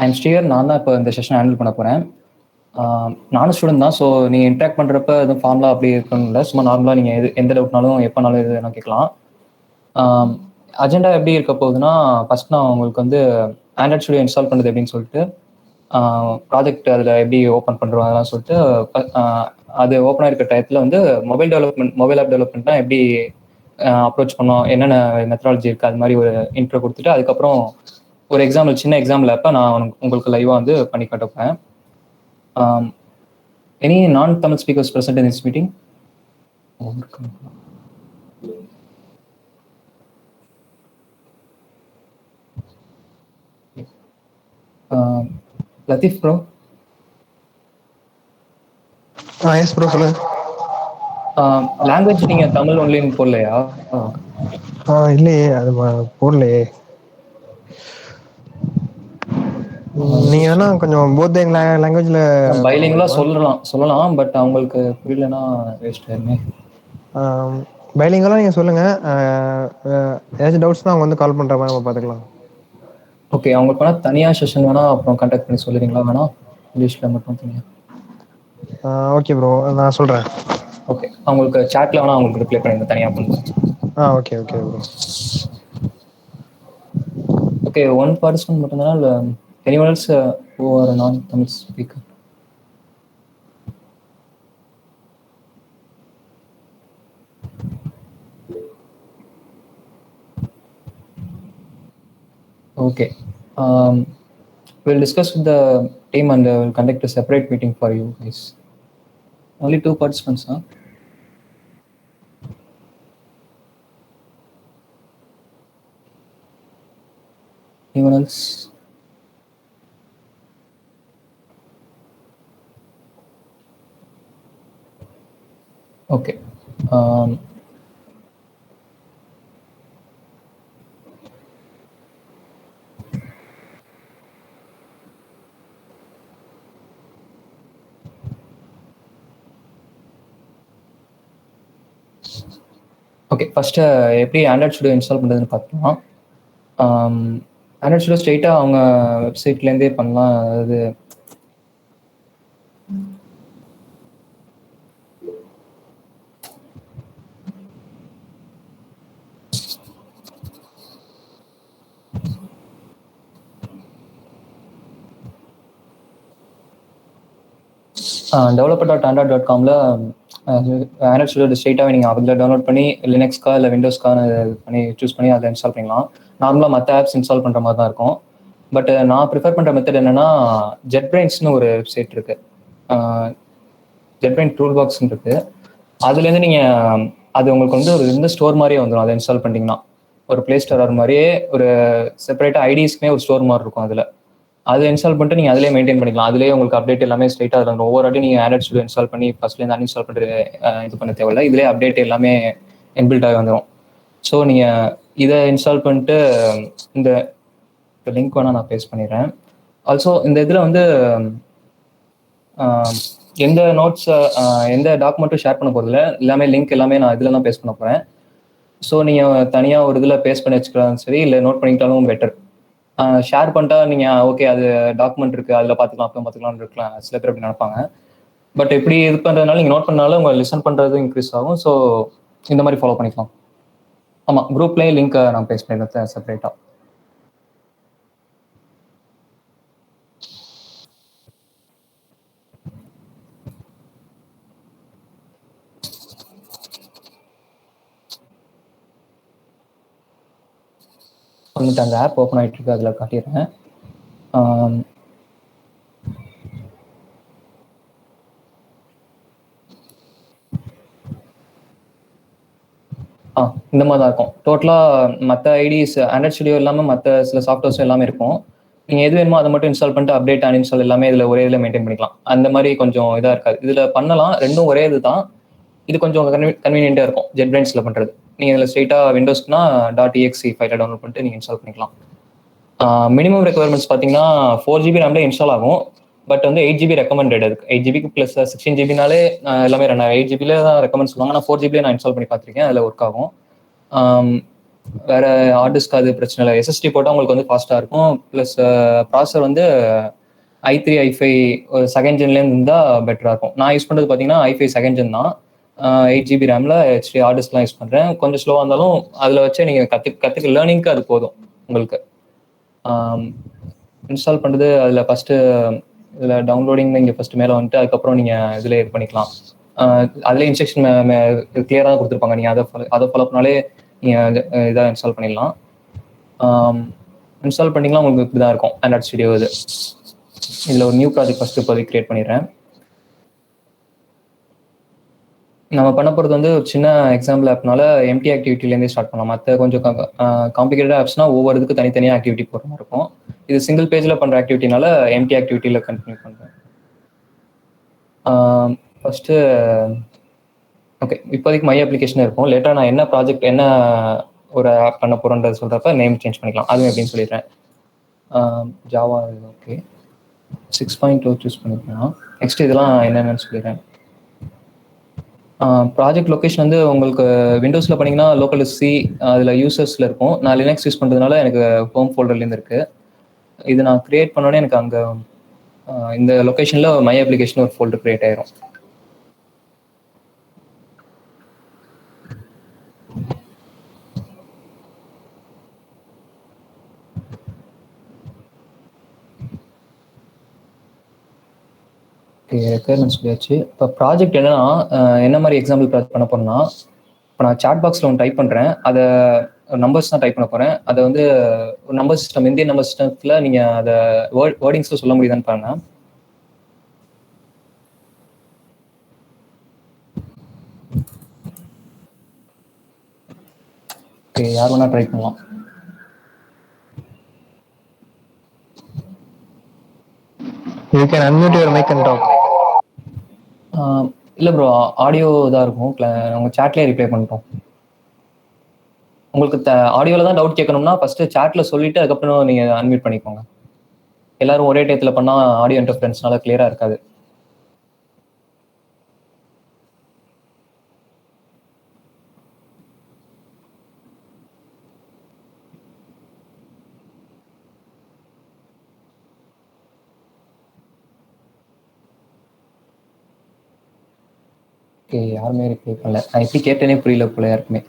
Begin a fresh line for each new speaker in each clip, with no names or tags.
I'm ஸ்ரீயர். நான் தான் இப்போ இந்த செஷன் ஹேண்டில் பண்ண போகிறேன். நானும் ஸ்டூடெண்ட் தான். ஸோ நீங்கள் இன்ட்ராக்ட் பண்ணுறப்ப எதுவும் ஃபார்ம்லாம் அப்படி இருக்கணும் இல்லை. சும்மா நார்மலாக நீங்கள் எந்த டவுட்னாலும் எப்போனாலும் எது வேணால் கேட்கலாம். அஜெண்டா எப்படி இருக்க போகுதுன்னா, ஃபஸ்ட் நான் உங்களுக்கு வந்து ஆண்ட்ராய்ட் ஸ்டுடியோ இன்ஸ்டால் பண்ணுறது எப்படின்னு சொல்லிட்டு, ப்ராஜெக்ட் அதில் எப்படி ஓப்பன் பண்ணுறோம் அதெல்லாம் சொல்லிட்டு, அது ஓப்பனாக இருக்கிற டயத்தில் வந்து மொபைல் ஆப் டெவலப்மெண்ட்னா எப்படி அப்ரோச் பண்ணோம், என்னென்ன மெத்தடாலஜி இருக்குது, அது மாதிரி ஒரு இன்ட்ரோ கொடுத்துட்டு, அதுக்கப்புறம் ஒரு எக்ஸாம்பிள், சின்ன எக்ஸாம்பிள் அப்போ நான் உங்களுக்கு லைவாக வந்து பண்ணி காட்டுப்பேன். எனி நான் Tamil speakers present in this meeting? Latheef bro.
Yes bro, சொல்லுங்க.
லாங்குவேஜ் நீங்கள் தமிழ் ஒன்லின்னு போடலையா?
இல்லையே, அது போடலையே. நீங்க வேணா கொஞ்சம் போத் லாங்குவேஜ்ல
பைலிங்குலா சொல்லலாம். பட் அவங்களுக்கு புரியலன்னா வேஸ்ட் ஆயிருமே.
பைலிங்கெல்லாம் நீங்கள் சொல்லுங்க. ஏதாச்சும் டவுட்ஸ்னா அவங்க வந்து கால் பண்ணுற மாதிரி நம்ம பார்த்துக்கலாம்.
ஓகே, அவங்களுக்கு வேணா தனியாக செஷன் வேணா அப்புறம் கான்டாக்ட் பண்ணி சொல்லுறீங்களா? வேணா இங்கிலீஷில் மட்டும் தனியாக.
ஓகே ப்ரோ, நான் சொல்கிறேன்.
ஓகே, அவங்களுக்கு சாட்டில் வேணா அவங்களுக்கு ரிப்ளை பண்ணுங்க தனியாக பண்ணுங்க.
Okay bro.
Okay, one participant மட்டும்தானா இல்லை anyone else who are a non-Tamil speaker? Okay. We'll discuss with the team and we'll conduct a separate meeting for you guys. Only 2 participants, huh? Anyone else? Okay. Okay, first எப்படி Android studio install பண்ணுறதுன்னு பார்த்தோம்னா, Android studio ஸ்ட்ரெயிட்டாக அவங்க வெப்சைட்லேருந்தே பண்ணலாம். அதாவது developer.android.comல Android studio ஸ்ட்ரெயிட்டாகவே நீங்கள் அதில் download பண்ணி லினக்ஸ்க்கா இல்லை விண்டோஸ்க்கான பண்ணி சூஸ் பண்ணி அதை இன்ஸ்டால் பண்ணிக்கலாம். நார்மலாக மற்ற ஆப்ஸ் இன்ஸ்டால் பண்ணுற மாதிரி தான் இருக்கும். பட் நான் ப்ரிஃபர் பண்ணுற மெத்தட் என்னென்னா, ஜெட்பிரைன்ஸ்னு ஒரு வெப்சைட் இருக்குது. ஜெட்பிரைன் டூல் பாக்ஸ்ன்னு இருக்குது. அதுலேருந்து நீங்கள் அது உங்களுக்கு வந்து ஒரு இந்த ஸ்டோர் மாதிரியே வந்துடும். அதை இன்ஸ்டால் பண்ணிட்டீங்கன்னா ஒரு ப்ளே ஸ்டோர் மாதிரியே ஒரு செப்பரேட்டாக ஐடிஸ்க்குமே ஒரு ஸ்டோர் மாதிரி இருக்கும். அதில் அதை இன்ஸ்டால் பண்ணிட்டு நீங்கள் அதிலே மெயின்டைன் பண்ணிக்கலாம். அதிலே உங்களுக்கு அப்டேட் எல்லாமே ஸ்ட்ரைட்டாக இருக்கும். ஒவ்வொரு வாட்டி நீங்கள் ஆண்ட்ராய்ட் ஸ்டுடியோ இன்ஸ்டால் பண்ணி ஃபர்ஸ்ட்லேருந்து அன்இன்ஸ்டால் பண்ணிட்டு இது பண்ண தேவையில்லை. இதிலே அப்டேட் எல்லாமே இன்பில்ட் ஆகி வந்துடும். ஸோ நீங்கள் இதை இன்ஸ்டால் பண்ணிட்டு இந்த லிங்க் வேணால் நான் பேஸ்ட் பண்ணிடுறேன். ஆல்சோ இந்த இதில் வந்து எந்த நோட்ஸ் எந்த டாக்குமெண்ட்டும் ஷேர் பண்ண போகிறதில்ல. எல்லாமே லிங்க் எல்லாமே நான் இதில் தான் பேஸ்ட் பண்ண போகிறேன். ஸோ நீங்கள் தனியாக ஒரு இதில் பேஸ்ட் பண்ணி வச்சுக்கலாம் சரி, இல்லை நோட் பண்ணிக்கிட்டாலும் பெட்டர். ஷேர் பண்ணிட்டா நீங்கள் ஓகே அது டாக்குமெண்ட் இருக்குது அதில் பார்த்துக்கலாம் அப்புறம் பார்த்துக்கலாம்னு இருக்கலாம். சில பேர் அப்படி நினைப்பாங்க. பட் இப்படி இது பண்ணுறதுனால நீங்கள் நோட் பண்ணாலும் உங்கள் லிசன் பண்ணுறது இன்க்ரீஸ் ஆகும். ஸோ இந்த மாதிரி ஃபாலோ பண்ணிக்கலாம். ஆமாம், குரூப்லேயே லிங்க்கை நான் பேஸ்ட் பண்ணிடுறேன் செப்பரேட்டாக. வந்துட்டு அந்த ஆப் ஓப்பன் ஆகிட்டு இருக்கு, அதில் காட்டிடுறேன். இந்த மாதிரி தான் இருக்கும். டோட்டலாக மற்ற ஐடிஸ் ஆண்ட்ராய்ட் ஸ்டுடியோ இல்லாமல் மற்ற சில சாஃப்ட்வேர்ஸ் எல்லாமே இருக்கும். நீங்கள் எது வேணுமோ அதை மட்டும் இன்ஸ்டால் பண்ணிட்டு அப்டேட் அன்இன்ஸ்டால் எல்லாமே இதில் ஒரே இதில் மெயின்டைன் பண்ணிக்கலாம். அந்த மாதிரி கொஞ்சம் இதாக இருக்காது. இதில் பண்ணலாம், ரெண்டும் ஒரே இது தான். இது கொஞ்சம் கன்வீனியன்ட்டாக இருக்கும் ஜெட்பிரைன்ஸில் பண்ணுறது. நீங்கள் இதில் ஸ்ட்ரெயிட்டாக விண்டோஸ்க்குனா .exe ஃபைலை டவுன்லோட் பண்ணிட்டு நீங்கள் இன்ஸ்டால் பண்ணிக்கலாம். மினிமம் ரெக்குவயர்மெண்ட்ஸ் பார்த்தீங்கன்னா 4 GB ரேம்ல இன்ஸ்டால் ஆகும். பட் வந்து 8 GB ரெக்கமெண்டட் அதுக்கு. 8 GB ப்ளஸ் 16 GB எல்லாமே 8 GB தான் ரெக்கமெண்ட் சொல்லுவாங்க. ஆனால் 4 GB நான் இன்ஸ்டால் பண்ணி பார்த்துருக்கேன், அதில் ஒர்க் ஆகும். வேற ஹார்ட் டிஸ்க் அது பிரச்சனை இல்லை. எஸ்எஸ்டி போட்டால் உங்களுக்கு வந்து ஃபாஸ்ட்டாக இருக்கும். ப்ளஸ் ப்ராசர் வந்து i3 i5 செகண்ட் ஜென்லேருந்து இருந்தால் பெட்டராக இருக்கும். நான் யூஸ் பண்ணுறது பார்த்தீங்கன்னா i5 செகண்ட் ஜென் தான். 8 GB ரேமில் ஹெச்டி ஹார்ட் டிஸ்க்லாம் யூஸ் பண்ணுறேன். கொஞ்சம் ஸ்லோவாக இருந்தாலும் அதில் வச்சே நீங்கள் கற்றுக்க லேர்னிங்க்கு அது போதும் உங்களுக்கு. இன்ஸ்டால் பண்ணுறது அதில் ஃபஸ்ட்டு இதில் டவுன்லோடிங் இங்கே ஃபஸ்ட்டு மேலே வந்துட்டு அதுக்கப்புறம் நீங்கள் இதில் இது பண்ணிக்கலாம். அதில் இன்ஸ்ட்ரக்ஷன் கிளியராக கொடுத்துருப்பாங்க. நீங்கள் அதை ஃபாலோ பண்ணாலே நீங்கள் இதாக இன்ஸ்டால் பண்ணிடலாம். இன்ஸ்டால் பண்ணிங்கன்னா உங்களுக்கு இப்படி தான் இருக்கும் ஆண்ட்ராய்ட் ஸ்டுடியோ. இது இதில் ஒரு நியூ ப்ராஜெக்ட் ஃபஸ்ட்டு இப்போதைக்கு க்ரியேட் பண்ணிடுறேன். நம்ம பண்ண போகிறது வந்து ஒரு சின்ன எக்ஸாம்பிள் ஆப்னால எம்டி ஆக்டிவிட்டிலேருந்தே ஸ்டார்ட் பண்ணலாம். மற்ற கொஞ்சம் காம்ப்ளிகேட்டட் ஆப்ஸ்னால் ஒவ்வொரு இதுக்கு தனித்தனியாக ஆக்டிவிட்டி போகிற மாதிரி இருக்கும். இது சிங்கிள் பேஜில் பண்ணுற ஆக்டிவிட்டினால எம்டி ஆக்டிவிட்டியில் கண்டினியூ பண்ணுறேன். ஃபஸ்ட்டு ஓகே, இப்போதைக்கு மை அப்ளிகேஷன் இருக்கும். லேட்டாக நான் என்ன ப்ராஜெக்ட் என்ன ஒரு ஆப் பண்ண போகிறேன்றது சொல்கிறப்ப நேம் சேஞ்ச் பண்ணிக்கலாம். அதுவும் எப்படின்னு சொல்லிடுறேன். ஜாவா ஓகே 6.2 சூஸ் பண்ணிக்கலாம். நெக்ஸ்ட் இதெல்லாம் என்னென்னு சொல்லிடுறேன். ப்ராஜெக்ட் லொக்கேஷன் வந்து உங்களுக்கு விண்டோஸில் பண்ணிங்கன்னா லோக்கல் சி அதில் யூசர்ஸில் இருக்கும். நான் லினக்ஸ் யூஸ் பண்ணுறதுனால எனக்கு ஹோம் ஃபோல்டர்லேருந்து இருக்குது. இது நான் க்ரியேட் பண்ணோன்னே எனக்கு அங்கே இந்த லொக்கேஷனில் மை அப்ளிகேஷன் ஒரு ஃபோல்டர் க்ரியேட் ஆயிரும். ரெக்குயர்மெண்ட் சொல்லியாச்சு. இப்போ ப்ராஜெக்ட் என்னன்னா என்ன மாதிரி எக்ஸாம்பிள் ப்ராஜெக்ட் பண்ண போறேன்னா, இப்போ நான் சாட் பாக்ஸில் ஒன்று டைப் பண்ணுறேன். அதை நம்பர்ஸ் தான் டைப் பண்ண போகிறேன். அதை வந்து ஒரு நம்பர் சிஸ்டம், இந்தியன் நம்பர் சிஸ்டத்தில் நீங்கள் அதை வேர்டிங்ஸில் சொல்ல முடியுதான்னு பாருங்க. ஓகே, யார் வேணா ட்ரை பண்ணலாம்.
You can unmute your mic and talk.
இல்லை ப்ரோ, ஆடியோ தான் இருக்கும். உங்கள் சாட்லேயே ரிப்ளை பண்ணிட்டோம். உங்களுக்கு ஆடியோவில் தான் டவுட் கேட்கணும்னா ஃபஸ்ட்டு சாட்டில் சொல்லிவிட்டு அதுக்கப்புறம் நீங்கள் அன்மியூட் பண்ணிக்கோங்க. எல்லாரும் ஒரே டயத்தில் பண்ணால் ஆடியோ இன்டர்ஃபரன்ஸ்னால கிளியராக இருக்காது. ஓகே, யாருமே ரிப்ளை பண்ணல. நான் எப்படி கேட்டேனே புரியல போல யாருக்குமே.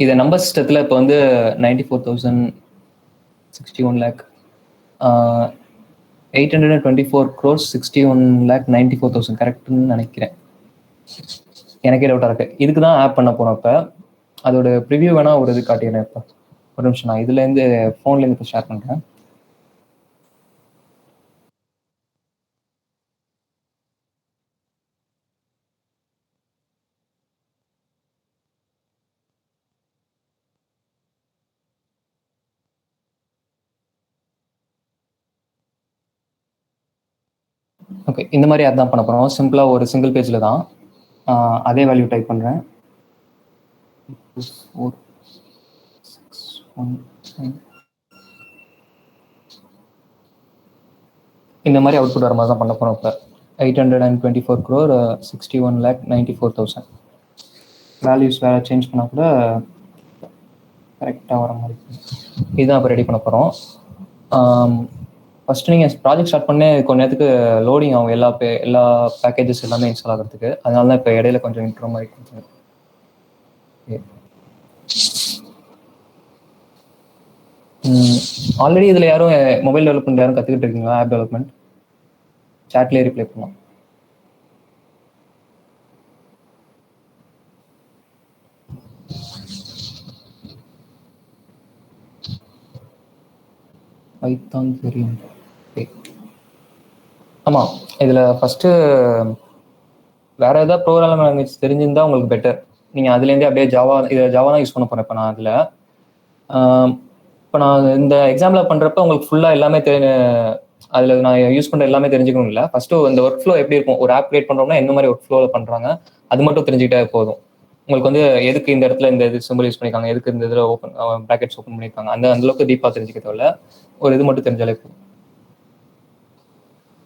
இதை நம்பர் சிஸ்டத்தில் இப்போ வந்து 94,061 lakh 824 crores 61 lakh 94,000 கரெக்டுன்னு நினைக்கிறேன். எனக்கே டவுட்டாக இருக்குது. இதுக்கு தான் ஆப் பண்ண போகிறோம். இப்போ அதோட ப்ரிவியூ வேணால் ஒரு இது காட்டிடுறேன். இப்போ ஒரு நிமிஷம், நான் இதுலேருந்து ஃபோன்லேருந்து இப்போ ஷேர் பண்ணுறேன். ஓகே, இந்த மாதிரி ஆப் தான் பண்ண போகிறோம். சிம்பிளாக ஒரு சிங்கிள் பேஜில் தான். அதே வேல்யூ டைப் பண்ணுறேன். 4 6 1 9. இந்த மாதிரி அவுட்புட் வர மாதிரி தான் பண்ண போகிறோம். இப்போ 824 crore 61 lakh 94,000 வேல்யூஸ் வேறு சேஞ்ச் பண்ணால் கூட கரெக்டாக வர மாதிரி. இதுதான் இப்போ ரெடி பண்ண போகிறோம். ஃபஸ்ட்டு நீங்கள் ப்ராஜெக்ட் ஸ்டார்ட் பண்ணே கொஞ்ச நேரத்துக்கு லோடிங் ஆகும் எல்லா பேக்கேஜஸ் எல்லாமே இன்ஸ்டால் ஆகிறதுக்கு. அதனால தான் இப்போ இடையில கொஞ்சம் இன்ட்ரோ மாதிரி கொஞ்சம். ஆல்ரெடி இதில் யாரும் மொபைல் டெவலப்மெண்ட் யாரும் கற்றுக்கிட்டு இருக்கீங்களா? ஆப் டெவலப்மெண்ட் சாட்லேயே ரிப்ளை பண்ணலாம். பைத்தான் தெரியும். ஆமாம், இதில் ஃபஸ்ட்டு வேறு ஏதாவது ப்ரோக்ராமிங் லாங்குவேஜ் தெரிஞ்சிருந்தால் உங்களுக்கு பெட்டர். நீங்கள் அதுலேருந்தே அப்படியே ஜாவா தான் யூஸ் பண்ண போகிறேன். இப்போ நான் அதில் இப்போ நான் இந்த எக்ஸாம்பிள் பண்ணுறப்ப உங்களுக்கு ஃபுல்லாக எல்லாமே அதில் நான் யூஸ் பண்ணுற எல்லாமே தெரிஞ்சுக்கணும் இல்லை. ஃபஸ்ட்டு இந்த ஒர்க் ஃப்ளோ எப்படி இருக்கும், ஒரு ஆப் கிரியேட் பண்ணுறோம்னா எந்த மாதிரி ஒர்க் ஃப்ளோவில் பண்ணுறாங்க அது மட்டும் தெரிஞ்சுக்கிட்டே போதும். உங்களுக்கு வந்து எதுக்கு இந்த இடத்துல இந்த இது சிம்பிள் யூஸ் பண்ணியிருக்காங்க, எதுக்கு இந்த இதில் ப்ராக்கெட்ஸ் ஓப்பன் பண்ணியிருக்காங்க, அந்தளவுக்கு டீப்பாக தெரிஞ்சுக்க தேவையில்ல. ஒரு இது மட்டும் தெரிஞ்சாலே போதும்.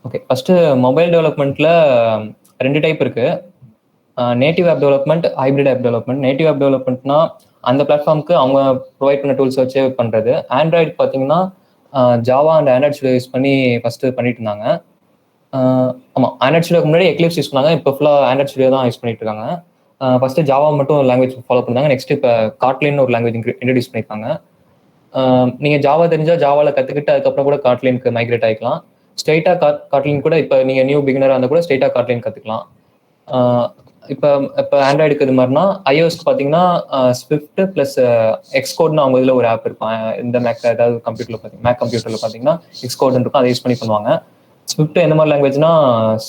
ஓகே, ஃபஸ்ட்டு மொபைல் டெவலப்மெண்ட்டில் 2 டைப் இருக்குது. Native app development, hybrid app development. Native app டெவலப்மெண்ட்னா அந்த பிளாட்ஃபார்முக்கு அவங்க ப்ரொவைட் பண்ண டூல்ஸ் வச்சே பண்ணுறது. ஆண்ட்ராய்டு பார்த்தீங்கன்னா Java and Android studio use பண்ணி ஃபஸ்ட்டு பண்ணிட்டு இருந்தாங்க. ஆமாம், ஆண்ட்ராய்ட் ஸ்டுடியோக்கு முன்னாடி எக்லிப்ஸ் யூஸ் பண்ணாங்க. இப்போ ஃபுல்லாக ஆண்ட்ராய்ட் ஸ்டுடியோ தான் யூஸ் பண்ணிட்டு இருக்காங்க. ஃபஸ்ட்டு ஜாவா மட்டும் லாங்குவேஜ் ஃபாலோ பண்ணாங்க. நெக்ஸ்ட் இப்போ காட்லின்னு ஒரு லாங்குவேஜ் இன்ட்ரடியூஸ் பண்ணியிருக்காங்க. நீங்கள் ஜாவா தெரிஞ்சால் ஜாவாவில் கற்றுக்கிட்டு அதுக்கப்புறம் கூட காட்லினுக்கு மைக்ரேட் ஆகிக்கலாம். ஸ்ட்ரெயிட்டாக காட்லின் கூட இப்போ நீங்கள் நியூ பிகினராக இருந்தால் கூட ஸ்ட்ரெயிட்டாக காட்லின் கற்றுக்கலாம். இப்போ இப்போ ஆண்ட்ராய்டுக்கு இது மாதிரினா ஐஓஎஸ்க்கு பார்த்தீங்கன்னா ஸ்விஃப்ட் ப்ளஸ் எக்ஸ்கோட்னு அவங்க இதில் ஒரு ஆப் இருக்கும். இந்த மேக் ஏதாவது கம்ப்யூட்டரில் பார்த்தீங்கன்னா மேக் கம்ப்யூட்டரில் பார்த்தீங்கன்னா எக்ஸ்கோட் இருக்கும், அதை யூஸ் பண்ணி பண்ணுவாங்க. ஸ்விஃப்ட் எந்த மாதிரி லாங்குவேஜ்னா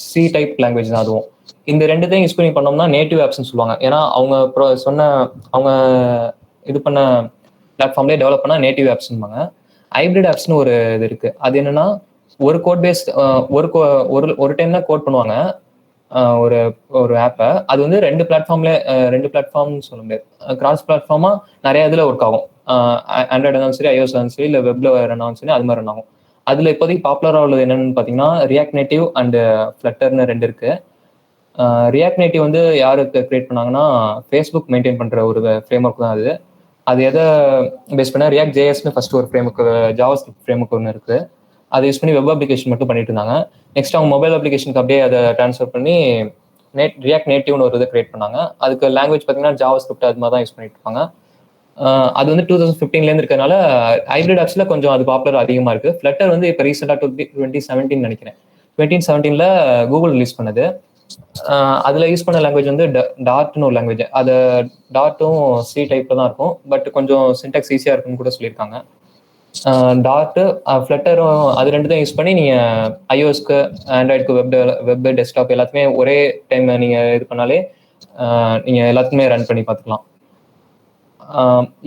சி டைப் லாங்குவேஜ் தான் அதுவும். இந்த ரெண்டுத்தையும் யூஸ் பண்ணி பண்ணோம்னா நேட்டிவ் ஆப்ஸ்ன்னு சொல்லுவாங்க. ஏன்னா அவங்க அவங்க இது பண்ண பிளாட்ஃபார்ம்லேயே டெவலப் பண்ணால் நேட்டிவ் ஆப்ஸ்னுவாங்க. ஹைப்ரிட் ஆப்ஸ்னு ஒரு இது இருக்கு. அது என்னன்னா ஒரு கோட் பேஸ்ட் ஒரு டைம் தான் கோட் பண்ணுவாங்க ஒரு ஒரு ஆப்பை. அது வந்து ரெண்டு பிளாட்ஃபார்ம் சொல்ல முடியாது, கிராஸ் பிளாட்ஃபார்மா நிறைய இதில் ஒர்க் ஆகும். ஆண்ட்ராய்டு இருந்தாலும் சரி, ஐஓஎஸ் இருந்தாலும் சரி, இல்லை வெப்ல ரன் சரி, அது மாதிரி ரன் ஆகும். அதில் இப்போதைக்கு பாப்புலராக உள்ளது என்னன்னு பார்த்தீங்கன்னா ரியாக்ட் நேட்டிவ் அண்ட் ஃப்ளட்டர்னு ரெண்டு இருக்கு. ரியாக்ட் நேட்டிவ் வந்து யாருக்கு கிரியேட் பண்ணாங்கன்னா ஃபேஸ்புக் மெயின்டைன் பண்ணுற ஒரு ஃப்ரேம் ஒர்க் தான் அது. அது எதை பேஸ் பண்ணால் ரியாக்ட் ஜேஎஸ்னு ஃபர்ஸ்ட் ஒரு frame work, Java script frame work ஒன்று இருக்குது. அதை யூஸ் பண்ணி வெப் அப்ளிகேஷன் மட்டும் பண்ணிட்டு இருந்தாங்க. நெக்ஸ்ட் அவங்க மொபைல் அப்ளிகேஷனுக்கு அப்படியே அதை ட்ரான்ஸ்ஃபர் பண்ணி ரியாக்ட் நேட்டிவ்னு ஒரு இதை கிரியேட் பண்ணாங்க. அதுக்கு லாங்குவேஜ் பார்த்தீங்கன்னா ஜாவா ஸ்கிரிப்ட் அது மாதிரி தான் யூஸ் பண்ணிட்டு இருப்பாங்க. அது வந்து 2015லேருந்து இருக்கிறதுனால ஹைப்ரிட் ஆப்ஸில் கொஞ்சம் அது பாப்புலர் அதிகமாக இருக்குது. ஃப்ளட்டர் வந்து இப்போ ரீசெண்டாக 2017 நினைக்கிறேன், 2017 கூகுள் ரிலீஸ் பண்ணது. அதில் யூஸ் பண்ண லாங்குவேஜ் வந்து டார்ட்னு ஒரு லாங்குவேஜ். அது டார்ட்டும் சி டைப்பில் தான் இருக்கும், பட் கொஞ்சம் சின்டாக்ஸ் ஈஸியாக இருக்குன்னு கூட சொல்லியிருக்காங்க. டார்ட்டு ஃப்ளட்டரும் அது ரெண்டு தான் யூஸ் பண்ணி நீங்கள் ஐஓஎஸ்க்கு ஆண்ட்ராய்டுக்கு வெப் டெஸ்க்டாப் எல்லாத்துக்குமே ஒரே டைம் நீங்கள் இது பண்ணாலே நீங்கள் எல்லாத்துக்குமே ரன் பண்ணி பார்த்துக்கலாம்.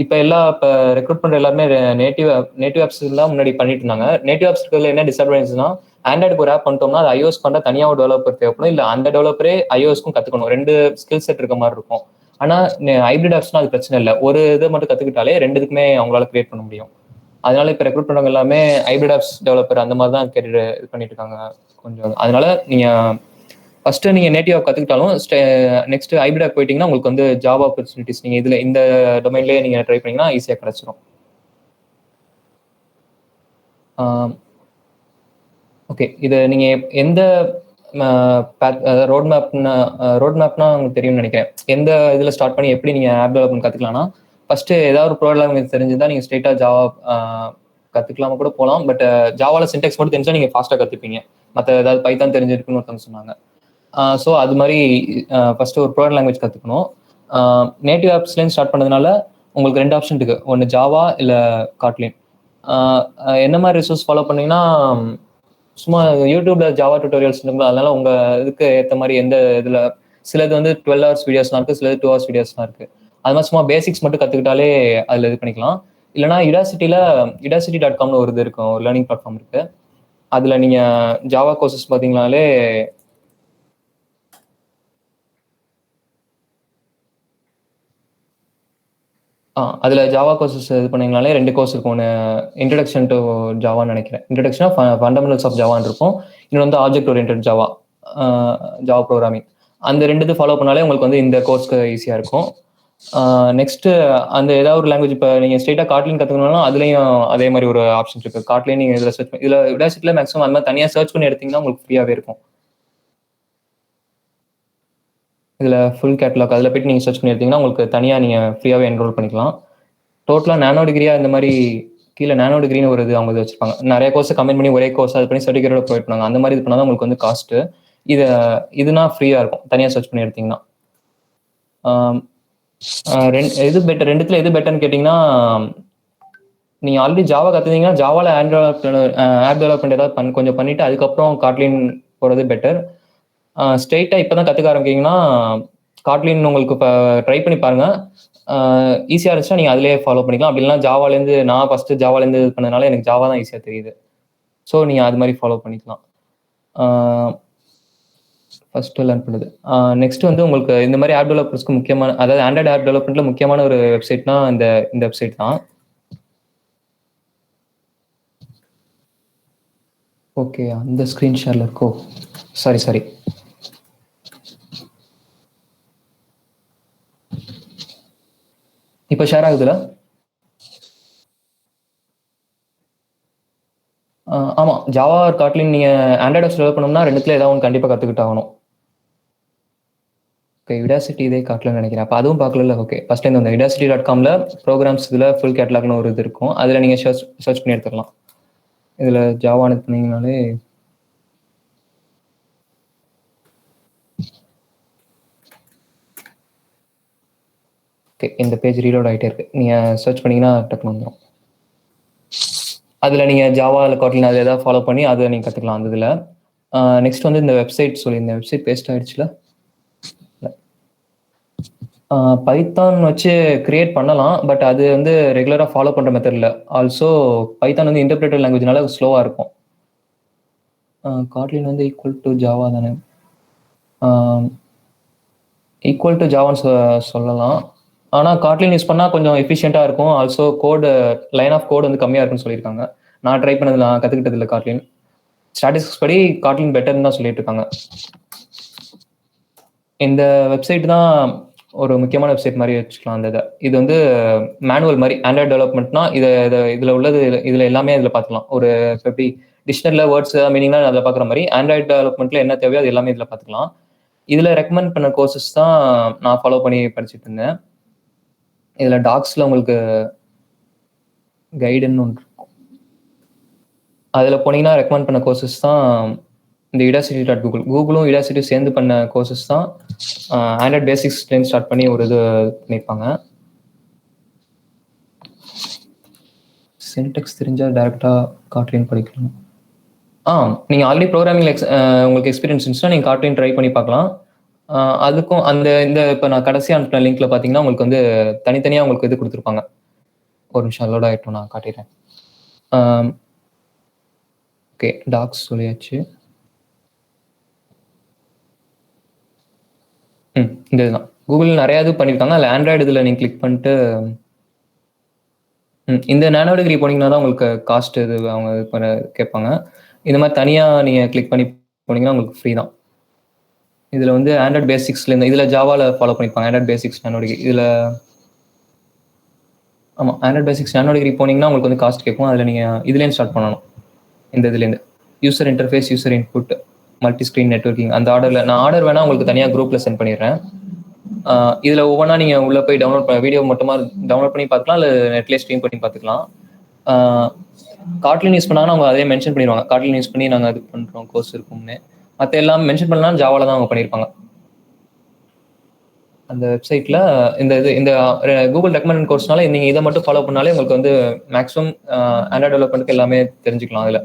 இப்போ ரெக்ரூட் பண்ணுற எல்லாருமே நேட்டிவ் ஆப்ஸ் தான் முன்னாடி பண்ணிட்டு இருந்தாங்க. நேட்டிவ் ஆப்ஸ்க்கு என்ன டிஸ்அட்வான்டேஜ்னா ஆண்ட்ராய்டுக்கு ஒரு ஆப் பண்ணிட்டோம்னா அது ஐஓஎஸ் பண்ண தனியாக ஒரு டெவலப்பர் தேவைப்படும், இல்லை அந்த டெவலப்பரே ஐஓஎஸ்க்கும் கற்றுக்கணும். ரெண்டு ஸ்கில் செட் இருக்க மாதிரி இருக்கும். ஆனால் ஹைப்ரிட் ஆப்ஸ்னா அது பிரச்சனை இல்லை, ஒரு இதை மட்டும் கற்றுக்கிட்டாலே ரெண்டுக்குமே அவங்களால கிரியேட் பண்ண முடியும். அதனால இப்போ ரெக்ரூட் பண்ணுறவங்க எல்லாமே ஹைப்ரிட் ஆப்ஸ் டெவலப்பர் அந்த மாதிரி தான் கேரியர் இது பண்ணிட்டு இருக்காங்க கொஞ்சம். அதனால நீங்கள் ஃபர்ஸ்ட் நீங்கள் நேட்டிவ் ஆப் கற்றுக்கிட்டாலும் நெக்ஸ்ட் ஹைப்ரிட் ஆப் போயிட்டீங்கன்னா உங்களுக்கு வந்து ஜாப் ஆப்பர்ச்சுனிட்டிஸ் நீங்கள் இதில் இந்த டொமைன்லேயே நீங்கள் ட்ரை பண்ணீங்கன்னா ஈஸியாக கிடச்சிரும். ஓகே, இது நீங்கள் எந்த ரோட் மேப்னா உங்களுக்கு தெரியும்னு நினைக்கிறேன். எந்த இதில் ஸ்டார்ட் பண்ணி எப்படி நீங்கள் ஆப் டெவலப்மெண்ட் கற்றுக்கலாம்னா ஃபர்ஸ்ட் ஏதாவது ஒரு ப்ரோக்ராம் லாங்குவேஜ் தெரிஞ்சுதான் நீங்கள் ஸ்ட்ரெயிட்டாக ஜாவா கற்றுக்கலாம கூட போகலாம். பட் ஜாவாவில் சின்டெக்ஸ் மட்டும் தெரிஞ்சால் நீங்கள் ஃபாஸ்ட்டாக கற்றுப்பீங்க. மற்ற ஏதாவது பைத்தான் தெரிஞ்சிருக்குன்னு ஒருத்தவங்க சொன்னாங்க. ஸோ அது மாதிரி ஃபர்ஸ்ட் ஒரு ப்ரோக்ராம் லாங்குவேஜ் கற்றுக்கணும். நேட்டிவ் ஆப்ஸ்லேருந்து ஸ்டார்ட் பண்ணதுனால உங்களுக்கு ரெண்டு ஆப்ஷன் இருக்குது, ஒன்று ஜாவா இல்லை காட்லின். என்ன மாதிரி ரிசோர்ஸ் ஃபாலோ பண்ணீங்கன்னா சும்மா யூடியூப்ல ஜாவா டியூட்டோரியல்ஸ் இருக்குங்களா, அதனால உங்க இதுக்கு ஏற்ற மாதிரி எந்த இதில் சிலது வந்து 12 hours வீடியோஸ்லாம் இருக்குது, சிலது 2 hours வீடியோஸ்லாம் இருக்குது. அது மாதிரி சும்மா பேசிக்ஸ் மட்டும் கற்றுக்கிட்டாலே அதில் இது பண்ணிக்கலாம். இல்லைனா யுடாசிட்டி.comனு ஒரு இது இருக்கும், ஒரு லேர்னிங் பிளாட்ஃபார்ம் இருக்குது. அதில் நீங்கள் ஜாவா கோர்சஸ் பார்த்தீங்கனாலே அதில் ஜாவா கோர்சஸ் இது பண்ணிங்கனாலே ரெண்டு கோர்ஸ் இருக்கும். ஒன்று இன்ட்ரடக்ஷன் டு ஜாவான்னு நினைக்கிறேன், இன்ட்ரடக்ஷன் ஃபண்டமெண்டல்ஸ் ஆஃப் ஜாவான்னு இருக்கும். இன்னொன்று வந்து ஆப்ஜெக்ட் ஓரியன்டட் ஜாவா ப்ரோக்ராமிங். அந்த ரெண்டு இது ஃபாலோ பண்ணாலே உங்களுக்கு வந்து இந்த கோர்ஸ்க்கு ஈஸியாக இருக்கும். நெக்ஸ்ட் அந்த ஏதாவது ஒரு லாங்குவேஜ் இப்போ நீங்கள் ஸ்ட்ரெயிட்டாக காட்லின் கற்றுக்கணும்னா அதுலேயும் அதே மாதிரி ஒரு ஆப்ஷன் இருக்குது. காட்லின் நீங்கள் இதில் சர்ச் பண்ணி இதில் யுடாசிட்டியில் மேக்ஸிமம் அந்த மாதிரி தனியாக சர்ச் பண்ணி எடுத்தீங்கன்னா உங்களுக்கு ஃப்ரீயாகவே இருக்கும். இதில் ஃபுல் கேட்லாக் அதில் போய்ட்டு நீங்கள் சர்ச் பண்ணி எடுத்தீங்கன்னா உங்களுக்கு தனியாக நீங்கள் ஃப்ரீயாகவே என்ரோல் பண்ணிக்கலாம். டோட்டலாக நானோ டிகிரியாக இந்த மாதிரி கீழே நானோ டிகிரின்னு ஒரு இது அவங்க இது வச்சிருப்பாங்க. நிறைய கோர்ஸ் கம்பைன் பண்ணி ஒரே கோர்ஸ் அது பண்ணி சர்டிஃபிகேட்டோட ப்ரொவைட் பண்ணாங்க. அந்த மாதிரி இது பண்ணால் தான் உங்களுக்கு வந்து காஸ்ட்டு. இதுனா ஃப்ரீயாக இருக்கும் தனியாக சர்ச் பண்ணி எடுத்தீங்கன்னா. எது பெட்டர், ரெண்டுத்துல எது பெட்டர்னு கேட்டிங்கன்னா நீங்கள் ஆல்ரெடி ஜாவா கற்றுந்தீங்கன்னா ஜாவாவில் ஆப் டெவலப்மெண்ட் ஏதாவது கொஞ்சம் பண்ணிவிட்டு அதுக்கப்புறம் காட்லின் போகிறது பெட்டர். ஸ்ட்ரெயிட்டாக இப்போ தான் கற்றுக்க ஆரம்பிக்கிங்கன்னா காட்லின் உங்களுக்கு இப்போ ட்ரை பண்ணி பாருங்கள். ஈஸியாக இருந்துச்சுன்னா நீங்கள் அதிலே ஃபாலோ பண்ணிக்கலாம். அப்படி இல்லைனா ஜாவாலேருந்து நான் ஃபஸ்ட்டு ஜாவாலேருந்து இது பண்ணதுனால எனக்கு ஜாவா தான் ஈஸியாக தெரியுது. ஸோ நீங்கள் அது மாதிரி ஃபாலோ பண்ணிக்கலாம். ஃபஸ்ட்டு லேர்ன் பண்ணுது. நெக்ஸ்ட் வந்து உங்களுக்கு இந்த மாதிரி ஆப் டெவலப்பர்ஸ்க்கு முக்கியமான, அதாவது ஆண்ட்ராய்டு ஆப் டெவலப்மெண்ட்டில் முக்கியமான ஒரு வெப்சைட்னா இந்த வெப்சைட் தான். ஓகே, அந்த ஸ்க்ரீன் ஷேரில் இருக்கோ, சாரி. இப்போ ஷேர் ஆகுதுல? ஆமாம், ஜாவா ஆர் காட்லின் நீங்கள் ஆண்ட்ராய்டு டெவலப் பண்ணணும்னா ரெண்டுத்துல ஏதாவது ஒன்று கண்டிப்பாக கற்றுக்கிட்டு ஆகணும். ஓகே, யுடாசிட்டி இதே காட்டலன்னு நினைக்கிறேன். அப்போ அதுவும் பார்க்கல. ஓகே, ஃபஸ்ட் டைம் இந்த udacity.comல ப்ரோக்ராம்ஸ் இதில் ஃபுல் கேட்டலாக்னு ஒரு இது இருக்கும். அதில் நீங்கள் சர்ச் பண்ணி எடுத்துக்கலாம். இதில் ஜாவா அனுப்புனீங்கனாலே ஓகே, இந்த பேஜ் ரீலோட் ஆகிட்டே இருக்கு. நீங்கள் சர்ச் பண்ணீங்கன்னா டக்குனு வந்துடும். அதில் நீங்கள் ஜாவா இல்லை காட்லின் அதில் ஏதாவது ஃபாலோ பண்ணி அதை நீங்கள் கற்றுக்கலாம் அந்த இதில். நெக்ஸ்ட் வந்து இந்த வெப்சைட் இந்த வெப்சைட் பேஸ்ட் ஆகிடுச்சுல. பைத்தான் வச்சு கிரியேட் பண்ணலாம், பட் அது வந்து ரெகுலராக ஃபாலோ பண்ணுற மெத்தட் இல்லை. ஆல்சோ பைத்தான் வந்து இன்டர்பிரேட்டர் லாங்குவேஜ்னால ஸ்லோவாக இருக்கும். காட்லின் வந்து ஈக்குவல் டு ஜாவா தானே? ஈக்குவல் டு ஜாவான்னு சொல்லலாம். ஆனால் காட்லின் யூஸ் பண்ணால் கொஞ்சம் எஃபிஷியண்ட்டாக இருக்கும். Also code line of code வந்து கம்மியாக இருக்குன்னு சொல்லியிருக்காங்க. நான் ட்ரை பண்ணதில் நான் கற்றுக்கிட்டது இல்லை காட்லின். ஸ்டாட்டிஸ்டிக்ஸ் படி காட்லின் பெட்டர்னு தான் சொல்லிட்டு இருக்காங்க. இந்த வெப்சைட் தான் ஒரு முக்கியமான வெப்சைட் மாதிரி வச்சுக்கலாம். அந்த இது வந்து மேனுவல் மாதிரி. ஆண்ட்ராய்டு டெவலப்மெண்ட்னா இதில் உள்ளது இதில் எல்லாமே இதில் பார்த்துக்கலாம். ஒரு எப்படி டிக்ஷனரியில் வேர்ட்ஸ் மீனிங்லாம் அதில் பார்க்குற மாதிரி ஆண்ட்ராய்டு டெவலப்மெண்ட்டில் என்ன தேவையோ அது எல்லாமே இதில் பார்த்துக்கலாம். இதில் ரெக்கமெண்ட் பண்ண கோர்சஸ் தான் நான் ஃபாலோ பண்ணி படிச்சுட்டு இருந்தேன். இதில் டாக்ஸில் உங்களுக்கு கைடுன்னு ஒன்று இருக்கும். அதில் போனீங்கன்னா ரெக்கமெண்ட் பண்ண கோர்சஸ் தான் இந்த udacity.google. கூகுளும் udacity சேர்ந்து பண்ண கோர்சஸ் தான் ஆண்ட்ராய்ட் பேசிக்ஸ்லேருந்து ஸ்டார்ட் பண்ணி ஒரு இது பண்ணியிருப்பாங்க. சின்டெக்ஸ் தெரிஞ்சால் டேரெக்டாக காட்லின் படிக்கலாம். நீங்கள் ஆல்ரெடி ப்ரோக்ராமிங் உங்களுக்கு எக்ஸ்பீரியன்ஸ் இருந்துச்சுன்னா நீங்கள் காட்லின் ட்ரை பண்ணி பார்க்கலாம். அதுக்கும் இந்த இப்போ நான் கடைசியாக அனுப்பின லிங்க்ல பார்த்தீங்கன்னா உங்களுக்கு வந்து தனித்தனியாக உங்களுக்கு இது கொடுத்துருப்பாங்க. ஒரு நிமிஷம் லோட் ஆகிட்டோம், நான் காட்டிடுறேன். ஓகே, டாக்ஸ் சொல்லியாச்சு. இந்த இதுதான் கூகுள் நிறையா இது பண்ணியிருக்காங்க. அதில் ஆண்ட்ராய்டு இதில் நீங்கள் கிளிக் பண்ணிட்டு இந்த நானோ டிகிரி போனீங்கன்னா தான் உங்களுக்கு காஸ்ட் இது அவங்க இது பண்ண கேட்பாங்க. இந்த மாதிரி தனியாக நீங்கள் கிளிக் பண்ணி போனீங்கன்னா உங்களுக்கு ஃப்ரீ தான். இதில் வந்து ஆண்ட்ராய்ட் பேசிக்ஸ்லேருந்து இதில் ஜாவாவில் ஃபாலோ பண்ணியிருப்பாங்க. ஆண்ட்ராய்ட் பேசிக்ஸ் நானோ டிகிரி இதில் ஆமாம், ஆண்ட்ராய்ட் பேசிக்ஸ் நானோ டிகிரி போனீங்கன்னா உங்களுக்கு வந்து காஸ்ட் கேட்கும். அதில் நீங்கள் இதுலேருந்து ஸ்டார்ட் பண்ணணும். இந்த இதுலேருந்து user interface, user input, multi screen networking, அந்த ஆர்டரில் நான் ஆர்டர் வேணால் உங்களுக்கு தனியாக குரூப்பில் சென்ட் பண்ணிடுறேன். இதில் ஒவ்வொன்றா நீங்கள் உள்ளே போய் வீடியோ மட்டுமா டவுன்லோட் பண்ணி பார்த்துக்கலாம், இல்லை நெட்லேயே ஸ்ட்ரீம் பண்ணி பார்த்துக்கலாம். காட்லின் யூஸ் பண்ணாங்கன்னா அவங்க அதே மென்ஷன் பண்ணிடுவாங்க. காட்லின் யூஸ் பண்ணி நாங்கள் இது பண்ணுறோம், கோர்ஸ் இருக்கும்னு. மற்ற எல்லாம் மென்ஷன் பண்ணலாம் ஜாவாவில் தான் அவங்க பண்ணியிருப்பாங்க. அந்த வெப்சைட்டில் இந்த கூகுள் ரெக்கமெண்ட் கோர்ஸ்னால நீங்கள் இதை மட்டும் ஃபாலோ பண்ணாலே உங்களுக்கு வந்து மேக்ஸிமம் ஆண்ட்ராய்டு டெவலப்மெண்ட்டுக்கு எல்லாமே தெரிஞ்சுக்கலாம். அதில்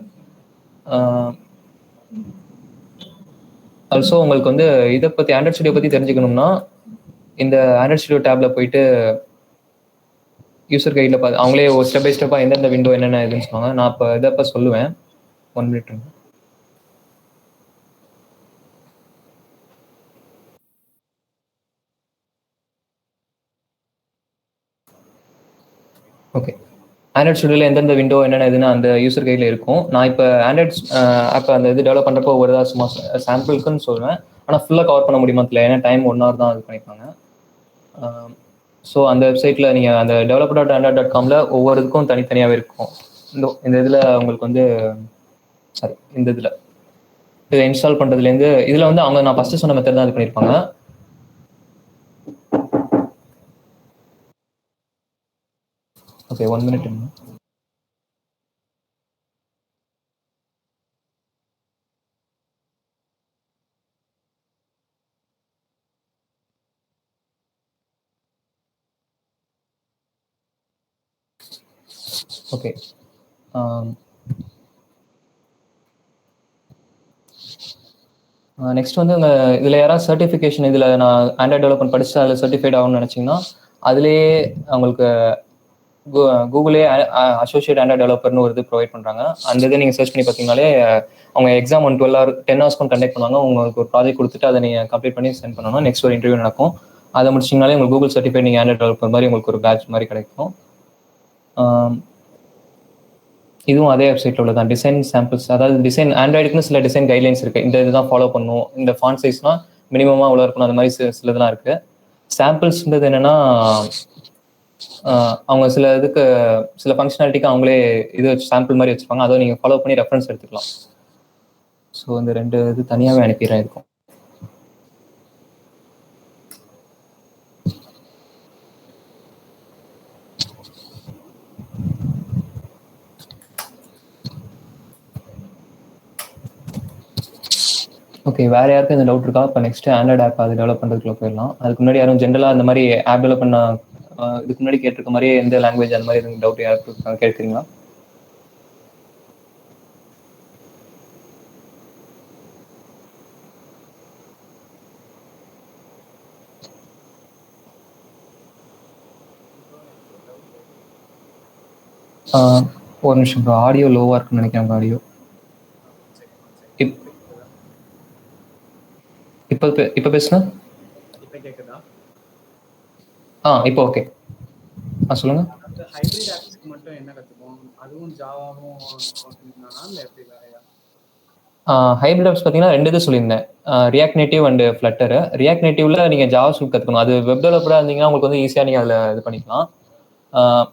ஆல்சோ உங்களுக்கு வந்து இதை பற்றி ஆண்ட்ராய்ட் ஸ்டுடியோ பற்றி தெரிஞ்சுக்கணும்னா இந்த ஆண்ட்ராய்ட் ஸ்டுடியோ டேப்ல போயிட்டு யூசர் கைடில் பார்த்து அவங்களே ஒரு ஸ்டெப் பை ஸ்டெப்பாக எந்தெந்த விண்டோ என்னென்ன இதுன்னு சொல்லுவாங்க. நான் இப்போ இதை சொல்லுவேன். 1 minute. ஓகே, ஆண்ட்ராய்ட் ஸ்டுடியோவில் எந்தெந்த விண்டோ என்னென்ன இதுன்னு அந்த யூசர் கைடில் இருக்கும். நான் இப்போ ஆண்ட்ராய்ட் ஆப் அந்த இது டெவலப் பண்ணுறப்போ ஒரு ஏதாவது சும்மா சாம்பிளுக்குன்னு சொல்லுவேன். ஆனால் ஃபுல்லாக கவர் பண்ண முடியுமா தெரியல, ஏன்னா டைம் 1 hour தான் இது பண்ணியிருப்பாங்க. ஸோ அந்த வெப்சைட்டில் நீங்கள் அந்த developer.android.comல ஒவ்வொரு இதுக்கும் தனித்தனியாகவே இருக்கும். இந்த இதில் உங்களுக்கு வந்து இந்த இதில் இதை இன்ஸ்டால் பண்ணுறதுலேருந்து இதில் வந்து அவங்க நான் ஃபஸ்ட்டு சொன்ன மெத்தட் தான் இது பண்ணியிருப்பாங்க. Okay, 1 minute. ஓகே, நெக்ஸ்ட் வந்து இதில் யாராவது சர்டிஃபிகேஷன் இதில் நான் ஆண்ட்ராய்ட் டெவலப்மெண்ட் படிச்சு அதில் சர்டிஃபைட் ஆகணும்னு நினச்சிங்கன்னா அதுலேயே அவங்களுக்கு கூகுளே அசோசியேட் ஆண்ட்ராய்ட் டெவலப்பர்னு ஒரு இது ப்ரொவைட் பண்ணுறாங்க. அந்த இதை நீங்கள் சர்ச் பண்ணி பார்த்தீங்கனாலே அவங்க எக்ஸாம் 12 hours 10 hours கண்டக்ட் பண்ணுவாங்க. உங்களுக்கு ஒரு ப்ராஜெக்ட் கொடுத்துட்டு அதை நீங்கள் கம்ப்ளீட் பண்ணி சென்ட் பண்ணணும். நெக்ஸ்ட் ஒரு இன்டர்வியூ நடக்கும். அதை முடிச்சிங்கனாலே உங்களுக்கு கூகுள் சர்டிஃபைட் நீங்கள் ஆண்ட்ராய்ட் டெவலப்பர் மாதிரி உங்களுக்கு ஒரு பேட்ச் மாதிரி கிடைக்கும். இதுவும் அதே வெப்சைட்டில் உள்ளதான். டிசைன் சாம்பிள்ஸ், அதாவது டிசைன் ஆண்ட்ராய்டுக்குன்னு சில டிசைன் கைட்லைன்ஸ் இருக்குது. இந்த இதுதான் ஃபாலோ பண்ணும், இந்த ஃபாண்ட் சைஸ்லாம் மினிமமாக உள்ள இருக்கணும், அந்த மாதிரி சிலதெல்லாம் இருக்குது. சாம்பிள்ஸ்ன்றது என்னென்னா அவங்க சில ஃபங்க்ஷனாலிட்டிக்கு அவங்களே இது வச்சு சாம்பிள் மாதிரி வச்சுருப்பாங்க. அதை நீங்கள் ஃபாலோ பண்ணி ரெஃபரன்ஸ் எடுத்துக்கலாம். ஸோ இந்த 2 இது தனியாகவே அனுப்பிடுறேன் இருக்கும். ஓகே, வேற யாருக்கும் இந்த டவுட் இருக்கா? இப்போ நெக்ஸ்ட் ஆண்ட்ராய்டு ஆப் அது டெவலப் பண்ணுறதுக்குள்ள போயிடலாம். அதுக்கு முன்னாடி யாரும் ஜென்ரலாக இந்த மாதிரி ஆப் டெவலப் பண்ண இதுக்கு முன்னாடி கேட்டிருக்க மாதிரி எந்த லாங்குவேஜ் அந்த மாதிரி எதுவும் டவுட் யாருக்கு கேட்குறீங்களா? ஒரு நிமிஷம் ப்ரோ, ஆடியோ லோவாக இருக்குன்னு நினைக்கிறேன். ஆடியோ இப்போ பேசுனா இப்போ ஓகே. சொல்லுங்க.
ஹைபிரிட் ஆப்ஸ்க்கு மட்டும் என்ன கத்துப்போம்? அதுவும் ஜாவாவும் தானா இல்ல எப்படி வேறயா?
ஹைபிரிட் ஆப்ஸ் பார்த்தீங்கன்னா 2 இது சொல்லியிருந்தேன். React Native and Flutter. React நேட்டிவ்ல நீங்க ஜாவா ஸ்கிரிப்ட் கத்துக்கணும். அது வெப் டெவலப்பரா இருந்தீங்கன்னா உங்களுக்கு வந்து ஈஸியா நீங்க அதுல இது பண்ணிக்கலாம்.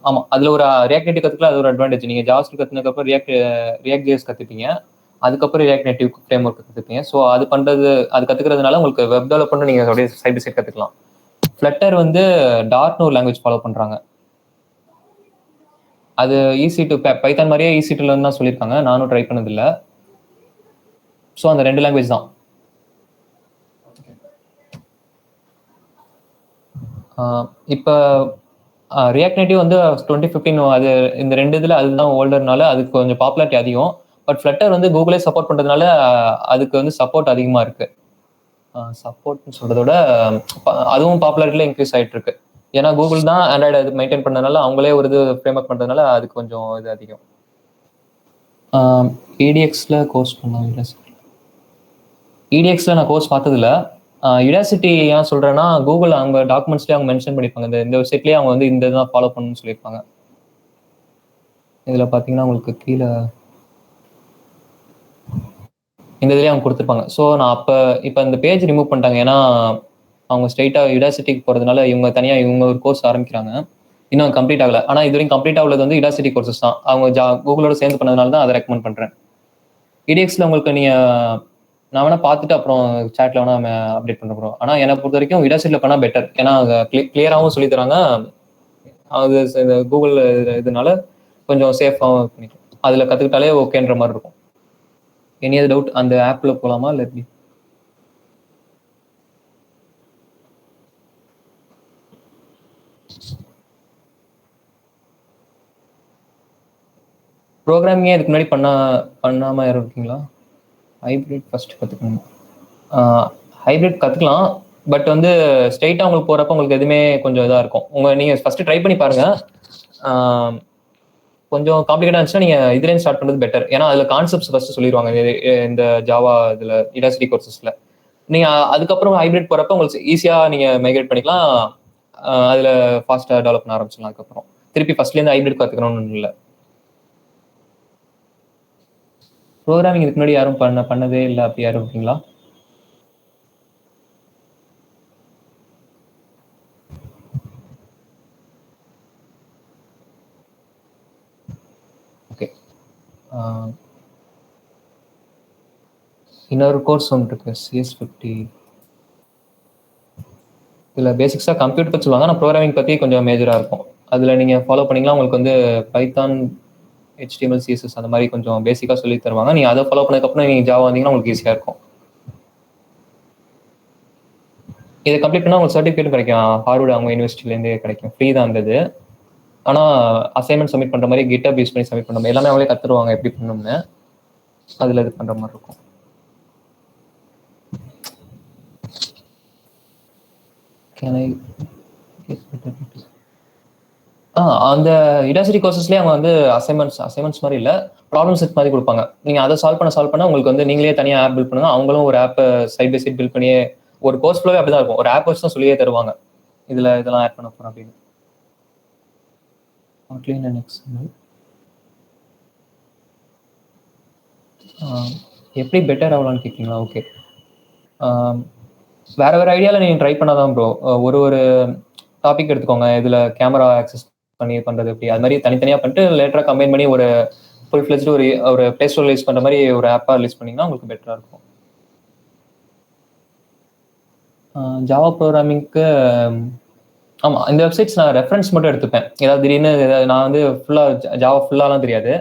ஆமா, அதுல ஒரு ரியாக்ட் நேட்டிவ் கத்துக்கலாம். அது ஒரு அட்வான்டேஜ். நீங்க ஜாவா ஸ்கிரிப்ட் கத்துனதுக்கு அப்புறம் ரியாக்ட் ஜேஎஸ் கத்துப்பீங்க. அதுக்கப்புறம் ரியாக்ட் நேட்டிவ் ஃப்ரேம் ஒர்க் கத்துப்பீங்க. ஸோ அது கத்துக்கிறதுனால உங்களுக்கு வெப் டெவலப்மெண்ட் நீங்க அப்படியே சைட் பை சைட் கத்துக்கலாம். ஃப்ளட்டர் வந்து டார்ட்னு ஒரு லாங்குவேஜ் ஃபாலோ பண்றாங்க. அது ஈஸி டு பைத்தான் மாதிரியே ஈஸி டு லேர்ன் தான் சொல்லியிருக்காங்க. நானும் ட்ரை பண்ணது இல்லை. ஸோ அந்த 2 லாங்குவேஜ் தான். இப்போ ரியாக்ட் நேட்டிவ் வந்து 2015 அது இந்த 2 இதில் அதுதான் ஓல்டர்னால அதுக்கு கொஞ்சம் பாப்புலாரிட்டி அதிகம். பட் ஃப்ளட்டர் வந்து கூகுளே சப்போர்ட் பண்ணுறதுனால அதுக்கு வந்து சப்போர்ட் அதிகமாக இருக்கு. சப்போர்ட்னு சொல்றதோட அதுவும் பாப்புலாரிட்டியில் இன்க்ரீஸ் ஆகிட்டு இருக்கு. ஏன்னா கூகுள் தான் ஆண்ட்ராய்டு இது மெயின்டைன் பண்ணதுனால அவங்களே ஒரு இது ஃப்ரேம் ஒர்க் பண்ணுறதுனால அதுக்கு கொஞ்சம் இது அதிகம். EDXல கோர்ஸ் பண்ணாங்க. EDXல நான் கோர்ஸ் பார்த்ததில்ல. யுடாசிட்டி ஏன் சொல்றேன்னா, கூகுள் அவங்க டாக்குமெண்ட்ஸ்லேயே அவங்க மென்ஷன் பண்ணியிருப்பாங்க. இந்த வெப்சைட்லேயே அவங்க வந்து இந்த தான் ஃபாலோ பண்ணணும்னு சொல்லியிருப்பாங்க. இதில் பார்த்தீங்கன்னா உங்களுக்கு கீழே இந்த இதுலேயே அவங்க கொடுத்துருப்பாங்க. ஸோ நான் இப்போ இந்த பேஜ் ரிமூவ் பண்ணிட்டாங்க. ஏன்னா அவங்க ஸ்ட்ரைட்டாக யுடாசிட்டிக்கு போகிறதுனால இவங்க ஒரு கோர்ஸ் ஆரம்பிக்கிறாங்க. இன்னும் கம்ப்ளீட் ஆகலை. ஆனால் இது வரைக்கும் கம்ப்ளீட் ஆகலது வந்து யுடாசிட்டி கோர்சஸ் தான். அவங்க கூகுளோட சேர்ந்து பண்ணதுனால தான் அதை ரெக்கமெண்ட் பண்ணுறேன். EDXல உங்களுக்கு நான் வேணா பார்த்துட்டு அப்புறம் சாட்ல வேணா அப்டேட் பண்ண போகிறோம். ஆனால் என்னை பொறுத்த வரைக்கும் யுடாசிட்டியில் பண்ணால் பெட்டர். ஏன்னா கிளியராகவும் சொல்லி தராங்க. அது கூகுள் இதனால கொஞ்சம் சேஃபாகவும் பண்ணிக்கலாம். அதில் கற்றுக்கிட்டாலே ஓகேன்ற மாதிரி இருக்கும். எனி டவுட் அந்த ஆப்ல போகலாமா இல்லை எப்படி? ப்ரோக்ராமிங்கே இதுக்கு முன்னாடி பண்ணாமல் இருக்கீங்களா? ஹைப்ரிட் ஃபர்ஸ்ட் கற்றுக்கணும். ஹைப்ரிட் கற்றுக்கலாம். பட் வந்து ஸ்ட்ரைட்டாக உங்களுக்கு போகிறப்ப உங்களுக்கு எதுவுமே கொஞ்சம் இதாக இருக்கும். நீங்கள் ஃபஸ்ட்டு ட்ரை பண்ணி பாருங்கள். கொஞ்சம் காம்ப்ளிகேட்டாக இருந்துச்சுன்னா நீங்கள் இதுலேருந்து ஸ்டார்ட் பண்ணுறது பெட்டர். ஏன்னா அதில் கான்செப்ட்ஸ் ஃபஸ்ட்டு சொல்லிடுவாங்க இந்த ஜாவா இதில் யுடாசிட்டி கோர்சஸில். நீங்கள் அதுக்கப்புறம் ஹைப்ரிட் போகிறப்ப உங்களுக்கு ஈஸியாக நீங்கள் மைக்ரேட் பண்ணிக்கலாம். அதில் ஃபாஸ்ட்டாக டெவலப் பண்ண ஆரம்பிச்சிடலாம். அதுக்கப்புறம் திருப்பி ஃபஸ்ட்லேருந்து ஹைப்ரிட் கற்றுக்கணும்னு இல்லை. ப்ரோக்ராமிங் இதுக்கு முன்னாடி யாரும் பண்ணதே இல்லை அப்படி யாரும் இருக்கீங்களா? ஓகே, இன்னொரு கோர்ஸ் ஒன்று இருக்கு, CS50. இதில் பேசிக்ஸாக கம்ப்யூட்டர் பற்றி சொல்லுவாங்க. ஆனால் ப்ரோக்ராமிங் பற்றி கொஞ்சம் மேஜராக இருக்கும். அதில் நீங்கள் ஃபாலோ பண்ணிங்கன்னா உங்களுக்கு வந்து பைத்தான், HTML, CSS அந்த மாதிரி கொஞ்சம் பேசிக்காக சொல்லி தருவாங்க. நீங்கள் அதை ஃபாலோ பண்ணதுக்கப்புறம் நீங்கள் ஜாவா வந்தீங்கன்னா உங்களுக்கு ஈஸியாக இருக்கும். இதை கம்ப்ளீட் பண்ணால் உங்களுக்கு சர்டிஃபிகேட் கிடைக்கும். ஹார்வர்டு அவங்க யூனிவர்சிட்டிலேருந்தே கிடைக்கும். ஃப்ரீ தான் இருந்தது. ஆனால் அசைன்மெண்ட் சப்மிட் பண்ணுற மாதிரி கிட்டப் யூஸ் பண்ணி சப்மிட் பண்ணுற மாதிரி எல்லாமே அவங்களே கற்றுருவாங்க எப்படி பண்ணணும்னு. அதில் இது பண்ணுற மாதிரி இருக்கும். அந்த யுடாசிட்டி கோர்சஸ்லேயே அவங்க வந்து அசைன்மெண்ட்ஸ் மாதிரி இல்லை, ப்ராப்ளம் செட் மாதிரி கொடுப்பாங்க. நீங்கள் அதை சால்வ் பண்ண உங்களுக்கு வந்து நீங்களே தனியாக ஆப் பில்ட் பண்ணுங்க. அவங்களும் ஒரு ஆப்பை சைட் பை சைட் பில்ட் பண்ணியே ஒரு கோர்ஸ் ஃபுல்லாகவே அப்படி தான் இருக்கும். ஒரு ஆப் வச்சு தான் சொல்லியே தருவாங்க. இதெல்லாம் ஆட் பண்ண போகிறோம் அப்படின்னு. எப்படி பெட்டர் ஆகலான்னு கேட்குறீங்களா? ஓகே, வேற ஐடியாவில் நீங்கள் ட்ரை பண்ணாதான் ப்ரோ. ஒரு டாபிக் எடுத்துக்கோங்க, இதில் கேமரா ஆக்சஸ் பண்ணி பண்ணுறது எப்படி, அது மாதிரி தனித்தனியாக பண்ணிட்டு லேட்டராக கம்பைன் பண்ணி ஒரு ஃபுல் ஃப்ளெஜ்டு ஒரு ப்ளே ஸ்டோர் ரிலீஸ் பண்ணுற மாதிரி ஒரு ஆப்பாக ரிலீஸ் பண்ணிங்கன்னா உங்களுக்கு பெட்டராக இருக்கும். ஜாவா ப்ரோக்ராமிங்க்கு ஆமாம், இந்த வெப்சைட்ஸ் நான் ரெஃபரன்ஸ் மட்டும் எடுத்துப்பேன். ஏதாவது திடீர்னு நான் வந்து ஃபுல்லாக ஜாவா ஃபுல்லாலாம் தெரியாது,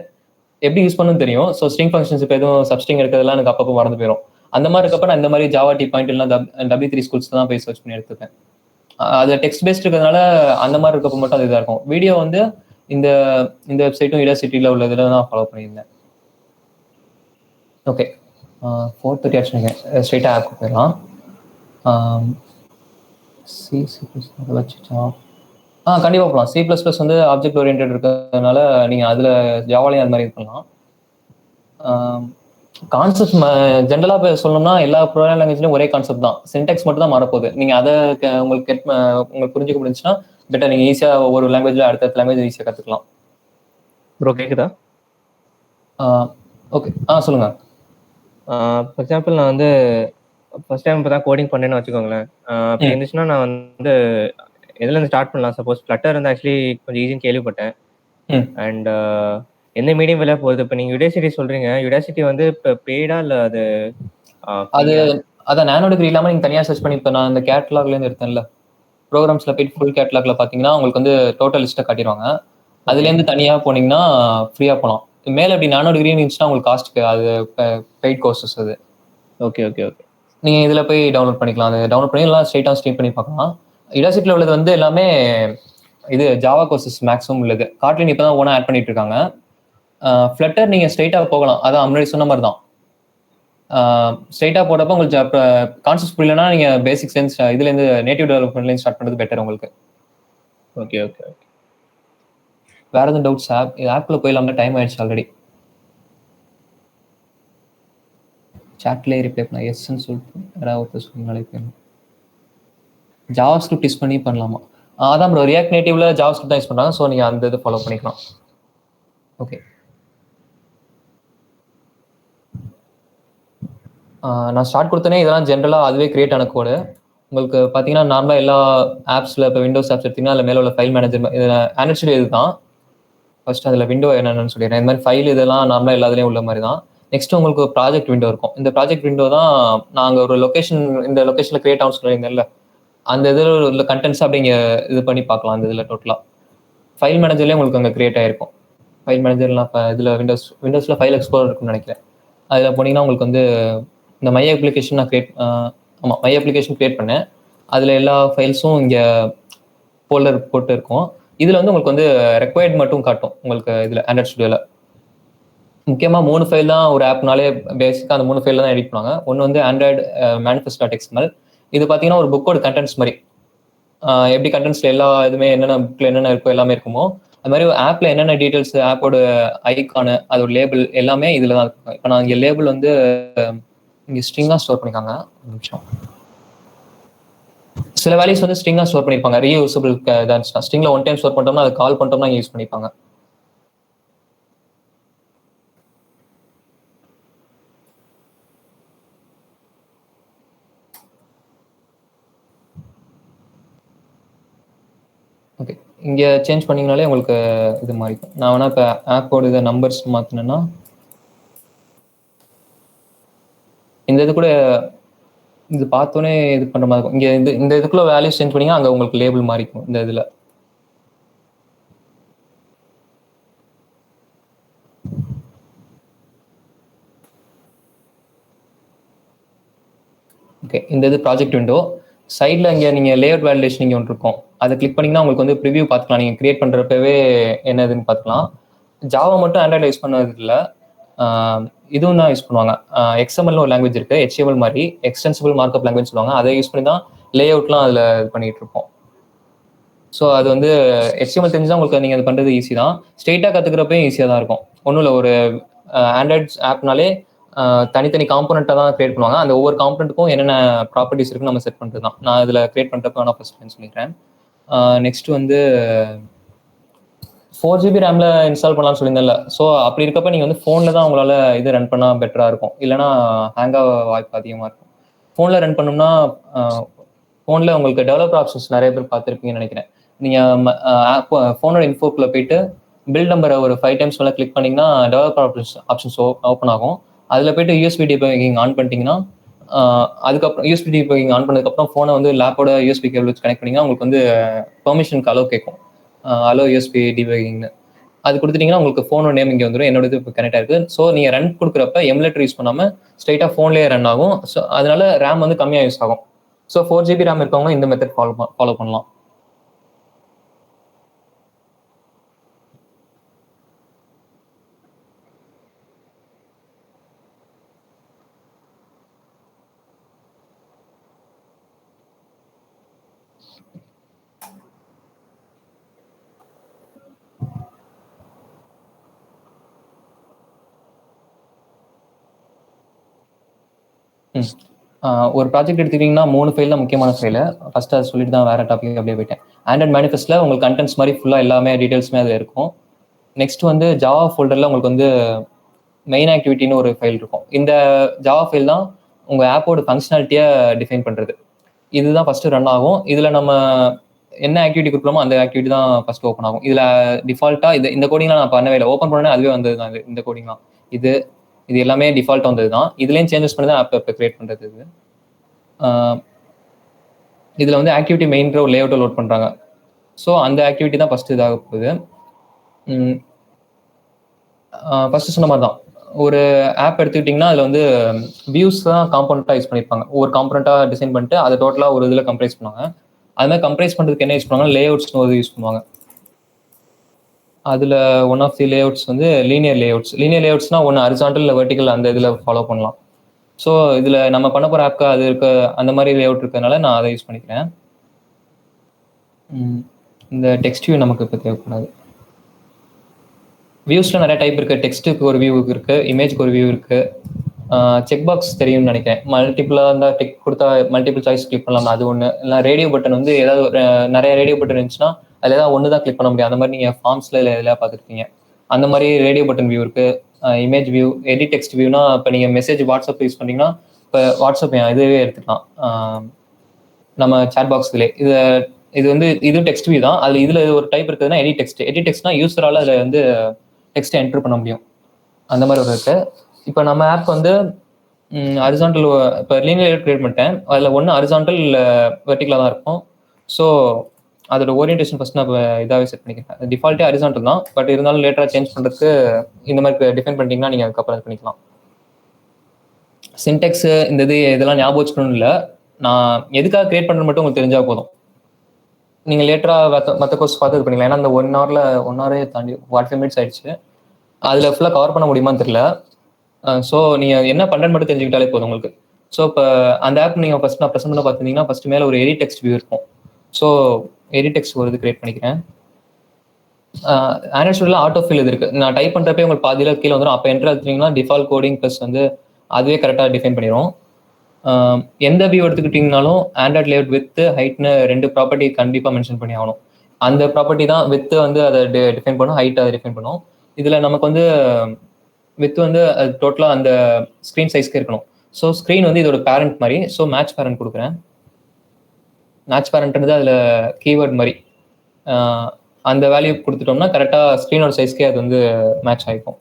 எப்படி யூஸ் பண்ணணும்னு தெரியும். ஸோ ஸ்ட்ரிங் ஃபங்க்ஷன்ஸ் இப்போ எதுவும் சப்ஸ்ட்ரிங் எடுக்கிறதுலாம் எனக்கு அப்பப்போ மறந்து போயிடும். அந்த மாதிரி இருக்கப்ப நான் இந்த மாதிரி ஜாவா டி பாயிண்ட் இல்லைனா W3 ஸ்கூல்ஸ் தான் போய் சர்ச் பண்ணி எடுத்துப்பேன். அது டெக்ஸ்ட் பேஸ்ட் இருக்கிறதுனால அந்த மாதிரி இருக்கப்போ மட்டும் அது இதாக இருக்கும். வீடியோ வந்து இந்த இந்த வெப்சைட்டும் யூனிவர்சிட்டியில் உள்ள இதில் தான் ஃபாலோ பண்ணியிருந்தேன். ஓகே, 4:30 ஆச்சுங்க, ஸ்ட்ரெயிட்டாக ஆப் போயிடலாம். கண்டிப்பாக போகலாம். C++ வந்து ஆப்ஜெக்ட் ஓரியன்ட் இருக்கிறதுனால நீங்கள் அதில் ஜாவாலையும் அது மாதிரி இது பண்ணலாம். கான்செப்ட் ஜென்ரலாக இப்போ சொல்லணும்னா எல்லா ப்ரோக்ராமிங் லாங்குவேஜ்லையும் ஒரே கான்செப்ட் தான், சின்டெக்ஸ் மட்டும் தான் மாறப்போகுது. நீங்கள் அதை உங்களுக்கு புரிஞ்சுக்க முடிஞ்சுன்னா பெட்டர், நீங்கள் ஈஸியாக ஒவ்வொரு லாங்குவேஜில் அடுத்த லாங்குவேஜ் ஈஸியாக கற்றுக்கலாம்.
ப்ரோ கேட்குதா?
ஓகே, சொல்லுங்கள்.
ஃபார் எக்ஸாம்பிள் நான் வந்து ஃபர்ஸ்ட் டைம் இப்போ தான் கோடிங் பண்ணேன்னு வச்சுக்கோங்களேன். அப்படி இருந்துச்சுன்னா நான் வந்து எதுலேருந்து ஸ்டார்ட் பண்ணலாம்? சப்போஸ் ஃப்ளட்டர் வந்து ஆக்சுவலி கொஞ்சம் ஈஸின்னு கேள்விப்பட்டேன். அண்ட் எந்த மீடியம் விலை போகுது? இப்போ நீங்கள் யுடாசிட்டி சொல்கிறீங்க, யுடாசிட்டி வந்து இப்போ பெய்டா இல்லை அது
அதான் நானோ டிகிரி இல்லாமல் நீங்கள் தனியாக சர்ச் பண்ணி, இப்போ நான் இந்த கேட்லாக்லேருந்து எடுத்தேன்ல, ப்ரோக்ராம்ஸில் போயிட்டு ஃபுல் கேட்லாக்ல பார்த்தீங்கன்னா உங்களுக்கு வந்து டோட்டல் லிஸ்ட்டை காட்டிடுவாங்க. அதுலேருந்து தனியாக போனீங்கன்னா ஃப்ரீயாக போகலாம். மேலே அப்படி நானோ டிகிரின்னு இருந்துச்சுன்னா உங்களுக்கு காஸ்ட்டுக்கு அது பெய்ட் கோர்சஸ் அது.
ஓகே ஓகே ஓகே,
நீங்கள் இதில் போய் டவுன்லோட் பண்ணிக்கலாம். அது டவுன்லோட் பண்ணி எல்லாம் ஸ்ட்ரெயிட்டாக ஸ்ட்ரீம் பண்ணி பார்க்கலாம். யுனிவர்சிட்டியில் உள்ளது வந்து எல்லாமே இது ஜாவா கோர்சஸ் மேக்ஸிமம் உள்ளது. காட்லின் இப்போ தான் ஓனாக ஆட் பண்ணிட்டு இருக்காங்க. ஃப்ளட்டர் நீங்கள் ஸ்ட்ரெயிட்டாக போகலாம், அதான் முன்னாடி சொன்ன மாதிரி தான். ஸ்ட்ரெயிட்டாக போட்டப்போ உங்களுக்கு கான்செப்ட் புரியலன்னா நீங்கள் பேசிக் சென்ஸ் இதுலேருந்து நேட்டிவ் டெவலப்மெண்ட்லேருந்து ஸ்டார்ட் பண்ணுறது பெட்டர் உங்களுக்கு.
Okay okay okay.
வேறு எதுவும் டவுட்ஸ்? ஆப்பில் போயிடலாம்னா டைம் ஆயிடுச்சு ஆல்ரெடி. சாட்லேயே ரிப்ளை பண்ண எஸ்ன்னு சொல்லிட்டு யாராவது ஒருத்தர் சொன்னாலே போயிடலாம். ஜாவா ஸ்கிரிப்ட் யூஸ் பண்ணி பண்ணலாமா? அதான் ப்ரோ, ரியாக்ட் நேட்டிவ்ல ஜாவா ஸ்கிரிப்ட் தான் யூஸ் பண்ணுறாங்க. ஸோ நீங்கள் அந்த இது ஃபாலோ பண்ணிக்கலாம். ஓகே, நான் ஸ்டார்ட் கொடுத்தனே இதெல்லாம் ஜென்ரலாக அதுவே கிரியேட் ஆன கோடு. உங்களுக்கு பார்த்தீங்கன்னா நார்மலாக எல்லா ஆப்ஸில் இப்போ விண்டோஸ் ஆப்ஸ் எடுத்தீங்கன்னா அதில் மேலே உள்ள ஃபைல் மேனேஜர் இதில் ஆண்ட்ராய்ட் ஸ்டுடியோ இது தான். ஃபர்ஸ்ட் அதில் விண்டோ என்னென்னு சொல்லிடுறேன். இந்த மாதிரி ஃபைல் இதெல்லாம் நார்மலாக எல்லாத்துலேயும் உள்ள மாதிரி தான். நெக்ஸ்ட் உங்களுக்கு ஒரு ப்ராஜெக்ட் விண்டோ இருக்கும். இந்த ப்ராஜெக்ட் விண்டோ தான் நாங்கள் ஒரு லொக்கேஷன், இந்த லொக்கேஷனில் கிரியேட் ஆகும் சொல்லியிருந்தேன்ல, அந்த இதில் உள்ள கண்டென்ட்ஸ் அப்படிங்க இது பண்ணி பார்க்கலாம். அந்த இதில் டோட்டலாக ஃபைல் மேனேஜர்லேயே உங்களுக்கு அங்கே கிரியேட் ஆகிருக்கும். ஃபைல் மேனேஜர்லாம் இப்போ இதில் விண்டோஸில் ஃபைல் எக்ஸ்ப்ளோரர் இருக்குன்னு நினைக்கிறேன். அதில் போனீங்கன்னா உங்களுக்கு வந்து இந்த மை அப்ளிகேஷன் நான் மை அப்ளிகேஷன் கிரியேட் பண்ணேன். அதில் எல்லா ஃபைல்ஸும் இங்கே ஃபோல்டர் போட்டு இருக்கும். இதில் வந்து உங்களுக்கு வந்து ரெக்வயர்ட் மட்டும் காட்டும் உங்களுக்கு. இதில் ஆண்ட்ராய்ட் ஸ்டுடியோவில் முக்கியமாக 3 ஃபைல் தான் ஒரு ஆப்னாலே பேசிக்காக அந்த 3 ஃபைலில் தான் எடிட் பண்ணுவாங்க. ஒன்று வந்து ஆண்ட்ராய்டு manifest.xml. இது பார்த்தீங்கன்னா ஒரு புக்கோட கண்டென்ட்ஸ் மாதிரி. எப்படி கண்டென்ட்ஸில் எல்லா இதுவுமே என்னென்ன புக்கில் என்னென்ன இருக்கோ எல்லாமே இருக்குமோ அது மாதிரி ஆப்பில் என்னென்ன டீட்டெயில்ஸ், ஆப்போட ஐக்கானு, அதோட லேபிள் எல்லாமே இதில் தான் இருக்கும். இப்போ நான் இங்கே லேபிள் வந்து இங்கே ஸ்ட்ரிங்காக ஸ்டோர் பண்ணிக்காங்க. ஒரு நிமிஷம். சில வேல்யூஸ் வந்து ஸ்ட்ரிங்காக ஸ்டோர் பண்ணியிருப்பாங்க. ரீயூசபிள் தான் ஸ்ட்ரிங்கில் ஒன் டைம் ஸ்டோர் பண்ணிட்டோம்னா அது கால் பண்ணிட்டோம்னா யூஸ் பண்ணிப்பாங்க. ஓகே, இங்கே சேஞ்ச் பண்ணிங்கனாலே உங்களுக்கு இது மாதிரி. நான் வேணா இப்போ ஆப்போட இதை நம்பர்ஸ் மாற்றினேன்னா இந்த இது கூட இது பார்த்தோன்னே இது பண்ணுற மாதிரி இருக்கும். இங்கே இந்த இதுக்குள்ள வேல்யூஸ் சேஞ்ச் பண்ணிங்கன்னா அங்கே உங்களுக்கு லேபிள் மாறிக்கும் இந்த இதில். ஓகே, இந்த இது ப்ராஜெக்ட் விண்டோ. சைடில் இங்கே நீங்கள் லேஅவுட் வேலிடேஷன் இங்கே ஒன்று இருக்கும். அதை கிளிக் பண்ணிங்கன்னா உங்களுக்கு வந்து ப்ரிவியூ பார்த்துக்கலாம். நீங்கள் கிரியேட் பண்ணுறப்பவே என்ன இதுன்னு பார்த்துக்கலாம். ஜாவா மட்டும் ஆண்ட்ராய்டு யூஸ் பண்ணது இல்லை, இதுவும் தான் யூஸ் பண்ணுவாங்க. XML ஒரு லாங்குவேஜ் இருக்குது, HTML மாதிரி எக்ஸ்டென்சிபிள் மார்க்அப் லாங்குவேஜ் சொல்லுவாங்க. அதை யூஸ் பண்ணி தான் லேஅவுட்லாம் அதில் இது பண்ணிகிட்டு இருப்போம். ஸோ அது வந்து HTML தெரிஞ்சுதான் உங்களுக்கு நீங்கள் அது பண்ணுறது ஈஸி தான். ஸ்ட்ரெயிட்டாக கற்றுக்கிறப்பையும் ஈஸியாக தான் இருக்கும். ஒன்றும் இல்லை, ஒரு ஆண்ட்ராய்ட் ஆப்னாலே தனித்தனி காம்பனண்ட்டாக தான் கிரியேட் பண்ணுவாங்க. அந்த ஒவ்வொரு காம்பனண்ட்டுக்கும் என்னென்ன ப்ராப்பர்ட்டிஸ் இருக்குன்னு நம்ம செட் பண்ணுறது தான். நான் இதில் கிரியேட் பண்ணுறப்ப நான் ஃபர்ஸ்ட் சொல்லிக்கிறேன். நெக்ஸ்ட் வந்து 4GB ரேமில் இன்ஸ்டால் பண்ணலாம்னு சொல்லியிருந்தேன்ல. ஸோ அப்படி இருக்கப்ப நீங்கள் வந்து ஃபோனில் தான் உங்களால் இது ரன் பண்ணால் பெட்டராக இருக்கும். இல்லைனா ஹேங்காக வாய்ப்பு அதிகமாக இருக்கும். ஃபோனில் ரன் பண்ணோம்னா ஃபோனில் உங்களுக்கு டெவலப்பர் ஆப்ஷன்ஸ் நிறைய பேர் பார்த்துருப்பீங்கன்னு நினைக்கிறேன். நீங்கள் ஃபோனோட இன்ஃபோக்குள்ளே போயிட்டு பில் நம்பரை ஒரு 5 டைம்ஸ் மேலே கிளிக் பண்ணிங்கன்னா டெவலப்பர் ஆப்ஷன்ஸ் ஓப்பன் ஆகும். அதில் போயிட்டு யூஎஸ்பி டிபக்கிங் ஆன் பண்ணிட்டீங்கன்னா அதுக்கப்புறம் யூஎஸ்பி டிபக்கிங் ஆன் பண்ணதுக்கப்புறம் ஃபோனை வந்து லேப்போட யூஎஸ்பி கேபிள் வச்சு கனெக்ட் பண்ணிங்கன்னா உங்களுக்கு வந்து பெர்மிஷனுக்கு அலோ கேட்கும். அலோ யூஎஸ்பி டிபக்கிங்னு அது கொடுத்துட்டீங்கன்னா உங்களுக்கு ஃபோனோட நேம் இங்கே வந்துடும். என்னோட இது இப்போ கனெக்ட் ஆயிருக்கு. ஸோ நீங்கள் ரன் கொடுக்குறப்ப எமுலேட்டர் யூஸ் பண்ணாமல் ஸ்ட்ரைட்டாக ஃபோன்லேயே ரன் ஆகும். ஸோ அதனால ரேம் வந்து கம்மியாக யூஸ் ஆகும். ஸோ 4 GB ரேம் இருக்கவங்க இந்த மெத்தட் ஃபாலோ பண்ணலாம். ஒரு ப்ராஜெக்ட் எடுத்துக்கிட்டிங்கன்னா 3 ஃபைல் தான் முக்கியமான ஃபைலு. ஃபஸ்ட்டு அதை சொல்லிட்டு தான் வேறு டாபிக் அப்படியே போயிட்டேன். ஆண்ட்ராய்ட் மேனிஃபெஸ்ட்டில் உங்களுக்கு கண்டென்ட்ஸ் மாதிரி ஃபுல்லாக எல்லாமே டீட்டெயில்ஸுமே அதில் இருக்கும். நெக்ஸ்ட் வந்து ஜாவா ஃபோல்டரில் உங்களுக்கு வந்து மெயின் ஆக்டிவிட்டின்னு ஒரு ஃபைல் இருக்கும். இந்த ஜாவா ஃபைல் தான் உங்கள் ஆப்போட ஃபங்க்ஷனாலிட்டியை டிஃபைன் பண்ணுறது. இதுதான் ஃபஸ்ட்டு ரன் ஆகும். இதில் நம்ம என்ன ஆக்டிவிட்டி கொடுக்குறோமோ அந்த ஆக்டிவிட்டி தான் ஃபஸ்ட்டு ஓப்பன் ஆகும். இதில் டிஃபால்ட்டாக இந்த கோடிங்லாம் நான் பண்ணவே இல்லை. ஓப்பன் பண்ணே அதுவே வந்தது தான். இந்த கோடிங்லாம் இது எல்லாமே டிஃபால்ட்டாக வந்தது தான். இதுலேயும் சேஞ்சஸ் பண்ணி தான் ஆப் இப்போ கிரியேட் பண்ணுறது. இதில் வந்து ஆக்டிவிட்டி மெயின்ற ஒரு லேஅவுட்டை லோட் பண்ணுறாங்க. ஸோ அந்த ஆக்டிவிட்டி தான் ஃபஸ்ட்டு இதாக போகுது. ஃபஸ்ட்டு சொன்ன மாதிரி தான் ஒரு ஆப் எடுத்துக்கிட்டிங்கன்னா அதில் வந்து வியூஸ் தான் காம்பனண்ட்டாக யூஸ் பண்ணியிருப்பாங்க. ஒவ்வொரு காம்பனண்ட்டாக டிசைன் பண்ணிட்டு அதை டோட்டலாக ஒரு இதில் கம்ப்ரைஸ் பண்ணுவாங்க. அது மாதிரி கம்ப்ரைஸ் பண்ணுறதுக்கு என்ன யூஸ் பண்ணுவாங்க, லேஅவுட்ஸ்னு ஒரு யூஸ் பண்ணுவாங்க. அதில் ஒன் ஆஃப் தி லேஅவுட்ஸ் வந்து லீனியர் லேஅவுட்ஸ். லீனியர் லேஅவுட்ஸ்னால் ஒன்று ஹரிசாண்டல் இல்லை வெர்டிக்கல் அந்த இதில் ஃபாலோ பண்ணலாம். ஸோ இதில் நம்ம பண்ண போகிற ஆப்க்கு அது அந்த மாதிரி லேஅவுட் இருக்கிறதுனால நான் அதை யூஸ் பண்ணிக்கிறேன். இந்த டெக்ஸ்ட் வியூ நமக்கு இப்போ தேவைப்படாது. வியூஸில் நிறைய டைப் இருக்குது. டெக்ஸ்ட்டுக்கு ஒரு வியூ இருக்குது, இமேஜுக்கு ஒரு வியூ இருக்குது. செக் பாக்ஸ் தெரியும்னு நினைக்கிறேன். மல்டிபிளாக இருந்தால் டெக் கொடுத்தா மல்டிபிள் சாய்ஸ் கிளிக் பண்ணலாம், அது ஒன்று. இல்லை ரேடியோ பட்டன் வந்து ஏதாவது நிறைய ரேடியோ பட்டன் இருந்துச்சுன்னா அதில் ஏதாவது ஒன்று தான் கிளிக் பண்ண முடியும். அந்த மாதிரி நீங்கள் ஃபார்ம்ஸில் எல்லாம் பார்த்துருப்பீங்க. அந்த மாதிரி ரேடியோ பட்டன் வியூ இருக்குது. இமேஜ் வியூ, எடிட் டெக்ஸ்ட் வியூனா இப்போ நீங்கள் மெசேஜ் வாட்ஸ்அப் யூஸ் பண்ணிங்கன்னா இப்போ வாட்ஸ்அப் இதுவே எடுத்துக்கலாம். நம்ம சேட் பாக்ஸ்லேயே இது வந்து இதுவும் டெக்ஸ்ட் வியூ தான். இதில் ஒரு டைப் இருக்குதுன்னா எடிட் டெக்ஸ்ட். எடிட் டெக்ஸ்ட்னா யூஸரால் அதில் வந்து டெக்ஸ்ட்டை என்ட்ரு பண்ண முடியும். அந்த மாதிரி ஒரு இருக்குது. இப்போ நம்ம ஆப் வந்து ஹரிசாண்டல் இப்போ லீனியர் கிரியேட் பண்ணிட்டேன். அதில் ஒன்று ஹரிசாண்டல் இல்லை வெர்டிக்கலாக தான் இருக்கும். ஸோ அதோட ஓரியன்டேஷன் ஃபஸ்ட் நான் இதாகவே செட் பண்ணிக்கிறேன். டிஃபால்ட்டே ஹரிசாண்டல் தான், பட் இருந்தாலும் லேட்டராக சேஞ்ச் பண்ணுறதுக்கு இந்த மாதிரி டிஃபைன் பண்ணிட்டீங்கன்னா நீங்கள் அதுக்கப்புறம் பண்ணிக்கலாம். சின்டெக்ஸு இந்த இதெல்லாம் ஞாபகம் வச்சுக்கணும்னு இல்லை. நான் எதுக்காக கிரியேட் பண்ணுறது மட்டும் உங்களுக்கு தெரிஞ்சால் போதும். நீங்கள் லேட்டராக மற்ற கோர்ஸ் பார்த்து இது பண்ணிக்கலாம். ஏன்னா அந்த 1 hour தாண்டி 45 minutes ஆயிடுச்சு. அதில் ஃபுல்லாக கவர் பண்ண முடியுமான்னு தெரியல. ஸோ நீங்கள் என்ன பண்ணுறேன்னு மட்டும் தெரிஞ்சுக்கிட்டாலே போதும் உங்களுக்கு. ஸோ இப்போ அந்த ஆப் நீங்கள் ஃபஸ்ட் நான் ப்ரெசென்ட் பண்ண பார்த்தீங்கன்னா ஃபஸ்ட்டு மேலே ஒரு எடிட் டெக்ஸ்ட் வியூ இருக்கும். ஸோ எடிட் டெக்ஸ்ட் ஒரு இது கிரியேட் பண்ணிக்கிறேன். ஆண்ட்ராய்ட் ஸ்டுடியோவில் ஆட்டோ ஃபில் இது இருக்குது. நான் டைப் பண்ணுறப்பே உங்களுக்கு பாதியில் கீழே வந்துடும். அப்போ என்ட்ரு எடுத்துட்டிங்கன்னா டிஃபால்ட் கோடிங் ப்ளஸ் வந்து அதுவே கரெக்டாக டிஃபைன் பண்ணிடும். எந்த வியூ எடுத்துக்கிட்டிங்கனாலும் ஆண்ட்ராய்ட் லேஅவுட் வித் ஹைட்னு 2 ப்ராப்பர்ட்டி கண்டிப்பாக மென்ஷன் பண்ணி ஆகணும். அந்த ப்ராப்பர்ட்டி தான் வித்து வந்து அதை டிஃபைன் பண்ணும், ஹைட் அதை டிஃபைன் பண்ணும். இதில் நமக்கு வந்து வித் வந்து அது டோட்டலாக அந்த ஸ்க்ரீன் சைஸ்க்கு இருக்கணும். ஸோ ஸ்க்ரீன் வந்து இதோட பேரண்ட் மாதிரி. ஸோ மேட்ச் பேரண்ட் கொடுக்குறேன். மேட்ச் பேரண்ட்ன்றது அதில் கீவேர்ட் மாதிரி அந்த வேல்யூ கொடுத்துட்டோம்னா கரெக்டாக ஸ்க்ரீனோட சைஸ்க்கே அது வந்து மேட்ச் ஆகிக்கும்.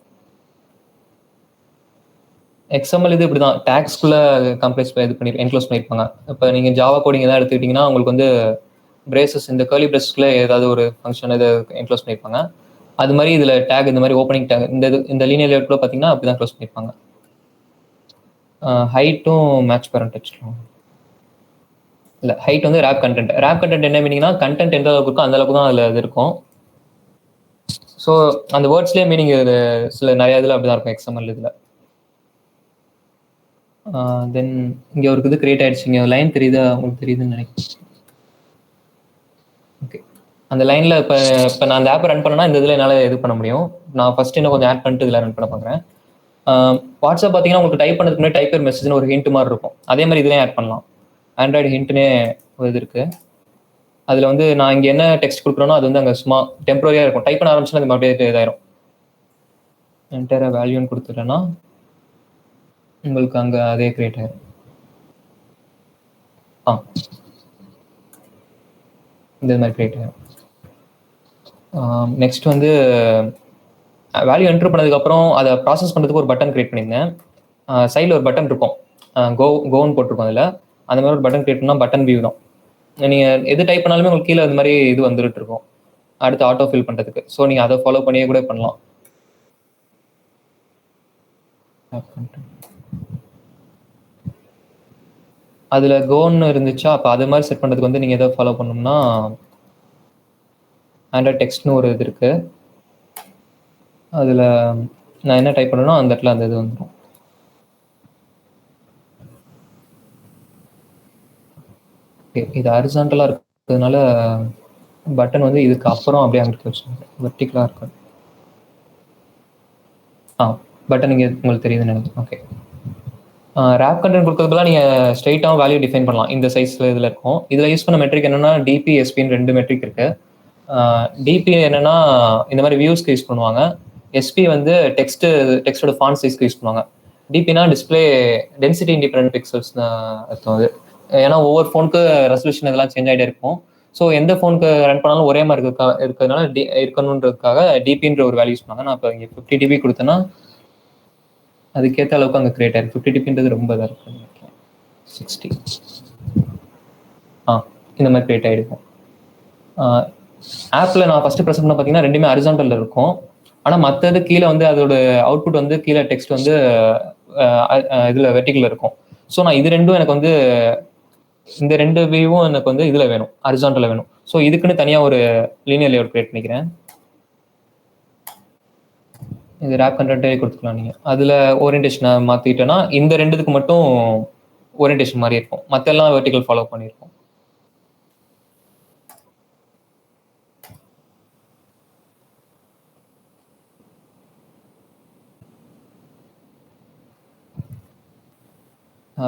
எக்ஸ்எம்எல் இது இப்படி தான் டேக்ஸ்குள்ளே என்க்ளோஸ் பண்ணியிருப்பாங்க. இப்போ நீங்கள் ஜாவா கோடிங் எதாவது எடுத்துக்கிட்டிங்கன்னா உங்களுக்கு வந்து பிரேசஸ் இந்த கர்லி பிரேசஸ்க்குள்ளே ஏதாவது ஒரு ஃபங்க்ஷன் இதை என்க்ளோஸ் பண்ணியிருப்பாங்க. அது மாதிரி இதில் டேக் இந்த மாதிரி ஓப்பனிங் டேக் இந்த லீனியர் லேஅவுட்ல பார்த்தீங்கன்னா அப்படி தான் க்ளோஸ் பண்ணியிருப்பாங்க. ஹைட்டும் மேட்ச் பேரண்ட் வச்சுக்கலாம். இல்லை ஹைட் வந்து ரேப் கண்டென்ட் என்ன மீனிங்னா கண்டென்ட் எந்த அளவுக்கு இருக்கோ அந்த அளவுக்கு தான் அதில் இது இருக்கும். ஸோ அந்த வேர்ட்ஸ்லேயே மீனிங் சில நிறைய இதில் அப்படி தான் இருக்கும் எக்ஸ்எம்எல் இதில். தென் இங்கே ஒரு இது கிரியேட் ஆகிடுச்சு. இங்கே லைன் தெரியுதா உங்களுக்கு தெரியுதுன்னு நினைக்கிறேன். ஓகே, அந்த லைனில் இப்போ நான் அந்த ஆப்பை ரன் பண்ணேன்னா இந்த இதில் என்னால் இது பண்ண முடியும். நான் ஃபஸ்ட்டு இன்னும் கொஞ்சம் ஆட் பண்ணிட்டு இதில் ரன் பண்ண பார்க்குறேன். வாட்ஸ்அப் பார்த்தீங்கன்னா உங்களுக்கு டைப் பண்ணுறதுக்கு முன்னாடி டைப்பர் மெசேஜ்னு ஒரு ஹிண்ட் மாதிரி இருக்கும். அதே மாதிரி இதுலேயும் ஆட் பண்ணலாம். ஆண்ட்ராய்டு ஹிண்ட்னே ஒரு இது இருக்குது. அதில் வந்து நான் இங்கே என்ன டெக்ஸ்ட் கொடுக்குறேனோ அது வந்து அங்கே சும்மா டெம்பரரியாக இருக்கும். டைப் பண்ண ஆரம்பிச்சுன்னா அது மறுபடியும் இதாயிரும். என்டர் வேல்யூன்னு கொடுத்துட்டேன்னா உங்களுக்கு அங்கே அதே கிரியேட் ஆயிரும். இந்த மாதிரி கிரியேட் ஆகும். நெக்ஸ்ட் வந்து வேல்யூ என்ட்ரு பண்ணதுக்கப்புறம் அதை ப்ராசஸ் பண்ணுறதுக்கு ஒரு பட்டன் கிரியேட் பண்ணியிருந்தேன். சைடில் ஒரு பட்டன் இருக்கும், கோன்னு போட்டிருக்கோம். அதில் அந்த மாதிரி ஒரு பட்டன் கிரியேட் பண்ணால் பட்டன் வியூ தான். நீங்கள் எது டைப் பண்ணாலுமே உங்களுக்கு கீழே அந்த மாதிரி இது வந்துட்டு இருக்கும் அடுத்து ஆட்டோ ஃபில் பண்ணுறதுக்கு. ஸோ நீங்கள் அதை ஃபாலோ பண்ணியே கூட பண்ணலாம். அதில் கோன்னு இருந்துச்சா, அப்போ அது மாதிரி செட் பண்ணுறதுக்கு வந்து நீங்கள் எதை ஃபாலோ பண்ணணும்னா ஆண்ட்ராய்ட் டெக்ஸ்ட்னு ஒரு இது இருக்குது. அதில் நான் என்ன டைப் பண்ணணும் அந்த இடத்துல அந்த இது வந்துடும். ஓகே, இது ஹரிசாண்டலாக இருக்கிறதுனால பட்டன் வந்து இதுக்கு அப்புறம் அப்படியே அங்கிட்டு வச்சுருங்க, வெர்டிக்கலாக இருக்கும். பட்டன் இங்கே உங்களுக்கு தெரியுதுன்னு நினைக்கிறேன். ஓகே, ரேப் கண்டென்ட் கொடுக்கறதுலாம் நீங்கள் ஸ்ட்ரைட்டாகவும் வேல்யூ டிஃபைன் பண்ணலாம். இந்த சைஸில் இதில் இருக்கும். இதில் யூஸ் பண்ண மெட்ரிக் என்னென்னா டிபி, எஸ்பின்னு 2 மெட்ரிக் இருக்குது. டிபி என்னென்னா இந்த மாதிரி வியூஸ்க்கு யூஸ் பண்ணுவாங்க. எஸ்பி வந்து டெக்ஸ்டோட ஃபாண்ட் சைஸ்க்கு யூஸ் பண்ணுவாங்க. டிபினா டிஸ்பிளே டென்சிட்டி இண்டிபெண்டன்ட் பிக்சல்ஸ் அர்த்தம் அது. ஏன்னா ஒவ்வொரு ஃபோனுக்கு ரெசல்யூஷன் இதெல்லாம் சேஞ்ச் ஆகிட்டே இருக்கும். ஸோ எந்த ஃபோனுக்கு ரன் பண்ணாலும் ஒரே மாதிரி இருக்கிறதுனால இருக்கணுன்றதுக்காக டிபின்ற ஒரு வேல்யூ யூஸ் பண்ணாங்க. நான் இப்போ இங்கே 50 டிபி கொடுத்தேன்னா அதுக்கேற்ற அளவுக்கு அங்கே கிரியேட் ஆயிருக்கு. 50 டிபின்றது ரொம்ப இதாக இருக்கு. 60 இந்த மாதிரி கிரியேட் ஆகிருக்கும். ஆப்பில் நான் ஃபஸ்ட்டு ப்ரெசென்ட் பண்ண பார்த்தீங்கன்னா ரெண்டுமே ஹரிசாண்டலில் இருக்கும். ஆனால் மற்றது கீழே வந்து அதோட அவுட்புட் வந்து கீழே டெக்ஸ்ட் வந்து இதில் வெர்டிக்கலில் இருக்கும். ஸோ நான் இது ரெண்டும் எனக்கு வந்து இந்த 2 வியூவும் எனக்கு வந்து இதில் வேணும், ஹரிசாண்டலில் வேணும். ஸோ இதுக்குன்னு தனியாக ஒரு லீனியர் லேஅவுட் கிரியேட் பண்ணிக்கிறேன். இது ரேப் கண்டென்ட்டே கொடுத்துக்கலாம் நீங்கள். அதில் ஓரியன்டேஷனை மாற்றிட்டேன்னா இந்த 2க்கு மட்டும் ஓரியன்டேஷன் மாதிரி இருக்கும், மற்ற எல்லாம் வெர்டிக்கல் ஃபாலோ பண்ணியிருக்கோம்.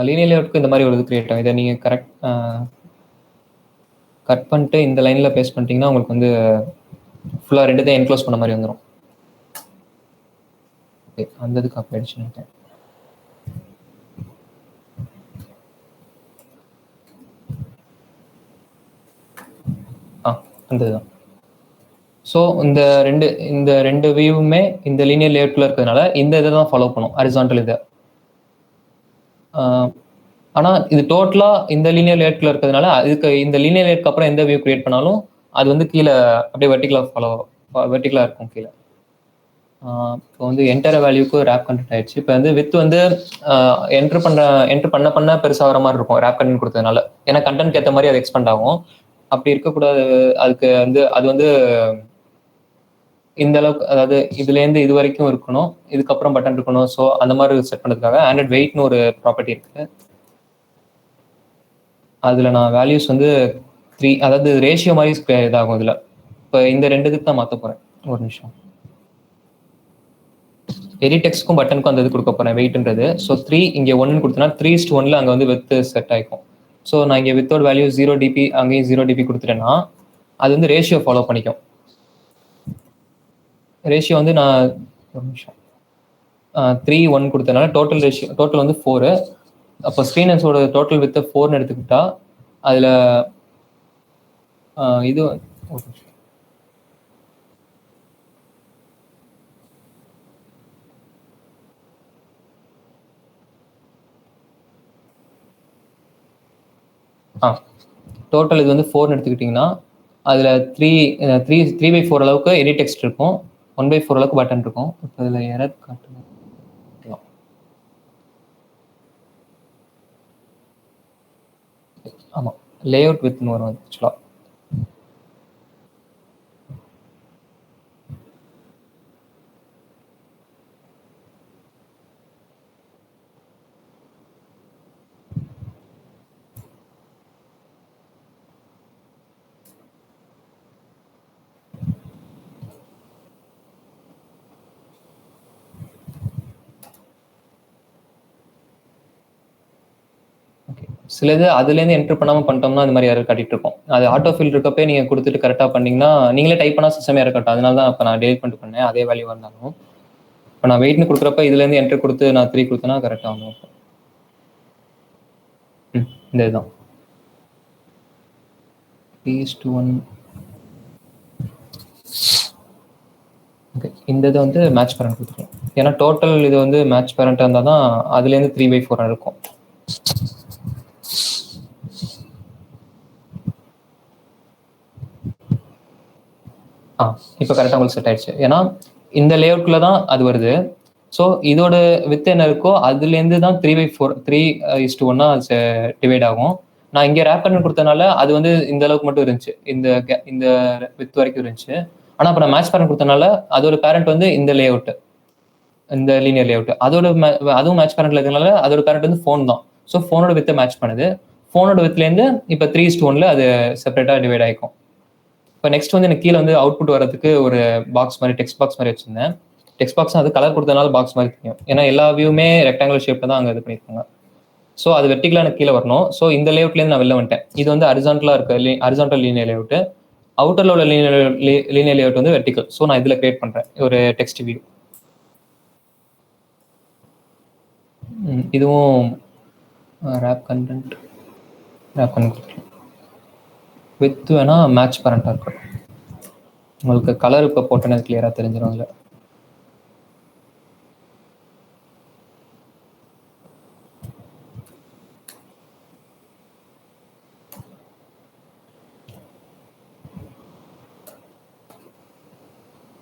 லீனியர் லேஅவுட்க்கு இந்த மாதிரி ஒரு இது கிரியேட் ஆகும். இதை நீங்கள் கட் பண்ணிட்டு இந்த லைனில் பேஸ்ட் பண்ணிட்டீங்கன்னா உங்களுக்கு வந்து ஃபுல்லாக 2த்தையும் என்க்ளோஸ் பண்ண மாதிரி வந்துடும். ஓகே, அந்த இதுக்கு அப்ளை அடிச்சுட்டேன். அந்த இதுதான். ஸோ இந்த ரெண்டு வியூவுமே இந்த லீனியர் லேஅவுட்டில் இருக்கிறதுனால இந்த இதை தான் ஃபாலோ பண்ணும், ஹரிசாண்டல் இதை. ஆனால் இது டோட்டலாக இந்த லீனியர் லேஅவுட்டில் இருக்கிறதுனால இதுக்கு இந்த லீனியர் லேஅவுட்க்கு அப்புறம் எந்த வியூ கிரியேட் பண்ணாலும் அது வந்து கீழே அப்படியே வெர்டிக்கலாக இருக்கும் கீழே. இப்போ வந்து என்டர் வேல்யூக்கு ரேப் கண்டென்ட் ஆயிடுச்சு. இப்போ வந்து வித் வந்து என்ட்ரு பண்ண பெருசாக வர மாதிரி இருக்கும் ரேப் கண்டென்ட் கொடுத்ததுனால. ஏன்னா கண்டென்ட்க்கு ஏற்ற மாதிரி அது எக்ஸ்பெண்ட் ஆகும். அப்படி இருக்கக்கூடாது. அதுக்கு வந்து அது வந்து இந்த அளவுக்கு, அதாவது இதுலேருந்து இது வரைக்கும் இருக்கணும், இதுக்கப்புறம் பட்டன் இருக்கணும். ஸோ அந்த மாதிரி செட் பண்ணுறதுக்காக ஆண்ட்ராய்ட் வெயிட்னு ஒரு ப்ராப்பர்ட்டி இருக்குது. அதில் நான் வேல்யூஸ் வந்து 3, அதாவது ரேஷியோ மாதிரி இதாகும் இதில். இப்போ இந்த 2க்கு தான் மாற்ற போகிறேன். ஒரு நிமிஷம். எடிடெக்ஸ்க்கும் பட்டனுக்கும் அந்த இது கொடுக்க போகிறேன் வெயிட்ன்றது. ஸோ 3 இங்கே 1 கொடுத்தனா 3:1 அங்கே வந்து வித் செட் ஆகிக்கும். ஸோ நான் இங்கே வித்தோட வேல்யூ 0 டிபி, அங்கேயும் 0 டிபி கொடுத்துட்டேன்னா அது வந்து ரேஷியோ ஃபாலோ பண்ணிக்கும். ரேஷியோ வந்து நான் ஒரு நிமிஷம் 3:1 கொடுத்தனால டோட்டல் வந்து 4. அப்போ ஸ்க்ரீனர்ஸோட டோட்டல் வித் 4ன்னு எடுத்துக்கிட்டா அதில் இது ஒரு நிமிஷம். டோட்டல் இது வந்து 4ன்னு எடுத்துக்கிட்டிங்கன்னா அதில் 3/4 அளவுக்கு எடிட் டெக்ஸ்ட் இருக்கும், 1/4 அளவுக்கு பட்டன் இருக்கும். இப்போ இதில் எரர் காட்டுங்க. ஆமாம், லேஅவுட் வித்னு வரும் ஆக்சுவலாக. சிலது அதுலேருந்து என்ட்ரு பண்ணாமல் பண்ணிட்டோம்னா இந்த மாதிரி யாரும் காட்டிட்டு இருக்கோம். அது ஆட்டோ ஃபில் இருக்கப்பே நீங்கள் கொடுத்துட்டு கரெக்டாக பண்ணிங்கன்னா நீங்களே டைப் பண்ணால் சிஸ்டமே இருக்கட்டும். அதனால தான் இப்போ நான் டெலிட் பண்ணிட்டு பண்ணேன், அதே வேல்யூ வந்தாலும். இப்போ நான் வெயிட்னு கொடுக்குறப்ப இதுலேருந்து என்ட்ரு கொடுத்து நான் 3 கொடுத்தேன்னா கரெக்டாக வந்துடும். இந்த இதுதான் 3:1. ஓகே, இந்த இது வந்து மேட்ச் பேரண்ட் கொடுத்துருக்கோம். ஏன்னா டோட்டல் இது வந்து மேட்ச் பேரண்ட்டாக இருந்தால் தான் அதுலேருந்து 3/4 இருக்கும். இப்போ கரெக்டாக உங்களுக்கு செட் ஆயிடுச்சு. ஏன்னா இந்த லேஅவுட்ல தான் அது வருது. ஸோ இதோட வித் என்ன இருக்கோ அதுலேருந்து தான் 3/4 3:1 டிவைட் ஆகும். நான் இங்கே ரேப் பேட்டர்ன் கொடுத்தனால அது வந்து இந்த அளவுக்கு மட்டும் இருந்துச்சு, இந்த வித் வரைக்கும் இருந்துச்சு. ஆனால் இப்போ நான் மேட்ச் பேரண்ட் கொடுத்தனால அதோட பேரண்ட் வந்து இந்த லேஅவுட், இந்த லீனியர் லேஅவுட், அதுவும் மேட்ச் பேரண்ட்ல இருக்கிறதுனால அதோட பேரண்ட் வந்து ஃபோன் தான். ஸோ ஃபோனோட வித்தை மேட்ச் பண்ணுது. ஃபோனோட வித்லேருந்து இப்போ 3:1 அது செப்பரேட்டாக டிவைட் ஆகிக்கும். இப்போ நெக்ஸ்ட் வந்து எனக்கு கீழே வந்து அவுட்புட் வரதுக்கு ஒரு பாக்ஸ் மாதிரி, டெக்ஸ்ட் பாக்ஸ் மாதிரி வச்சிருந்தேன். டெக்ஸ்ட் பாக்ஸ் அது கலர் கொடுத்தனால பாக்ஸ் மாதிரி தெரியும். ஏன்னா எல்லா வியூமே ரெக்டாங்குலர் ஷேப்ல தான் அங்கே இது பண்ணியிருக்காங்க. ஸோ அது வெர்டிகலா எனக்கு கீழே வரணும். ஸோ இந்த லேஅவுட்லேருந்து நான் வெளில வந்துட்டேன். இது வந்து ஹரிசான்டலா இருக்கு, ஹரிசான்டல் லீனியர் லேஅவுட். அவுட்டர்ல உள்ள லீனியர் லேஅவுட் வந்து வெர்டிகல். ஸோ நான் இதில் கிரியேட் பண்றேன் ஒரு டெக்ஸ்ட் வியூ. இதுவும் ரேப் கண்டென்ட் வித் வேணா மேட்ச் பேரண்டா இருக்கட்டும். உங்களுக்கு கலர் இப்போ போட்டோன்னே கிளியரா தெரிஞ்சிடும். இல்லை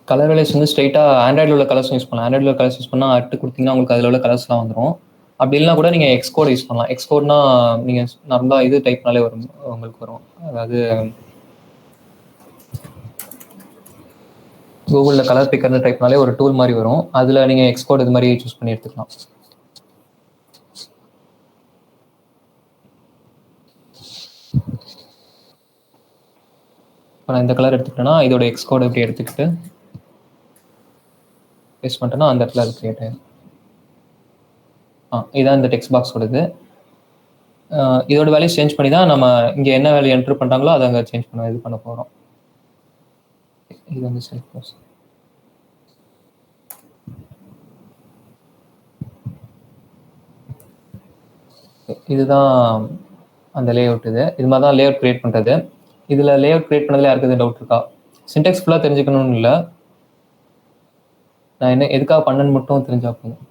கலர் வேலைஸ் வந்து ஸ்ட்ரைட்டாக ஆண்ட்ராய்டில் உள்ள கலர்ஸ் யூஸ் பண்ணலாம். ஆண்ட்ராய்டில் உள்ள கலர்ஸ் யூஸ் பண்ணால் அட்டு கொடுத்தீங்கன்னா உங்களுக்கு அதில் உள்ள கலர்ஸ்லாம் வந்துடும். அப்படி இல்லைனா கூட நீங்கள் எக்ஸ்கோட் யூஸ் பண்ணலாம். எக்ஸ்கோட்னா நீங்கள் நார்மலாக இது டைப்னாலே வரும், உங்களுக்கு வரும். அதாவது கூகுளில் கலர் பிக்கர் டைப்னாலே ஒரு டூல் மாதிரி வரும். அதில் நீங்கள் எக்ஸ்கோட் இது மாதிரி சூஸ் பண்ணி எடுத்துக்கலாம். இப்போ நான் இந்த கலர் எடுத்துக்கிட்டேன்னா இதோட எக்ஸ்கோட் இப்படி எடுத்துக்கிட்டு பேஸ்ட் பண்ணிட்டேன்னா அந்த இடத்துல அது கிரியேட் ஆயிடும். இதான் இந்த டெக்ஸ்ட் பாக்ஸ் கொடுது. இதோட வேல்யூ சேஞ்ச் பண்ணி தான் நம்ம இங்கே என்ன வேல்யூ என்டர் பண்ணுறாங்களோ அதை அங்கே சேஞ்ச் பண்ண இது பண்ண போகிறோம். இது வந்து செல்ஃப் க்ளோஸ். இதுதான் அந்த லேஅவுட். இது மாதிரி தான் லேஅவுட் கிரியேட் பண்ணுறது. இதில் லேஅவுட் கிரியேட் பண்ணதில் யாருக்கு எதுவும் டவுட் இருக்கா? சின்டெக்ஸ் ஃபுல்லாக தெரிஞ்சுக்கணும்னு இல்லை, நான் என்ன எதுக்காக பண்ணன்னு மட்டும் தெரிஞ்சா போதும்.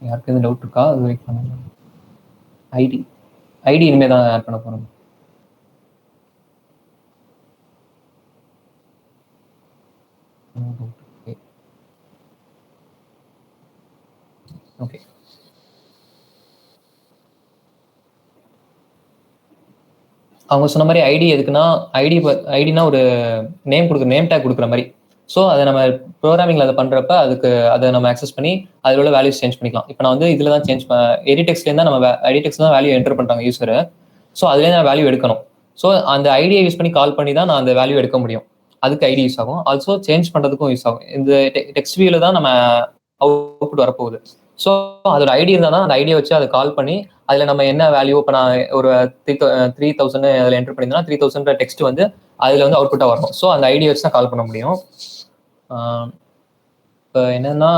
யாருக்கு எதுவும் டவுட் இருக்கா? அது வெயிட் பண்ணுங்க. ஐடி இனிமேல் தான் ஆட் பண்ண போகிறோம். ஓகே, அவங்க சொன்ன மாதிரி ஐடி எதுக்குன்னா, ஐடினா ஒரு நேம் டேக் கொடுக்குற மாதிரி. ஸோ அதை நம்ம ப்ரோக்ராமிங்கில் அதை பண்ணுறப்ப அதை நம்ம ஆக்சஸ் பண்ணி அதில் உள்ள வேல்யூஸ் சேஞ்ச் பண்ணிக்கலாம். இப்போ நான் வந்து இதில் தான் எடிடெக்ஸ்லேருந்து நம்ம எடிடெக்ஸ் தான் வேல்யூ என்டர் பண்ணுறாங்க யூஸரு. ஸோ அதுலேருந்து நான் வேல்யூ எடுக்கணும். ஸோ அந்த ஐடியை யூஸ் பண்ணி கால் பண்ணி தான் நான் அந்த வேல்யூ எடுக்க முடியும். அதுக்கு ஐடி யூஸ் ஆகும். ஆல்சோ சேஞ்ச் பண்ணுறதுக்கும் யூஸ் ஆகும். இந்த டெக்ஸ்ட் வியூவில் தான் நம்ம அவுட்புட் வரப்போகுது. ஸோ அதோட ஐடி இருந்தால் தான் அந்த ஐடியை வச்சு அதை கால் பண்ணி அதில் நம்ம என்ன வேல்யூ, இப்போ நான் ஒரு 3000 அதில் என்டர் பண்ணியிருந்தேன்னா 3000 டெக்ஸ்ட் வந்து அதில் வந்து அவுட்புட்டாக வரணும். ஸோ அந்த ஐடியை வச்சு தான் கால் பண்ண முடியும். இப்போ என்னன்னா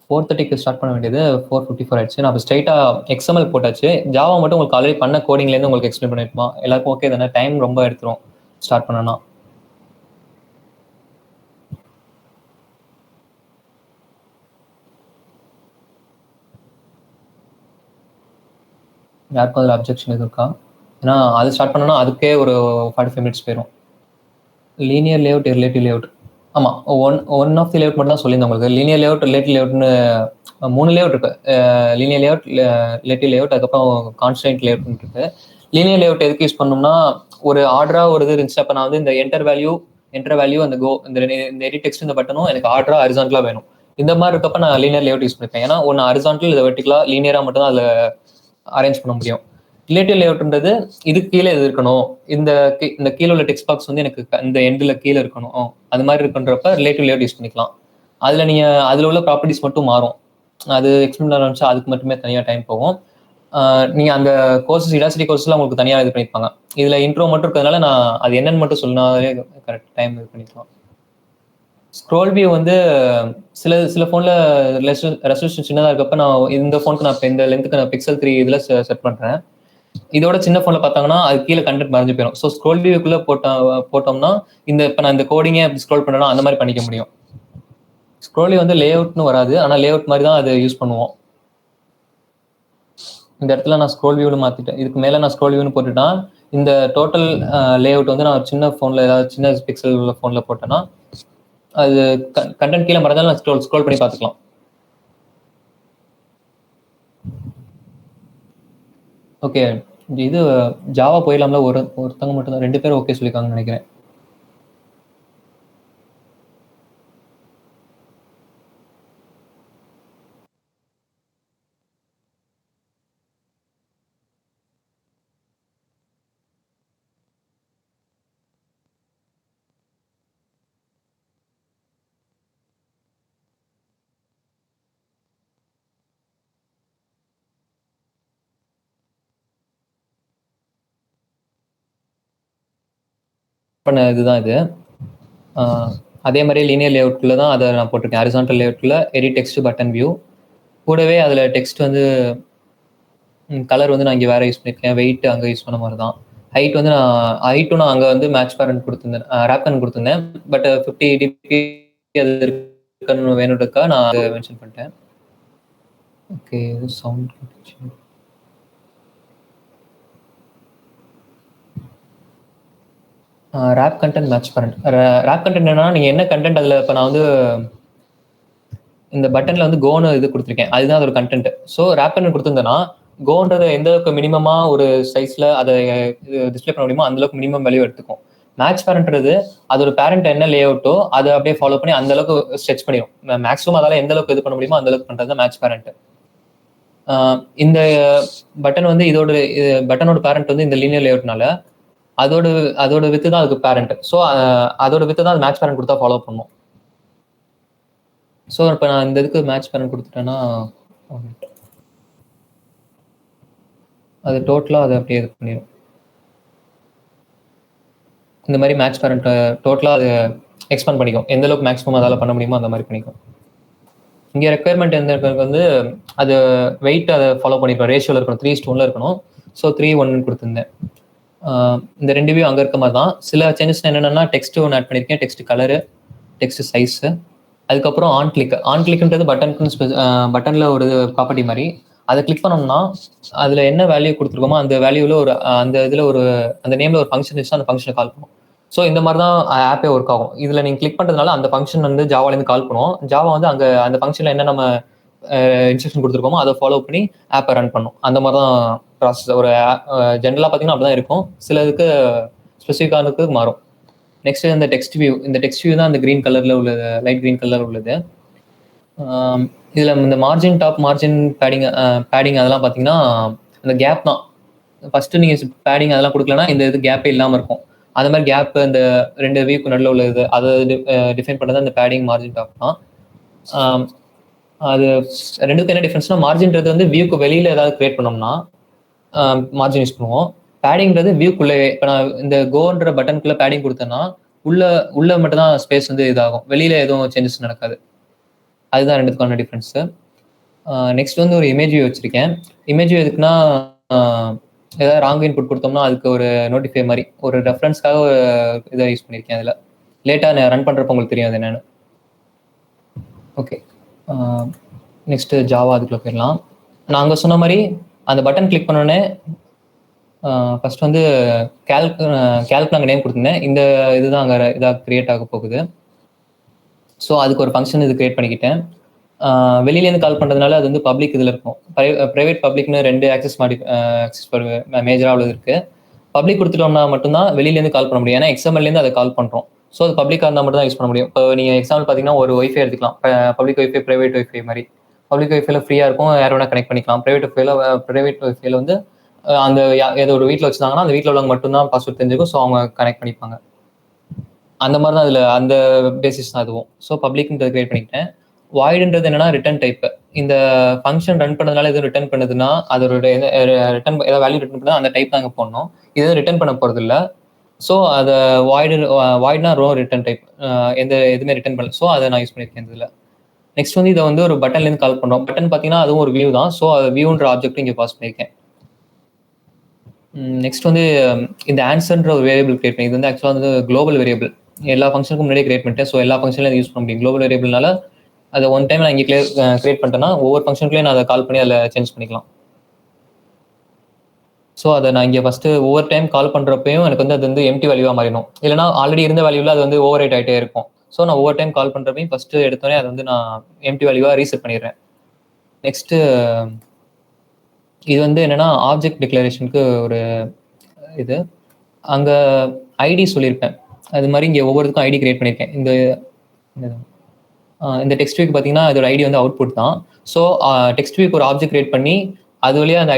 4:30க்கு ஸ்டார்ட் பண்ண வேண்டியது 4:54 ஆயிடுச்சு. நான் இப்போ ஸ்ட்ரைட்டாக எக்ஸ்எம்எல் போட்டாச்சு. ஜாவா மட்டும் உங்களுக்கு ஆல்ரெடி பண்ண கோடிங்லேருந்து உங்களுக்கு எக்ஸ்பிளைன் பண்ணிருப்போமா? எல்லாருக்கும் ஓகே தானே? டைம் ரொம்ப எடுத்துரும் ஸ்டார்ட் பண்ணனா. யாருக்கும் அதில் அப்ஜெக்ஷன் எதுவும் இருக்கா? ஏன்னா அது ஸ்டார்ட் பண்ணோன்னா அதுக்கே ஒரு 45 மினிட்ஸ் போயிடும். Linear layout, relative layout. ஆமாம், ஒன் ஆஃப் தி லேஅவுட் மட்டும் தான் சொல்லியிருந்தேன் உங்களுக்கு. லீனியர் லேஅவுட், ரிலேட்டிவ் லேஅவுட்னு 3 லேஅவுட் இருக்கு. லீனியர் லேஅவுட், ரிலேட்டிவ் லேஅவுட், அதுக்கப்புறம் கான்ஸ்டன்ட் லேஅவுட்னு இருக்கு. லீனியர் லேஅவுட் எதுக்கு யூஸ் பண்ணோம்னா, ஒரு ஆர்டராக ஒரு இது இருந்துச்சு. அப்போ நான் வந்து இந்த என்டர் வேல்யூ அந்த இந்த எடிட் டெக்ஸ்ட் இந்த பட்டனும் எனக்கு ஆர்டரா ஹரிசான்டலா வேணும். இந்த மாதிரி இருக்கப்ப நான் லீனியர் லேஅவுட் யூஸ் பண்ணிப்பேன். ஏன்னா ஒன்று ஹரிசான்டல், இதை வெர்டிகலா லீனியரா மட்டும் தான் அதில் அரேஞ்ச் பண்ண முடியும். ரிலேட்டிவ் லேஅவுட்ன்றது இதுக்கு கீழே இது இருக்கணும், இந்த கீழே உள்ள டெக்ஸ்ட் பாக்ஸ் வந்து எனக்கு இந்த எண்டில் கீழே இருக்கணும், அது மாதிரி இருக்குன்றப்ப ரிலேட்டிவ் லேஅவுட் யூஸ் பண்ணிக்கலாம். அதில் உள்ள ப்ராப்பர்ட்டிஸ் மட்டும் மாறும். அது எக்ஸ்பிளைன் ஆரம்பிச்சா அதுக்கு மட்டுமே தனியாக டைம் போகும். நீங்கள் அந்த கோர்சஸ் யூனிவர்சிட்டி கோர்ஸ்லாம் உங்களுக்கு தனியாக இது பண்ணியிருப்பாங்க. இதில் இன்ட்ரோ மட்டும் இருக்கிறதுனால நான் அது என்னன்னு மட்டும் சொன்னாலே கரெக்ட் டைம் இது பண்ணிக்கலாம். ஸ்க்ரோல் வியூ வந்து சில சில ஃபோனில் ரெசல்யூஷன் சின்னதாக இருக்கப்ப நான் இந்த ஃபோனுக்கு நான் இப்போ இந்த லென்த்துக்கு நான் பிக்சல் 3 இதில் செட் பண்ணுறேன். இதோட சின்ன ஃபோனில் பார்த்தாங்கன்னா அது கீழே கண்டென்ட் மறைஞ்சு போயிடும். ஸோ ஸ்க்ரோல் வியூக்குள்ளே போட்டோம்னா இப்போ நான் இந்த கோடிங்கே அப்படி ஸ்க்ரோல் பண்ணுறேன்னா அந்த மாதிரி பண்ணிக்க முடியும். ஸ்க்ரோல் வியூ வந்து லே அவுட்னு வராது, ஆனால் லே அவுட் மாதிரி தான் அது யூஸ் பண்ணுவோம். இந்த இடத்துல நான் ஸ்க்ரோல் வியூன்னு மாற்றிட்டேன். இதுக்கு மேலே நான் ஸ்க்ரோல் வியூன்னு போட்டுட்டா இந்த டோட்டல் லே அவுட் வந்து நான் சின்ன ஃபோனில் ஏதாவது சின்ன பிக்சல் உள்ள ஃபோனில் போட்டேன்னா அது கண்டென்ட் கீழே மறைஞ்சாலும் நான் ஸ்க்ரோல் பண்ணி பார்த்துக்கலாம். ஓகே, இது ஜாவா போயிடலாம்ல. ஒருத்தவங்க மட்டும் தான், 2 பேர் ஓகே சொல்லியிருக்காங்கன்னு நினைக்கிறேன். பண்ண இதுதான் இது. அதே மாதிரி லீனியர் லேஅவுட்குள்ள தான் அதை நான் போட்டிருக்கேன். ஹாரிசான்டல் லேஅவுட்ல எடிட் டெக்ஸ்ட் பட்டன் வியூ கூடவே அதில் டெக்ஸ்ட் வந்து கலர் வந்து நான் இங்கே வேற யூஸ் பண்ணியிருக்கேன். வெயிட் அங்கே யூஸ் பண்ண மாதிரி தான். ஹைட் வந்து நான் அங்கே வந்து மேட்ச் பேரண்ட் கொடுத்துருந்தேன், ரேப்கன் கொடுத்துருந்தேன். பட் 50 dp அது இருக்கணும் வேணுன்றதுக்காக நான் அதை மென்ஷன் பண்ணிட்டேன். Okay, sound wrap content match parent. Wrap content என்னன்னா நீங்கள் என்ன கண்டென்ட் அதில் இப்போ நான் வந்து இந்த பட்டனில் வந்து கோன்னு இது கொடுத்துருக்கேன், அதுதான் அதோட கண்டென்ட். ஸோ ரேப் கண்டென்ட் கொடுத்துருந்தேன்னா கோன்றதை எந்த அளவுக்கு மினிமமாக ஒரு சைஸில் அதை டிஸ்பிளே பண்ண முடியுமோ அந்தளவுக்கு மினிமம் வேல்யூ எடுத்துக்கும். மேட்ச் பேரண்ட்றது அதோட பேரண்ட் என்ன லே அவுட்டோ அதை அப்படியே ஃபாலோ பண்ணி அந்த அளவுக்கு ஸ்ட்ரெச் பண்ணிடும். மேக்ஸிமம் அதால் எந்த அளவுக்கு இது பண்ண முடியுமோ அந்த அளவுக்கு பண்ணுறது தான் மேட்ச் பேரண்ட். இந்த பட்டன் வந்து இதோட பட்டனோட பேரண்ட் வந்து இந்த லீனியர் லேஅவுட்னால அதோட வித்து தான் அதுக்கு பேரண்ட். ஸோ அதோட வித்து தான் அது மேட்ச் பேரண்ட் கொடுத்தா ஃபாலோ பண்ணும். ஸோ இப்போ நான் இந்த இதுக்கு மேட்ச் பேரண்ட் கொடுத்துட்டேன்னா அது டோட்டலாக அதை அப்படியே இது பண்ணிடும். இந்த மாதிரி மேட்ச் பேரண்ட் டோட்டலாக அது எக்ஸ்பேண்ட் பண்ணிக்கும். எந்த அளவுக்கு மேக்ஸிமம் அதால் பண்ண முடியுமோ அந்த மாதிரி பண்ணிக்கும். இங்கே ரெக்குயர்மெண்ட் எந்த வந்து அது வெயிட் அதை ஃபாலோ பண்ணிருக்கோம், ரேஷியோவில் இருக்கணும், 3:1 இருக்கணும். ஸோ 3:1 கொடுத்துருந்தேன். இந்த 2 வியூ அங்கே இருக்க மாதிரி தான். சில சேஞ்சஸ் என்னென்னா டெக்ஸ்ட் ஒன்று ஆட் பண்ணியிருக்கேன், டெக்ஸ்ட் கலரு, டெக்ஸ்ட் சைஸு. அதுக்கப்புறம் ஆன் கிளிக்ன்றது பட்டனில் ஒரு ப்ராப்பர்ட்டி மாதிரி. அதை கிளிக் பண்ணோம்னா அதில் என்ன வேல்யூ கொடுத்துருக்கோமோ அந்த வேல்யூவில் அந்த இதில் அந்த நேமில் ஒரு ஃபங்க்ஷன் இருந்துச்சுன்னா அந்த ஃபங்க்ஷனை கால் பண்ணும். ஸோ இந்த மாதிரி தான் ஆப்பே ஒர்க் ஆகும். இதில் நீங்கள் கிளிக் பண்ணுறதுனால அந்த ஃபங்க்ஷன் வந்து ஜாவாலேருந்து கால் பண்ணுவோம். ஜாவா வந்து அங்கே அந்த ஃபங்க்ஷனில் என்ன நம்ம இன்ஸ்ட்ரக்ஷன் கொடுத்துருக்கோமோ அதை ஃபாலோ பண்ணி ஆப்பை ரன் பண்ணும். அந்த மாதிரி தான் ப்ராசஸ். ஒரு ஜென்ரலாக பார்த்தீங்கன்னா அப்படி தான் இருக்கும். சில இதுக்கு ஸ்பெசிஃபிக்கானதுக்கு மாறும். நெக்ஸ்ட் இந்த டெக்ஸ்ட் வியூ தான் அந்த க்ரீன் கலரில் உள்ளது, லைட் க்ரீன் கலர் உள்ளது. இதில் இந்த மார்ஜின் டாப், மார்ஜின் பேடிங் அதெல்லாம் பார்த்தீங்கன்னா அந்த கேப் தான். ஃபஸ்ட்டு நீங்கள் பேடிங் அதெல்லாம் கொடுக்கலன்னா இந்த இது கேப்பே இல்லாமல் இருக்கும். அது மாதிரி கேப் இந்த 2 வியூக்கு நடுவில் உள்ளது அதை டிஃபைன் பண்ணுறது அந்த பேடிங், மார்ஜின் டாப் தான். அது ரெண்டுக்கும் என்ன டிஃப்ரென்ஸ்னா மார்ஜின்றது வந்து வியூக்கு வெளியில் ஏதாவது கிரியேட் பண்ணோம்னா மார்ஜின் யூஸ் பண்ணுவோம். பேடிங்கிறது வியூக்குள்ளே. இப்போ நான் இந்த கோன்ற பட்டனுக்குள்ளே பேடிங் கொடுத்தேன்னா உள்ள மட்டும் தான் ஸ்பேஸ் வந்து இதாகும், வெளியில் எதுவும் சேஞ்சஸ் நடக்காது. அதுதான் ரெண்டுத்துக்கான டிஃப்ரென்ஸு. நெக்ஸ்ட் வந்து ஒரு இமேஜ் வியூ வச்சுருக்கேன். இமேஜ் வியூ எதுக்குன்னா ஏதாவது ராங் இன்புட் கொடுத்தோம்னா அதுக்கு ஒரு நோட்டிஃபை மாதிரி ஒரு ரெஃபரன்ஸ்க்காக ஒரு இதை யூஸ் பண்ணியிருக்கேன். அதில் லேட்டாக நான் ரன் பண்ணுறப்ப உங்களுக்கு தெரியும் அது என்னென்னு. ஓகே, நெக்ஸ்ட்டு ஜாவா அதுக்குள்ளே போயிடலாம். நான் அங்கே சொன்ன மாதிரி அந்த பட்டன் கிளிக் பண்ணோடனே ஃபர்ஸ்ட் வந்து கேல்க் நாங்கள் நேம் கொடுத்துருந்தேன். இந்த இதுதான் அங்கே இதாக கிரியேட் ஆக போகுது. ஸோ அதுக்கு ஒரு ஃபங்க்ஷன் இது கிரியேட் பண்ணிக்கிட்டேன். வெளியிலேருந்து கால் பண்ணுறதுனால அது வந்து பப்ளிக் இதில் இருக்கும். ப்ரைவேட் பப்ளிக்னு 2 ஆக்சஸ் மேஜராக உள்ளது இருக்குது. பப்ளிக் கொடுத்துட்டோம்னா மட்டும்தான் வெளியிலேருந்து கால் பண்ண முடியும். ஏன்னா எக்ஸ்எம்எல்லேருந்து அதை கால் பண்ணுறோம். ஸோ அது பப்ளிக்காக இருந்தால் மட்டும் தான் யூஸ் பண்ண முடியும். இப்போ நீங்கள் எக்ஸாம்பிள் பார்த்தீங்கன்னா ஒரு ஒய்ஃபை எடுத்துக்கலாம். பப்ளிக் ஒய்ஃபை, ப்ரைவேட் ஒய்ஃபை மாதிரி. பப்ளிக் ஒய்ஃபைல ஃப்ரீயாக இருக்கும், யார் வேணால் கனெக்ட் பண்ணிக்கலாம். ப்ரைவேட் ஒய்ஃபைல வந்து அந்த ஏதோ ஒரு வீட்டில் வச்சுருந்தாங்கன்னா அந்த வீட்டில் உள்ளவங்க மட்டும்தான் பாஸ்வேர்ட் தெரிஞ்சுக்கும். ஸோ அவங்க கனெக்ட் பண்ணிப்பாங்க. அந்த மாதிரி தான் அதில் அந்த பேசிஸ் தான் அதுவும். ஸோ பப்ளிக்ன்றது கிரியேட் பண்ணிக்கிட்டேன். வாய்டுன்றது என்னன்னா ரிட்டர்ன் டைப். இந்த ஃபங்க்ஷன் ரன் பண்ணதுனால எதுவும் ரிட்டர்ன் பண்ணுதுன்னா அதோட ரிட்டர்ன் ஏதாவது வேல்யூ ரிட்டர்ன் பண்ணால் அந்த டைப் தான் அங்கே போடணும். இது ரிட்டர்ன் பண்ண போகிறது இல்லை. ஸோ அதை வாய்டுனா ரோ ரிட்டர்ன் டைப், எந்த எதுவுமே ரிட்டர்ன் பண்ணல. ஸோ அதை நான் யூஸ் பண்ணியிருக்கேன் இதில். நெக்ஸ்ட் வந்து இதை வந்து ஒரு பட்டன்லேருந்து கால் பண்ணுறோம். பட்டன் பார்த்தீங்கன்னா அதுவும் ஒரு வியூ தான். ஸோ அது வியூன்ற ஆப்ஜெக்ட் இங்கே பாஸ் பண்ணியிருக்கேன். நெக்ஸ்ட் வந்து இந்த ஆன்சர்ன்ற ஒரு வேரியபிள் கிரியேட் பண்ணி, இது வந்து ஆக்சுவலாக வந்து குளோபல் வேரியபிள். எல்லா ஃபங்க்ஷனுக்கும் முன்னாடியே கிரியேட் பண்ணிட்டேன். ஸோ எல்லா ஃபங்க்ஷன்லையும் யூஸ் பண்ண முடியும். குளோபல் வேரியபிள்னால அதை ஒன் டைம் நான் இங்கே கிரியேட் பண்ணிட்டேன்னா ஒவ்வொரு ஃபங்க்ஷனுக்குள்ளேயும் நான் அதை கால் பண்ணி அதில் சேஞ்ச் பண்ணிக்கலாம். ஸோ அதை நான் இங்கே ஃபஸ்ட்டு ஒவ்வொரு டைம் கால் பண்ணுறப்பையும் எனக்கு வந்து அது வந்து எம்டி வேல்யூவாக மாறிடும். இல்லைனா ஆல்ரெடி இருந்த வேல்யூவில் அது வந்து ஓவர் ரைட் ஆகிட்டே இருக்கும். ஸோ நான் ஒவ்வொரு டைம் கால் பண்ணுறப்பையும் ஃபஸ்ட்டு எடுத்தோடனே அதை வந்து நான் எம்டி வேல்யூவாக ரீசெட் பண்ணிடுறேன். நெக்ஸ்ட்டு இது வந்து என்னென்னா ஆப்ஜெக்ட் டிக்ளரேஷனுக்கு ஒரு இது, அங்கே ஐடி சொல்லியிருப்பேன். அது மாதிரி இங்கே ஒவ்வொருத்துக்கும் ஐடி கிரியேட் பண்ணியிருக்கேன். இந்த டெக்ஸ்ட் வீக் பார்த்தீங்கன்னா இதோட ஐடி வந்து அவுட்புட் தான். ஸோ டெக்ஸ்ட் வீக் ஒரு ஆப்ஜெக்ட் கிரியேட் பண்ணி அது வழியாக அந்த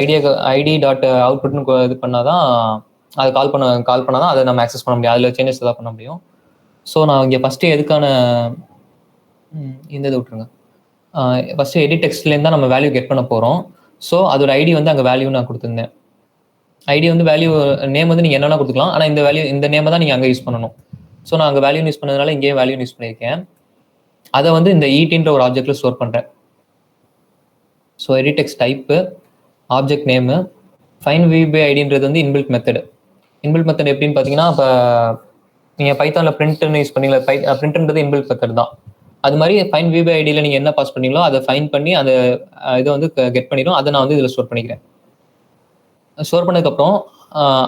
ஐடி டாட் அவுட்புட்னு இது பண்ணால் தான் அது கால் பண்ணால் தான் அதை நம்ம ஆக்சஸ் பண்ண முடியும். அதில் சேஞ்சஸ் எதாவது பண்ண முடியும். ஸோ நான் இங்கே ஃபஸ்ட்டு எதுக்கான இந்த இது விட்டுருங்க. ஃபஸ்ட்டு எடிட் டெக்ஸ்ட்லேருந்து தான் நம்ம வேல்யூ கெட் பண்ண போகிறோம். ஸோ அதோட ஐடி வந்து அங்கே வேல்யூ நான் கொடுத்துருந்தேன். ஐடி வந்து வேல்யூ நேம் வந்து நீங்கள் என்னென்னா கொடுத்துக்கலாம். ஆனால் இந்த நேமை தான் நீங்கள் அங்கே யூஸ் பண்ணணும். ஸோ நான் அங்கே வேல்யூ யூஸ் பண்ணதுனால இங்கேயே வேல்யூ யூஸ் பண்ணியிருக்கேன். அதை வந்து இந்த ஈடின்ற ஒரு ஆப்ஜெக்டில் ஸ்டோர் பண்ணுறேன். So edit text type, object name, find view by ஐடின்றது வந்து இன்பில்ட் மெத்தடு. இன்பில்ட் மெத்தட் எப்படின்னு பார்த்தீங்கன்னா, இப்போ நீங்கள் பைத்தானில் பிரிண்ட்னு யூஸ் பண்ணீங்களா, பிரிண்ட்ன்றது இன்பில்ட் மெத்தட் தான். அது மாதிரி ஃபைன் வியூ பை ஐடியில் நீங்கள் என்ன பாஸ் பண்ணீங்களோ அதை ஃபைன் பண்ணி அதை இதை வந்து கெட் பண்ணிடும். அதை நான் வந்து இதில் ஸ்டோர் பண்ணிக்கிறேன். ஸ்டோர் பண்ணதுக்கப்புறம்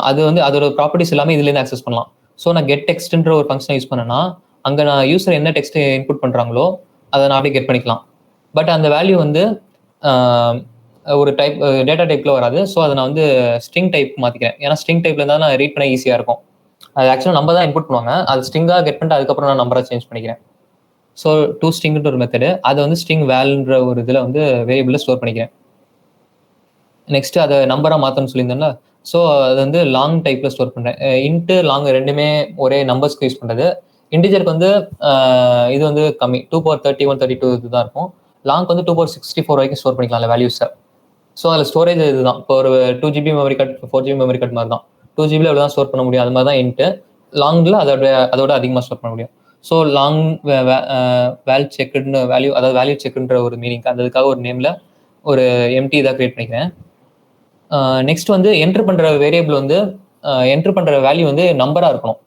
அது வந்து அதோட ப்ராப்பர்ட்டிஸ் எல்லாமே இதுலேருந்து ஆக்சஸ் பண்ணலாம். ஸோ நான் கெட் டெக்ஸ்ட்ன்ற ஒரு ஃபங்க்ஷனை யூஸ் பண்ணேன்னா அங்கே நான் யூஸர் என்ன டெக்ஸ்ட் இன்புட் பண்ணுறாங்களோ அதை நான் அப்படியே கெட் பண்ணிக்கலாம். பட் அந்த வேல்யூ வந்து ஒரு டைப் டேட்டா டைப்பில் வராது. ஸோ அதை நான் வந்து ஸ்ட்ரிங் டைப் மாற்றிக்கிறேன். ஏன்னா ஸ்ட்ரிங் டைப்பில் இருந்தால் நான் ரீட் பண்ண ஈஸியாக இருக்கும். அது ஆக்சுவலாக நம்ம தான் இன்புட் பண்ணுவாங்க. அது ஸ்ட்ரிங்காக கெட் பண்ணிட்டு அதுக்கப்புறம் நான் நம்பரை சேஞ்ச் பண்ணிக்கிறேன். ஸோ டூ ஸ்ட்ரிங்ன்ற ஒரு மெத்தடு, அதை வந்து ஸ்ட்ரிங் வேல்ன்ற ஒரு இதில் வந்து வேரியபிளில் ஸ்டோர் பண்ணிக்கிறேன். நெக்ஸ்ட் அதை நம்பராக மாற்றணும்னு சொல்லியிருந்தேன்ல. ஸோ அது வந்து லாங் டைப்பில் ஸ்டோர் பண்ணுறேன். இன்ட்டு லாங் ரெண்டுமே ஒரே நம்பர்ஸ்க்கு யூஸ் பண்ணுறது. இன்டிஜருக்கு வந்து இது வந்து கம்மி, 2^31, 32 இதுதான் இருக்கும். லாங்க் வந்து 2^64 வரைக்கும் ஸ்டோர் பண்ணிக்கலாம் வேல்யூஸை. ஸோ அதில் ஸ்டோரேஜ் இதுதான். இப்போ ஒரு 2GB memory card, 4GB memory card மாதிரி தான். 2GB எவ்வளோ தான் ஸ்டோர் பண்ண முடியும். அது மாதிரி தான் இன்ட்டு. லாங்கில் அதோட அதிகமாக ஸ்டோர் பண்ண முடியும். ஸோ லாங் வேல் செக்குன்னு வேல்யூ, அதாவது வேல்யூ செக்குன்ற ஒரு மீனிங், அதுக்காக ஒரு நேமில் ஒரு எம்டி இதாக கிரியேட் பண்ணிக்கிறேன். நெக்ஸ்ட் வந்து என்ட்ரு பண்ணுற வேரியபிள் வந்து என்ட்ரு பண்ணுற வேல்யூ வந்து நம்பராக இருக்கணும்.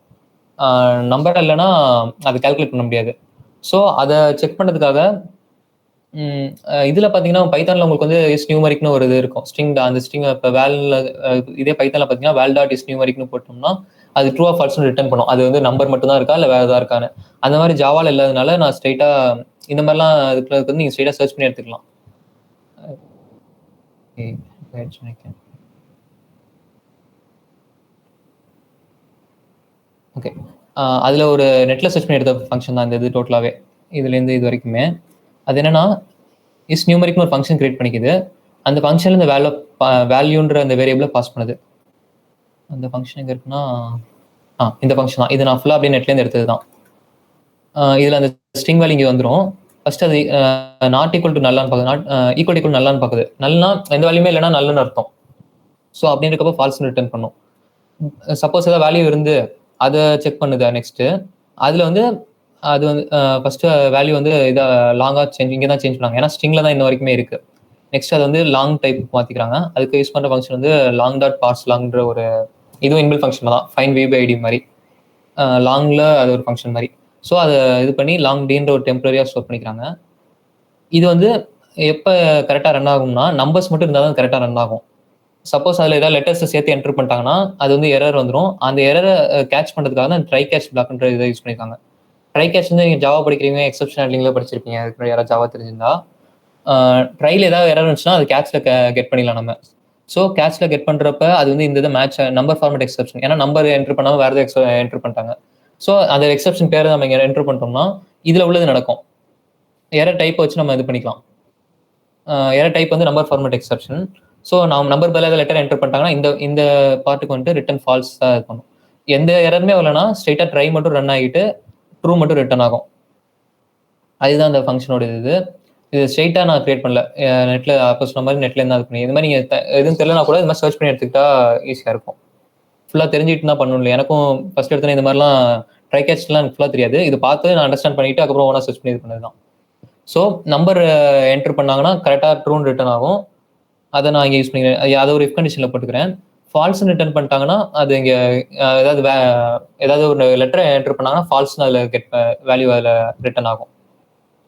நம்பராக இல்லைன்னா அதை கால்குலேட் பண்ண முடியாது. ஸோ அதை செக் பண்ணுறதுக்காக இதில் பார்த்தீங்கன்னா பைத்தானில் உங்களுக்கு வந்து இஸ் நியூமரிக்னு ஒரு இது இருக்கும். ஸ்ட்ரிங், அந்த ஸ்ட்ரிங் இப்போ இதே பைத்தானில் பார்த்தீங்கன்னா வேல் டாட் இஸ் நியூமரிக்னு போட்டோம்னா அது ட்ரூ ஆஃப் ஃபால்ஸ்னு ரிட்டர்ன் பண்ணும். அது வந்து நம்பர் மட்டும் தான் இருக்கா இல்லை வேறு எதாவது இருக்கான்னு. அந்த மாதிரி ஜாவாவில் இல்லாதனால நான் ஸ்ட்ரைட்டாக இந்த மாதிரிலாம் இதுக்கு வந்து நீங்கள் ஸ்ட்ரைட்டாக சர்ச் பண்ணி எடுத்துக்கலாம். ஓகே, அதில் ஒரு நெட்டில் சர்ச் பண்ணி எடுத்த ஃபங்க்ஷன் தான் இந்த இது டோட்டலாகவே இதுலேருந்து இது வரைக்குமே. அது என்னன்னா இஸ் நியூமரிக்னு ஒரு ஃபங்க்ஷன் கிரியேட் பண்ணிக்குது. அந்த ஃபங்க்ஷனில் இந்த வேல்யூன்ற அந்த வேரியபிளை பாஸ் பண்ணுது. அந்த ஃபங்க்ஷன் எங்கே இருக்குன்னா இந்த ஃபங்க்ஷன் தான். இது நான் ஃபுல்லாக அப்படியே நெட்லேருந்து எடுத்தது தான். இதில் அந்த ஸ்ட்ரிங் வேல்யூ இங்கே வந்துடும். ஃபர்ஸ்ட் அது நாட் ஈக்குவல் டு நல்லான்னு பார்க்குது, ஈக்குவல் ஈக்குவல் நல்லான்னு பார்க்குது. நல்னா எந்த வேல்யூமே இல்லைன்னா நல்லன்னு அர்த்தம். ஸோ அப்படின்றப்போ ஃபால்ஸ்னு ரிட்டர்ன் பண்ணும். சப்போஸ் ஏதாவது வேல்யூ இருந்து அதை செக் பண்ணுது நெக்ஸ்ட்டு. அதில் வந்து அது வந்து ஃபஸ்ட்டு வேல்யூ வந்து இதை லாங்காக இங்கே தான் சேஞ்ச் பண்ணாங்க. ஏன்னா ஸ்ட்ரிங்கில் தான் இன்ன வரைக்குமே இருக்குது. நெக்ஸ்ட் அது வந்து லாங் டைப் மாற்றிக்கிறாங்க. அதுக்கு யூஸ் பண்ணுற ஃபங்க்ஷன் வந்து லாங் டாட் பார்ஸ் லாங்ன்ற ஒரு இதுவும் இன்பில்ட் ஃபங்க்ஷன் தான். ஃபைன் வியூ பை ஐடி மாதிரி லாங்கில் அது ஒரு ஃபங்க்ஷன் மாதிரி. ஸோ அதை இது பண்ணி லாங் டீன்ற ஒரு டெம்பரரியாக ஸ்டோர் பண்ணிக்கிறாங்க. இது வந்து எப்போ கரெக்டாக ரன் ஆகும்னா நம்பர்ஸ் மட்டும் இருந்தால் தான் கரெக்டாக ரன் ஆகும். சப்போஸ் அதில் ஏதாவது லெட்டர்ஸை சேர்த்து என்டர் பண்ணிட்டாங்கன்னா அது வந்து எரர் வந்துடும். அந்த எரரை கேட்ச் பண்ணுறதுக்காக தான் ட்ரை கேட்ச் பிளாக்ன்ற இதை யூஸ் பண்ணியிருக்காங்க. ட்ரை கேட்ச் வந்து நீங்கள் ஜாவா படிக்கிறீங்க, எக்ஸப்ஷன் ஹேண்ட்லிங்கில் படிச்சிருப்பீங்க. அதுக்கு யாராவது ஜாவா தெரிஞ்சிருந்தா ட்ரையில் ஏதாவது எரர் இருந்துச்சுன்னா அது கேட்சில் கெட் பண்ணிடலாம் நம்ம. ஸோ கேட்சில் கெட் பண்ணுறப்ப அது வந்து இந்த இதை மேட்ச் நம்பர் ஃபார்மேட் எக்ஸப்ஷன், ஏன்னா நம்பர் என்ட்ரு பண்ணாமல் வேறு எதாவது என்ட்ரு பண்ணிட்டாங்க. ஸோ அந்த எக்ஸப்ஷன் பேர் நம்ம இங்கே என்ட்ரு பண்ணிட்டோம்னா இதில் உள்ளது நடக்கும். எரர் டைப் வச்சு நம்ம இது பண்ணிக்கலாம். எரர் டைப் வந்து நம்பர் ஃபார்மேட் எக்ஸப்ஷன். ஸோ நம்ம நம்பர் பதில் ஏதாவது லெட்டர் என்ட்ரு பண்ணிட்டாங்கன்னா இந்த பார்ட்டுக்கு வந்துட்டு ரிட்டன் ஃபால்ஸ் தான் இது பண்ணும். எந்த எரருமே வரலன்னா ஸ்ட்ரைட்டாக ட்ரை மட்டும் ரன் ஆகிட்டு ட்ரூ மட்டும் ரிட்டர்ன் ஆகும். அதுதான் அந்த ஃபங்க்ஷனோட இது ஸ்ட்ரைட்டாக நான் கிரியேட் பண்ணல. நெட்டில் அப்போ சொன்ன மாதிரி நெட்லேருந்து அது பண்ணி இது மாதிரி நீங்கள் எதுவும் தெரியலனா கூட இது மாதிரி சர்ச் பண்ணி எடுத்துக்கிட்டா ஈஸியாக இருக்கும். ஃபுல்லாக தெரிஞ்சுட்டு தான் பண்ணணும் இல்லை. எனக்கும் ஃபர்ஸ்ட் எடுத்தோன்னே இந்த மாதிரிலாம் ட்ரை கேட்ச்லாம் எனக்கு ஃபுல்லாக தெரியாது. இது பார்த்து நான் அண்டர்ஸ்டாண்ட் பண்ணிட்டு அதுக்கப்புறம் ஓனா சர்ச் பண்ணி இது பண்ணது தான். ஸோ நம்பர் என்டர் பண்ணாங்கன்னா கரெக்டாக ட்ரூன்னு ரிட்டர்ன் ஆகும். அதை நான் இங்கே யூஸ் பண்ணிக்கிறேன். அதை ஒரு இஃப் கண்டிஷனில் போட்டுக்கிறேன். ஃபால்ஸ்ன்னு ரிட்டர்ன் பண்ணிட்டாங்கன்னா அது இங்கே ஏதாவது ஒரு லெட்டரை என்டர் பண்ணாங்கன்னா ஃபால்ஸ்னு அதில் வேல்யூ அதில் ரிட்டர்ன் ஆகும்.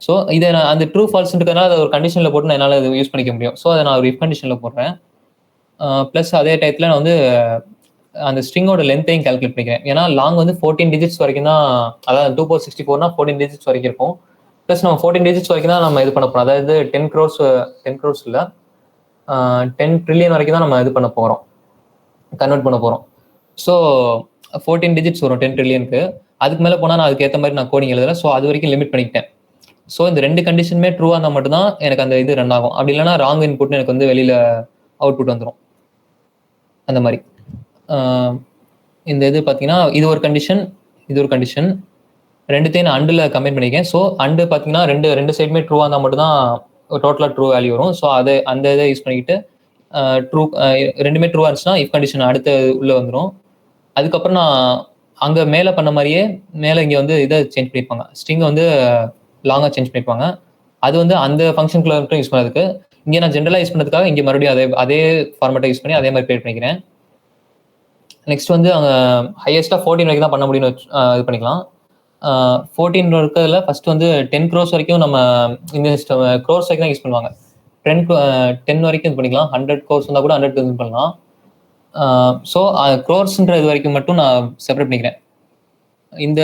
ஸோ இதை நான் அந்த ட்ரூ ஃபால்ஸ்ன்றதுனால அதை ஒரு கண்டிஷனில் போட்டு நான் என்னால் அது யூஸ் பண்ணிக்க முடியும். ஸோ அதை நான் ஒரு இஃப் கண்டிஷனில் போடுறேன். ப்ளஸ் அதே டயத்தில் நான் வந்து அந்த ஸ்ட்ரிங்கோட லென்த்தையும் கால்குலேட் பண்ணிக்கிறேன். ஏன்னா லாங் வந்து 14 டிஜிட்ஸ் வரைக்கும் தான், அதாவது 2 power 64னா 14 டிஜிட்ஸ் வரைக்கும் இருக்கும். ப்ளஸ் நம்ம 14 டிஜிட்ஸ் வரைக்கும் தான் நம்ம இது பண்ண போகிறோம். அதாவது 10 crores இல்லை 10 trillion வரைக்கும் தான் நம்ம இது பண்ண போகிறோம், கன்வெர்ட் பண்ண போகிறோம். ஸோ 14 டிஜிட்ஸ் வரும் 10 trillion-க்கு. அதுக்கு மேலே போனால் நான் அதுக்கு ஏற்ற மாதிரி நான் கோடிங் எழுதலை. ஸோ அது வரைக்கும் லிமிட் பண்ணிக்கிட்டேன். ஸோ இந்த 2 கண்டிஷனுமே ட்ரூவாக இருந்தால் மட்டும்தான் எனக்கு அந்த இது ரன் ஆகும். அப்படி இல்லைன்னா ராங் இன்புட்னு எனக்கு வந்து வெளியில் அவுட்புட் வந்துடும். அந்த மாதிரி இந்த இது பார்த்தீங்கன்னா இது ஒரு கண்டிஷன், இது ஒரு கண்டிஷன், ரெண்டுத்தையும் நான் அண்டில் கம்பைன் பண்ணிக்கேன். ஸோ அண்டு பார்த்தீங்கன்னா ரெண்டு சைடுமே ட்ரூவாக இருந்தால் மட்டும்தான் டோட்டலாக ட்ரூ வேல்யூ வரும். ஸோ அந்த இதை யூஸ் பண்ணிக்கிட்டு ட்ரூ ரெண்டுமே ட்ரூவாக இருந்துச்சுன்னா இஃப் கண்டிஷன் அடுத்த உள்ளே வந்துடும். அதுக்கப்புறம் நான் அங்கே மேலே பண்ண மாதிரியே மேலே இங்கே வந்து இதை சேஞ்ச் பண்ணியிருப்பாங்க, ஸ்ட்ரிங்கை வந்து லாங்காக சேஞ்ச் பண்ணியிருப்பாங்க. அது வந்து அந்த ஃபங்க்ஷனுக்குள்ள மட்டும் யூஸ் பண்ணதுக்கு, இங்கே நான் ஜென்ரலாக யூஸ் பண்ணதுக்காக இங்கே மறுபடியும் அதே ஃபார்மேட்டை யூஸ் பண்ணி அதே மாதிரி கிரியேட் பண்ணிக்கிறேன். நெக்ஸ்ட் வந்து அங்கே ஹையஸ்ட்டாக 14 வரைக்கும் தான் பண்ண முடியும்னு இது பண்ணிக்கலாம். 14 இருக்கிறதுல ஃபர்ஸ்ட் வந்து 10 crores வரைக்கும் நம்ம இந்த க்ரோர்ஸ் வரைக்கும் தான் யூஸ் பண்ணுவாங்க. 10 வரைக்கும் இது பண்ணிக்கலாம். 100 crores இருந்தால் கூட 100 இது பண்ணலாம். ஸோ க்ரோர்ஸ்ன்ற இது வரைக்கும் மட்டும் நான் செப்பரேட் பண்ணிக்கிறேன். இந்த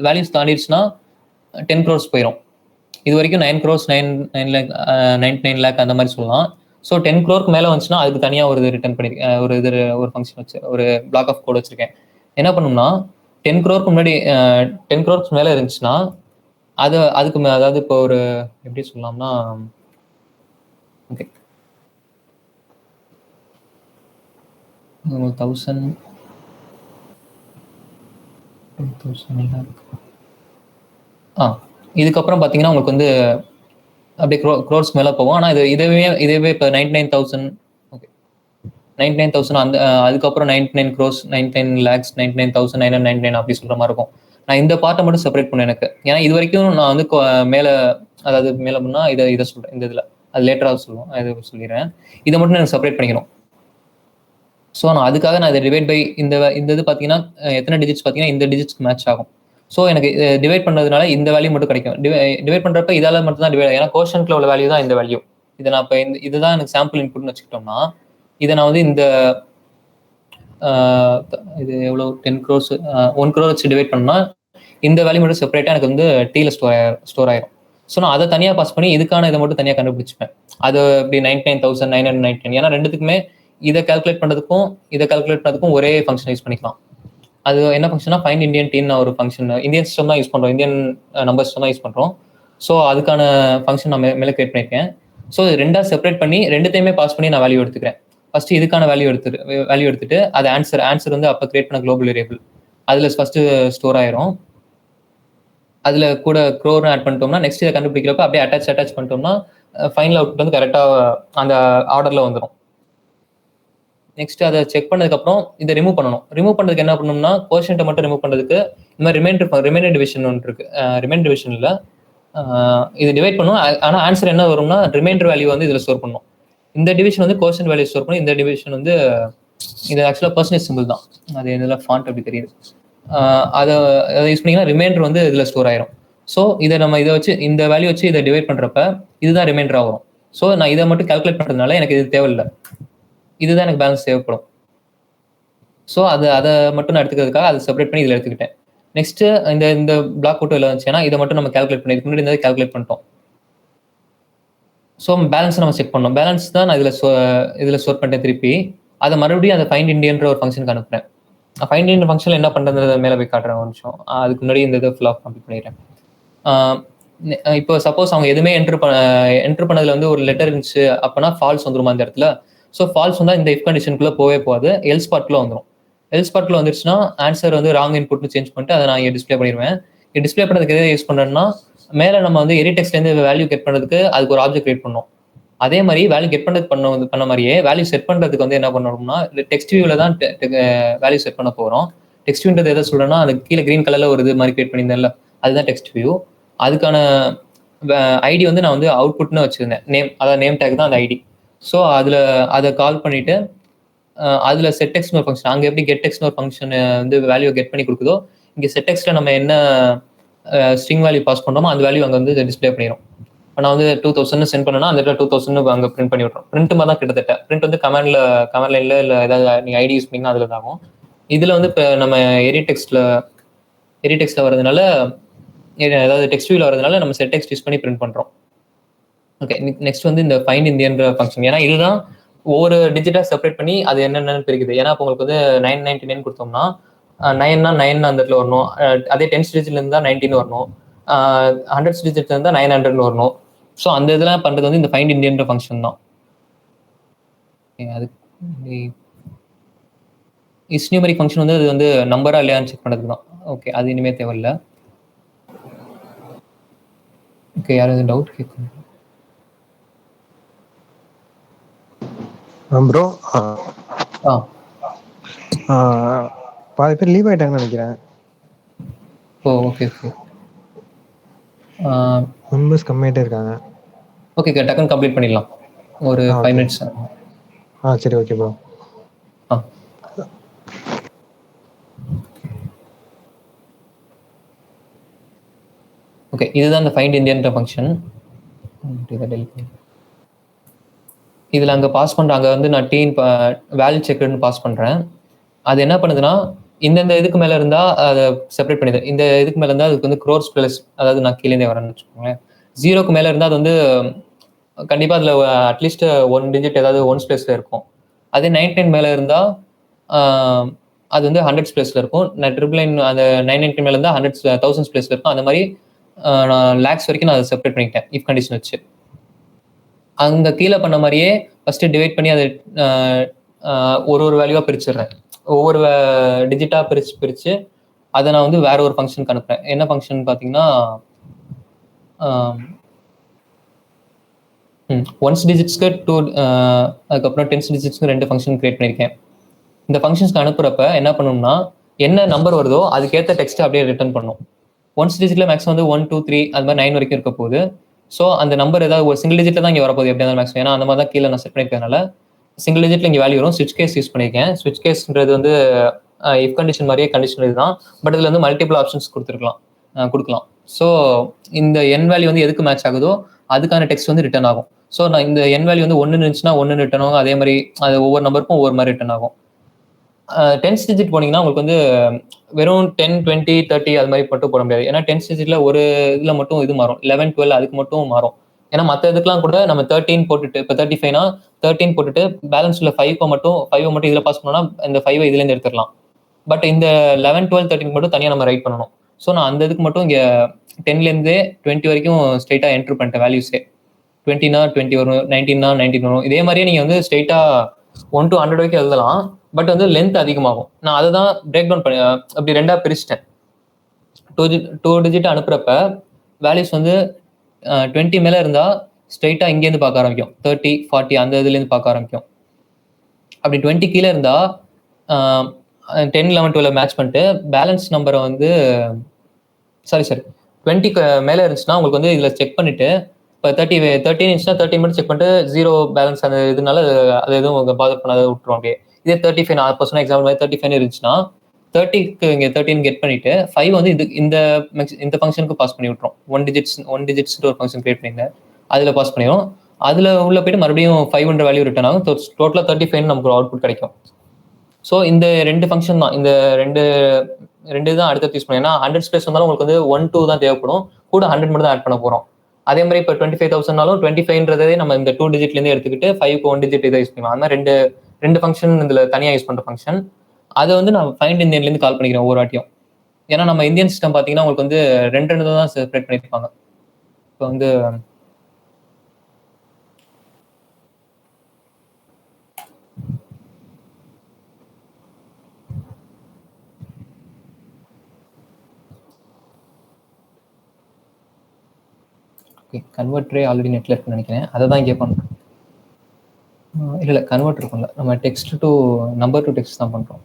வேல்யூஸ் தாண்டிடுச்சுன்னா 10 crores போயிடும். இது வரைக்கும் 9 crores 99 lakh அந்த மாதிரி சொல்லலாம். ஸோ 10 crore மேலே வந்துச்சுன்னா அதுக்கு தனியாக ஒரு இது ரிட்டர்ன் பண்ணிருக்கேன், ஒரு ஃபங்க்ஷன் வச்சு ஒரு பிளாக் ஆஃப் கோட் வச்சிருக்கேன். என்ன பண்ணணும்னா 10 crore முன்னாடி 10 crores மேலே இருந்துச்சுன்னா அதுக்கு அதாவது இப்போ ஒரு எப்படி சொல்லலாம்னா, ஓகே 1000 இதுக்கப்புறம் பார்த்தீங்கன்னா உங்களுக்கு வந்து அப்படியே க்ரோர்ஸ் மேலே போகும். ஆனால் இதுவே இப்போ 99,000 ஓகே 99,000 அந்த அதுக்கப்புறம் 99 crores 99 lakhs 99,999 அப்படி சொல்கிற மாதிரி இருக்கும். நான் இந்த பார்ட்டை மட்டும் செப்பரேட் பண்ணேன் எனக்கு. ஏன்னா இது வரைக்கும் நான் வந்து மேலே அதாவது மேலே பண்ணால் இதை சொல்கிறேன், இந்த இதில் அது லேட்டராக சொல்லுவோம், இது சொல்லிடுறேன். இதை மட்டும் எனக்கு செப்பரேட் பண்ணிக்கணும். ஸோ நான் அதுக்காக நான் இதை டிவைட் பை இந்த இது பார்த்தீங்கன்னா எத்தனை டிஜிட்ஸ் பார்த்தீங்கன்னா இந்த டிஜிட்ஸ்க்கு மேட்ச் ஆகும். ஸோ எனக்கு டிவைட் பண்ணுறதுனால இந்த வேல்யூ மட்டும் கிடைக்கும். டிவைட் பண்ணுறப்ப இதால் மட்டும் தான் டிவைட், ஏன்னா கோஷன்ட்ல உள்ள வேல்யூ தான் இந்த வேல்யூ. இதை நான் இப்போ இதுதான் எனக்கு சாம்பிள் இன்புட்னு வச்சுக்கிட்டோம்னா இதை நான் வந்து இந்த இது எவ்வளோ 10 crores 1 crore வச்சு டிவைட் பண்ணால் இந்த வேல்யூ மட்டும் செப்பரேட்டாக எனக்கு வந்து டீல ஸ்டோர் ஆயிரும். ஸோ நான் அதை தனியாக பாஸ் பண்ணி இதுக்கான இதை மட்டும் தனியாக கண்டுபிடிச்சிப்பேன். அது இப்படி 99,999. ஏன்னா ரெண்டுத்துக்குமே இதை கால்குலேட் பண்ணுறதுக்கும் ஒரே ஃபங்க்ஷன் யூஸ் பண்ணிக்கலாம். அது என்ன ஃபங்க்ஷனா ஃபைண்ட் இண்டியன் டீன் ஒரு ஃபங்க்ஷன், இந்தியன் சிஸ்டம் தான் யூஸ் பண்ணுறோம், இந்தியன் நம்பர் சிஸ்டம் தான் யூஸ் பண்ணுறோம். ஸோ அதுக்கான ஃபங்க்ஷன் நான் மேலே கிரியேட் பண்ணியிருக்கேன். ஸோ ரெண்டாக செப்பரேட் பண்ணி ரெண்டுத்தையுமே பாஸ் பண்ணி நான் வேல்யூ எடுத்துக்கிறேன். ஃபர்ஸ்ட் இதுக்கான வேல்யூ எடுத்துட்டு அது ஆன்சர் வந்து அப்போ கிரியேட் பண்ண குளோபல் வேரியபிள் அதில் ஃபர்ஸ்ட் ஸ்டோர் ஆயிரும். அதில் கூட க்ரோர்னு ஆட் பண்ணிட்டோம்னா நெக்ஸ்ட் இதை கண்டுபிடிக்கிறப்ப அப்படியே அட்டாச் பண்ணிட்டோம்னா ஃபைனல் அவுட்புட் வந்து கரெக்டாக அந்த ஆர்டரில் வந்துடும். நெக்ஸ்ட் அதை செக் பண்ணதுக்கப்புறம் இதை ரிமூவ் பண்ணணும். ரிமூவ் பண்ணுறதுக்கு என்ன பண்ணணும்னா கோஷன்ட்டை மட்டும் ரிமூவ் பண்ணுறதுக்கு இந்த மாதிரி ரிமைண்டர் டிவிஷன் ஒன்று இருக்கு. ரிமைண்டர் டிவிஷனில் இது டிவைட் பண்ணும். ஆனால் ஆன்சர் என்ன வரும்னா ரிமைண்டர் வேல்யூ வந்து இதில் ஸ்டோர் பண்ணும். இந்த டிவிஷன் வந்து கோஷன் வேல்யூ ஸ்டோர் பண்ணும். இந்த டிவிஷன் வந்து இது ஆக்சுவலாக பர்சன்டேஜ் சிம்பிள் தான், அது இதில் ஃபாண்ட் அப்படி தெரியுது. அதை யூஸ் பண்ணிங்கன்னா ரிமைண்டர் வந்து இதில் ஸ்டோர் ஆயிரும். ஸோ இதை வச்சு இந்த வேல்யூ வச்சு இதை டிவைட் பண்ணுறப்ப இதுதான் ரிமைண்டராக வரும். ஸோ நான் இதை மட்டும் கால்குலேட் பண்ணுறதுனால எனக்கு இது தேவையில்லை, இதுதான் எனக்கு பேலன்ஸ் தேவைப்படும். ஸோ அதை மட்டும் நான் எடுத்துக்கிறதுக்காக அதை செப்பரேட் பண்ணி இதில் எடுத்துக்கிட்டேன். நெக்ஸ்ட் இந்த பிளாக் அவுட் இல்லை வந்துச்சுன்னா இதை மட்டும் நம்ம கால்குலேட் பண்ணி இதுக்கு முன்னாடி இந்த கால்குலேட் பண்ணிட்டோம். ஸோ பேலன்ஸ் நம்ம செக் பண்ணோம். பேலன்ஸ் தான் நான் இதில் ஸ்டோர் பண்ணிட்டேன். திருப்பி அதை மறுபடியும் அதை ஃபைண்ட் இண்டியன்ற ஒரு ஃபங்க்ஷனுக்கு அனுப்புறேன். ஃபைண்ட் இண்டியன் ஃபங்க்ஷனில் என்ன பண்ணுறது மேலே போய் காட்டுறேன் ஒரு நிமிஷம். அதுக்கு முன்னாடி இந்த இதை ஃபுல்லாக கம்ப்ளீட் பண்ணிடுறேன். இப்போ சப்போஸ் அவங்க எதுவுமே என்ட்ரு பண்ணதுல வந்து ஒரு லெட்டர் இருந்துச்சு அப்படின்னா ஃபால்ஸ் வந்துருமா அந்த இடத்துல. ஸோ ஃபால்ஸ் வந்தால் இந்த இஃப் கண்டிஷனுக்குள்ளே போவே போகாது, எல்ஸ் பார்ட்டில் வந்துடும். எல்ஸ் பார்ட்டில் வந்துருச்சுன்னா ஆன்சர் வந்து ராங் இன்புட்னு சேஞ்ச் பண்ணிட்டு அதை நான் இங்கே டிஸ்பிளே பண்ணிடுவேன். டிஸ்பிளே பண்ணுறதுக்கு எதை யூஸ் பண்ணுறேன்னா மேலே நம்ம வந்து எரி டெக்ஸ்ட்லேருந்து வேல்யூ கெட் பண்ணுறதுக்கு அதுக்கு ஒரு ஆப்ஜெக்ட் கிரியேட் பண்ணோம். அதே மாதிரி வேல்யூ கெட் பண்ண மாதிரியே வேல்யூ செட் பண்ணுறதுக்கு வந்து என்ன பண்ணணும்னா டெக்ஸ்ட் வியூவில் தான் வேல்யூ செட் பண்ண போகிறோம். டெக்ஸ்ட் வியூன்றது எதை சொல்கிறேன்னா அது கீழே க்ரீன் கலரில் ஒரு இது மாதிரி கிரியேட் பண்ணியிருந்தேன்ல, அதுதான் டெக்ஸ்ட் வியூ. அதுக்கான ஐடி வந்து நான் வந்து அவுட்புட்னு வச்சுருந்தேன். நேம், அதாவது நேம் டேக் தான் அந்த ஐடி. ஸோ அதை கால் பண்ணிவிட்டு அதில் செட்டெக்ஸ்னு ஒரு ஃபங்க்ஷன், அங்கே எப்படி கெட்டெக்ஸ்னு ஒரு ஃபங்க்ஷன் வந்து வேல்யூ கெட் பண்ணி கொடுக்குதோ, இங்கே செட்டெக்ஸில் நம்ம என்ன ஸ்ட்ரிங் வேல்யூ பாஸ் பண்ணுறோமோ அந்த வேல்யூ அங்கே வந்து டிஸ்பிளே பண்ணிடும். இப்போ நான் வந்து 2000 சென்ட் பண்ணேன்னா அந்த இடத்துல 2000 அங்கே பிரிண்ட் பண்ணி விட்றோம். பிரிண்ட் மாதிரி தான் கிட்டத்தட்ட. பிரிண்ட் வந்து கமெண்ட் லைனில் இல்லை ஏதாவது நீங்கள் ஐடி யூஸ் பண்ணிங்கன்னா அதில் ஆகும். இதில் வந்து இப்போ நம்ம எரி டெக்ஸ்ட்டில் வரதுனால, அதாவது டெக்ஸ்ட் வியூவில் வரதுனால நம்ம செட் டெக்ஸ்ட் யூஸ் பண்ணி பிரிண்ட் பண்ணுறோம். ஓகே, நெக்ஸ்ட் வந்து இந்த ஃபைண்ட் இந்தியன்ற ஃபங்க்ஷன். ஏன்னா இதுதான் ஒவ்வொரு டிஜிட்டாக செப்பரேட் பண்ணி அது என்னென்னு பிரிக்குது. ஏன்னா இப்போ உங்களுக்கு வந்து 999 கொடுத்தோம்னா 9னா 9 அந்த இடத்துல வரணும். அதே 10 டிஜிட்ல இருந்தால் 19 வரணும். 100 டிஜிட்ல இருந்தால் 900 வரணும். ஸோ அந்த இதெல்லாம் பண்ணுறது வந்து இந்த ஃபைண்ட் இந்தியன்ற ஃபங்க்ஷன் தான். அது இஸ்நியூமரிக் ஃபங்க்ஷன் வந்து அது வந்து நம்பரா இல்லையான்னு செக் பண்ணுறது தான். ஓகே, அது இனிமேல் தேவையில்லை. ஓகே, யாராவது டவுட் கேட்கணும்?
ப்ரோ,
ஆ
பாதி பேர் லீவ் ஆயிட்டாங்கன்னு நினைக்கிறேன்.
ஓ, ஓகே ஓகே.
மெம்பர்ஸ் கம்மியாகிட்டே இருக்காங்க.
ஓகே, டக்குன்னு கம்ப்ளீட் பண்ணிடலாம். ஒரு 5 மினிட்ஸ்.
சரி, ஓகே ப்ரோ.
ஓகே, இதுதான் இந்த ஃபைண்ட் இந்தியன்ற ஃபங்க்ஷன். இதில் அங்கே பாஸ் பண்ணுறேன். அங்கே வந்து நான் வேல்யூ செக்னு பாஸ் பண்ணுறேன். அது என்ன பண்ணுதுன்னா இந்தந்த இதுக்கு மேலே இருந்தால் அதை செப்பரேட் பண்ணிது. இந்த இதுக்கு மேலே இருந்தால் அதுக்கு வந்து க்ரோர்ஸ் ப்ளஸ், அதாவது நான் கீழே வரேன்னு வச்சுக்கோங்களேன். 0க்கு மேலே இருந்தால் அது வந்து கண்டிப்பாக அதில் அட்லீஸ்ட் 1 டிஜிட் ஏதாவது 1s பிளேஸில் இருக்கும். அதே 99 மேலே இருந்தால் அது வந்து 100s பிளேஸில் இருக்கும். நான் ட்ரிபிள் லைன் அந்த 999 மேலே இருந்தால் 1000s பிளேஸில் இருக்கும். அந்த மாதிரி நான் லேக்ஸ் வரைக்கும் நான் அதை செப்பரேட் பண்ணிக்கிட்டேன் இஃப் கண்டிஷன் வச்சு. அங்கே கீழே பண்ண மாதிரியே ஃபஸ்ட்டு டிவைட் பண்ணி அதை ஒரு வேல்யூவாக பிரிச்சுடுறேன். ஒவ்வொரு டிஜிட்டாக பிரித்து அதை நான் வந்து வேற ஒரு ஃபங்க்ஷனுக்கு அனுப்புகிறேன். என்ன ஃபங்க்ஷன் பார்த்தீங்கன்னா 1 டிஜிட்ஸ்க்கு 2, அதுக்கப்புறம் 10 டிஜிட்ஸ்க்கு 2 ஃபங்க்ஷன் கிரியேட் பண்ணியிருக்கேன். இந்த ஃபங்க்ஷன்ஸ்க்கு அனுப்புகிறப்ப என்ன பண்ணணும்னா என்ன நம்பர் வருதோ அதுக்கேற்ற டெக்ஸ்ட்டை அப்படியே ரிட்டர்ன் பண்ணும். 1 டிஜிட்டில் மேக்ஸிமம் வந்து 1, 2, 3 அது மாதிரி 9 வரைக்கும் இருக்க போகுது. ஸோ அந்த நம்பர் ஏதாவது ஒரு சிங்கிள் டிஜிட்டில் தான் இங்கே வரப்போகுது எப்படி இருந்தாலும் மேக்ஸிமம். ஏன்னா அந்த மாதிரி தான் கீழே நான் செட் பண்ணியிருக்கனால சிங்கிள் டிஜிட்டில் இங்கே வேல்யூ வரும். ஸ்விட்ச் கேஸ் யூஸ் பண்ணியிருக்கேன். ஸ்விட்ச் கேஸ்ன்றது வந்து இஃப் கண்டிஷன் மாதிரியே கண்டிஷன் இதுதான். பட் இதில் வந்து மல்டிபிள் ஆப்ஷன்ஸ் கொடுக்கலாம். ஸோ இந்த என் வேல்யூ வந்து எதுக்கு மேட்ச் ஆகுதோ அதுக்கான டெக்ஸ்ட் வந்து ரிட்டர்ன் ஆகும். ஸோ நான் இந்த என் வேல்யூ வந்து 1 இருந்துச்சுன்னா 1 ரிட்டர்ன் ஆகும். அதே மாதிரி அது ஒவ்வொரு நம்பருக்கும் ஒவ்வொரு மாதிரி ரிட்டர்ன் ஆகும். 10 டிஜிட் போனீங்கன்னா உங்களுக்கு வந்து வெறும் 10, 20, 30 அது மாதிரி மட்டும் போட முடியாது. ஏன்னா 10 டிஜிட்ல ஒரு இதில் மட்டும் இது மாறும். 11, 12 அதுக்கு மட்டும் மாறும். ஏன்னா மற்ற இதுக்கெல்லாம் கூட நம்ம 13 போட்டுட்டு, இப்போ 35னா 13 போட்டுட்டு பேலன்ஸ்ல 5 மட்டும் இதில் பாஸ் பண்ணோம்னா இந்த 5 இதுலேருந்து எடுத்துடலாம். பட் இந்த 11, 12, 13 மட்டும் தனியாக நம்ம ரைட் பண்ணணும். ஸோ நான் அந்த இதுக்கு மட்டும் இங்கே 10லேருந்து 20 வரைக்கும் ஸ்ட்ரெயிட்டாக என்ட்ரு பண்ணிட்டேன் வேல்யூஸே. 20னா 20 வரும், 19னா 19 வரும். இதே மாதிரியே நீங்கள் வந்து ஸ்ட்ரெயிட்டாக 1 to 100 வரைக்கும் எழுதலாம். பட் வந்து லென்த் அதிகமாகும். நான் அதை தான் பிரேக் டவுன் பண்ணி அப்படி 2ஆக பிரிச்சிட்டேன். 2 டிஜிட் அனுப்புறப்ப வேல்யூஸ் வந்து 20 மேலே இருந்தால் ஸ்ட்ரெயிட்டாக இங்கேருந்து பார்க்க ஆரம்பிக்கும். 30, 40 அந்த இதுலேருந்து பார்க்க ஆரம்பிக்கும். அப்படி 20 கீழே இருந்தால் 10, 11, 12 மேட்ச் பண்ணிட்டு பேலன்ஸ் நம்பரை வந்து சாரி 20 மேலே இருந்துச்சுன்னா உங்களுக்கு வந்து இதில் செக் பண்ணிவிட்டு இப்போ 13 இருந்துச்சுன்னா 13 மட்டும் செக் பண்ணிட்டு 0 பேலன்ஸ் அந்த இதனால அது எதுவும் பாதர் பண்ணாத விட்டுரும். அப்படியே இதே 35 நான் பர்சனல் எக்ஸாம்பிள் மாதிரி 35 இருந்துச்சுன்னா 30க்கு இங்கே 13 கெட் பண்ணிட்டு 5 வந்து இந்த ஃபங்க்ஷனுக்கு பாஸ் பண்ணி விட்டுரும். 1 டிஜிட்ஸ் ஒரு ஃபங்க்ஷன் கிரியேட் பண்ணியிருந்தேன், அதில் பாஸ் பண்ணிடும். அதில் உள்ள போயிட்டு மறுபடியும் 500 வேல்யூ ரிட்டர்ன் ஆகும். டோட்டலாக 35 நமக்கு ஒரு அவுட்புட் கிடைக்கும். ஸோ இந்த 2 ஃபங்க்ஷன் தான், இந்த ரெண்டு தான் அடுத்து யூஸ் பண்ணும். ஏன்னா 100 ஸ்பேஸ் வந்தாலும் உங்களுக்கு வந்து 1, 2 தான் தேவைப்படும், கூட 100 மட்டும் தான் ஆட் பண்ண போகிறோம். அதே மாதிரி இப்போ 25,000னாலும் 25ன்றதே நம்ம இந்த 2 டிஜிட்லேருந்து எடுத்துக்கிட்டு 5க்கு 1 டிஜிட் இதை யூஸ் பண்ணலாம். அந்த மாதிரி ரெண்டு ஃபங்க்ஷன் இதில் தனியாக யூஸ் பண்ணுற ஃபங்க்ஷன். அதை வந்து நான் ஃபைண்ட் இந்தியன்லேருந்து கால் பண்ணிக்கிறேன் ஒவ்வொரு வாட்டியும். ஏன்னா நம்ம இந்தியன் சிஸ்டம் பார்த்தீங்கன்னா உங்களுக்கு வந்து 2 தான் செப்பரேட் பண்ணியிருப்பாங்க. இப்போ வந்து கன்வெர்ட்டரே ஆல்ரெடி நெட்ல இருக்குன்னு நினைக்கிறேன், அதை தான் இங்கே பண்ணுறேன். இல்லை கன்வெர்ட் இருக்கும்ல, நம்ம text to number to text தான் பண்ணுறோம்.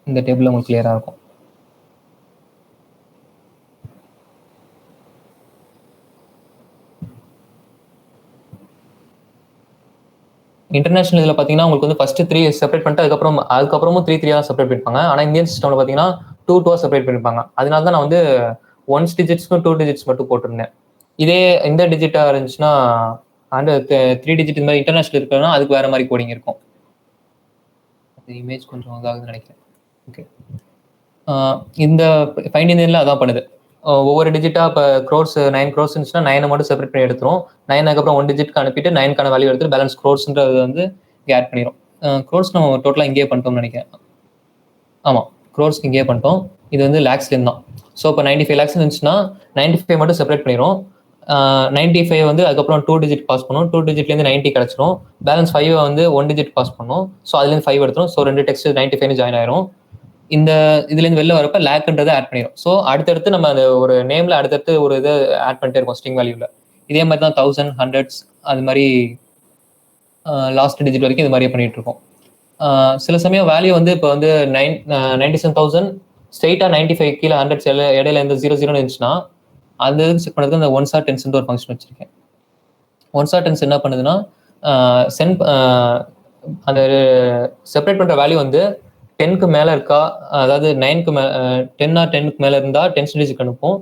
இந்த டேபிள் உங்களுக்கு கிளியராக இருக்கும். இன்டர்நேஷனல் இதில் பார்த்தீங்கன்னா உங்களுக்கு வந்து ஃபர்ஸ்ட் 3 செப்பரேட் பண்ணிட்டு அதுக்கப்புறமும் 3 செப்பரேட் பண்ணிப்பாங்க. ஆனால் இந்தியன் சிஸ்டமில் பார்த்தீங்கன்னா 2 செப்பரேட் பண்ணிப்பாங்க. அதனால தான் நான் வந்து 1 டிஜிட்ஸ்க்கும் 2 டிஜிட்ஸ் மட்டும் போட்டிருந்தேன். இதே இந்த டிஜிட்டாக இருந்துச்சுன்னா அந்த 3 டிஜிட் இது மாதிரி இன்டர்நேஷனல் இருக்குன்னா அதுக்கு வேற மாதிரி கோடிங் இருக்கும். இமேஜ் கொஞ்சம் இதாகுதுன்னு நினைக்கிறேன். ஓகே, இந்த ஃபைண்ட் இந்தியனில் அதான் பண்ணுது. ஒவ்வொரு டிஜிட்டாக இப்போ க்ரோர்ஸ் 9 க்ரோர்ஸ் இருந்துச்சுன்னா 9 மட்டும் செப்பரேட் பண்ணி எடுத்துரும். 9 அதுக்கப்புறம் 1 டிஜிட்க்கு அனுப்பிட்டு 9க்கான வேல்யூ எடுத்துட்டு பேலன்ஸ் க்ரோர்ஸ்ன்றது வந்து இங்கே ஆட் பண்ணிடும். க்ரோர்ஸ் நம்ம டோட்டலாக இங்கேயே பண்ணிட்டோம்னு நினைக்கிறேன். ஆமாம், க்ரோர்ஸ்க்கு இங்கேயே பண்ணிட்டோம். இது வந்து லேக்ஸ்லேருந்து தான். ஸோ இப்போ 95 lakhs இருந்துச்சுன்னா 95 மட்டும் செப்பரேட் பண்ணிடும். 95 வந்து அதுக்கப்புறம் 2 டிஜிட் பாஸ் பண்ணும். 2 டிஜிட்லேருந்து 90 கிடச்சிரும். பேலன்ஸ் 5 வந்து 1 டிஜிட் பாஸ் பண்ணும். ஸோ அதுலேருந்து 5 எடுத்துரும். ஸோ 2 டெக்ஸ்ட் 95 ஜாயின் ஆயிரும். இந்த இதுலேருந்து வெளில வரப்ப லேக்ன்றதை ஆட் பண்ணிடும். ஸோ அடுத்தடுத்து நம்ம அந்த ஒரு நேமில் அடுத்தடுத்து ஒரு இதை ஆட் பண்ணிட்டே இருக்கோம் ஸ்ட்ரிங் வேல்யூவில். இதே மாதிரி தான் 1000, 100s அது மாதிரி லாஸ்ட் டிஜிட் வரைக்கும் இது மாதிரியே பண்ணிட்டு இருக்கோம். சில சமயம் வேல்யூ வந்து இப்போ வந்து 97,000 ஸ்ட்ரெயிட்டாக 95 கீழே 100 இடையில இந்த 00 இருந்துச்சுன்னா அது செக் பண்ணுறதுக்கு அந்த 1s or 10s ஒரு ஃபங்க்ஷன் வச்சிருக்கேன். 1s or 10s என்ன பண்ணுதுன்னா அந்த செப்பரேட் பண்ணுற வேல்யூ வந்து 10க்கு மேலே இருக்கா, அதாவது 9க்கு 10 or 10க்கு மேலே இருந்தால் 10s டிஜிட் அனுப்பும்.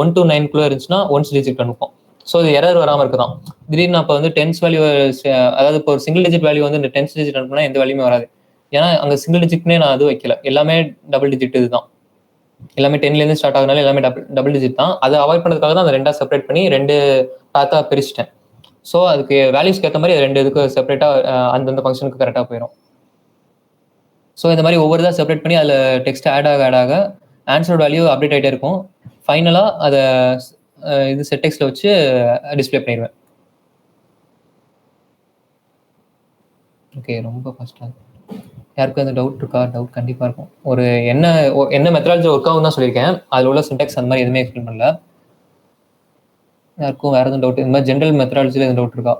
1 to 9 இருந்துச்சுன்னா 1s டிஜிட் அனுப்பும். ஸோ இது எரர் வராமல் இருக்குதான். திடீர்னு அப்போ வந்து 10s வேல்யூ, அதாவது இப்போ ஒரு சிங்கிள் டிஜிட் வேல்யூ வந்து இந்த 10s டிஜிட் அனுப்புனா எந்த வேல்யூமே வராது. ஏன்னா அங்கே சிங்கிள் டிஜிட்னே நான் அது வைக்கல, எல்லாமே டபுள் டிஜிட் இதுதான். எல்லாமே 10லேருந்து ஸ்டார்ட் ஆகுதுனால எல்லாமே டபுள் டிஜிட் தான். அதை அவாய்ட் பண்ணுறதுக்காக தான் அந்த 2 செப்பரேட் பண்ணி 2 பாத்தாக பிரிச்சுட்டேன். ஸோ அதுக்கு வேல்யூஸ்க்கு ஏற்ற மாதிரி 2 இதுக்கு செப்பரேட்டாக அந்தந்த ஃபங்க்ஷனுக்கு கரெக்டாக போயிடும். ஸோ இந்த மாதிரி ஒவ்வொரு இதாக செப்பரேட் பண்ணி அதில் டெக்ஸ்ட் ஆட் ஆக ஆன்சர் வேல்யூ அப்டேட் ஆகிட்டே இருக்கும். ஃபைனலாக அதை இது செட்டெக்ஸில் வச்சு டிஸ்பிளே பண்ணிடுவேன். ஓகே, ரொம்ப ஃபஸ்ட்டாக யாருக்கும் அந்த டவுட் இருக்கா? டவுட் கண்டிப்பாக இருக்கும். ஒரு என்ன மெத்தடாலஜி ஒர்க் ஆகும் தான் சொல்லியிருக்கேன். அதில் உள்ள சின்டெக்ஸ் அந்த மாதிரி எதுவுமே எக்ஸ்பிளைன் பண்ணல. யாருக்கும் வேறு எதுவும் டவுட், இந்த மாதிரி ஜென்ரல் மெத்தடாலஜியில் எதுவும் டவுட் இருக்கா?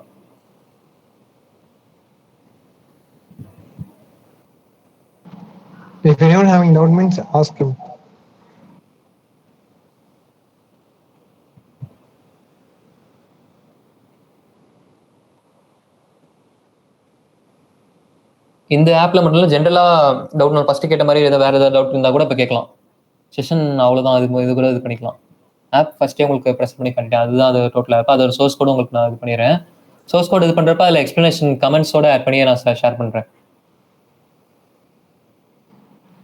If anyone having doubt means ask him.
இந்த ஆப்ல மட்டும் இல்லை, ஜென்ரலாக டவுட் நான் ஃபஸ்ட்டு கேட்ட மாதிரி வேறு ஏதாவது டவுட் இருந்தால் கூட இப்போ கேட்கலாம். செஷன் அவ்வளோதான், இது கூட இது பண்ணிக்கலாம். ஆப் ஃபஸ்ட்டே உங்களுக்கு ப்ரெஸ் பண்ணி பண்ணிட்டேன். அதுதான் அது டோட்டல் ஆப். அதோட சோர்ஸ் கோடு உங்களுக்கு நான் இது பண்ணிடுறேன். சோர்ஸ் கோடு இது பண்ணுறப்ப அதில் எக்ஸ்ப்ளனேஷன் கமெண்ட்ஸோட ஆட் பண்ணி நான் ஷேர் பண்ணுறேன்.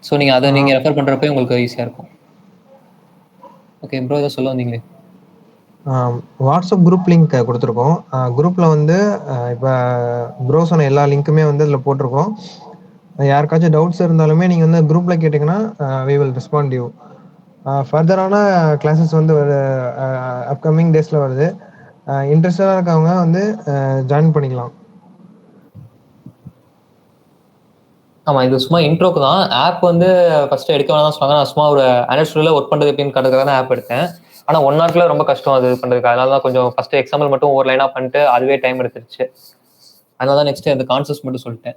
ஸோ நீங்கள் அதை நீங்கள் ரெஃபர் பண்ணுறப்ப உங்களுக்கு ஈஸியாக இருக்கும். ஓகே ப்ரோ, இதை சொல்ல வந்தீங்களே.
வாட்ஸ்அப் குரூப் லிங்க் கொடுத்துருக்கோம். குரூப்பில் வந்து இப்போ ப்ரோ சொன்ன எல்லா லிங்க்குமே வந்து இதில் போட்டிருக்கோம். யாருக்காச்சும் டவுட்ஸ் இருந்தாலுமே நீங்கள் வந்து குரூப்பில் கேட்டிங்கன்னா வி வில் ரெஸ்பாண்ட் யூ. ஃபர்தரான கிளாஸஸ் வந்து அப்கமிங் டேஸில் வருது. இன்ட்ரெஸ்டாக இருக்கவங்க வந்து ஜாயின் பண்ணிக்கலாம்.
ஆமாம், இது சும்மா இன்ட்ரோக்கு தான். ஆப் வந்து ஃபஸ்ட்டு எடுக்க வேணாம் தான் சொன்னாங்க. நான் சும்மா ஒரு ஆண்ட்ராய்ட் ஸ்டூடியோவில் ஒர்க் பண்ணுறது எப்படின்னு கண்டுக்காக தான் ஆப் எடுத்தேன். ஆனால் 1 hour ரொம்ப கஷ்டம் அது பண்ணுறதுக்கு. அதனால தான் கொஞ்சம் ஃபஸ்ட்டு எக்ஸாம்பிள் மட்டும் ஒரு லைனாக பண்ணிட்டு அதுவே டைம் எடுத்துருச்சு. அதனால தான் நெக்ஸ்ட்டு அந்த கான்செப்ட்ஸ் மட்டும் சொல்லிட்டேன்.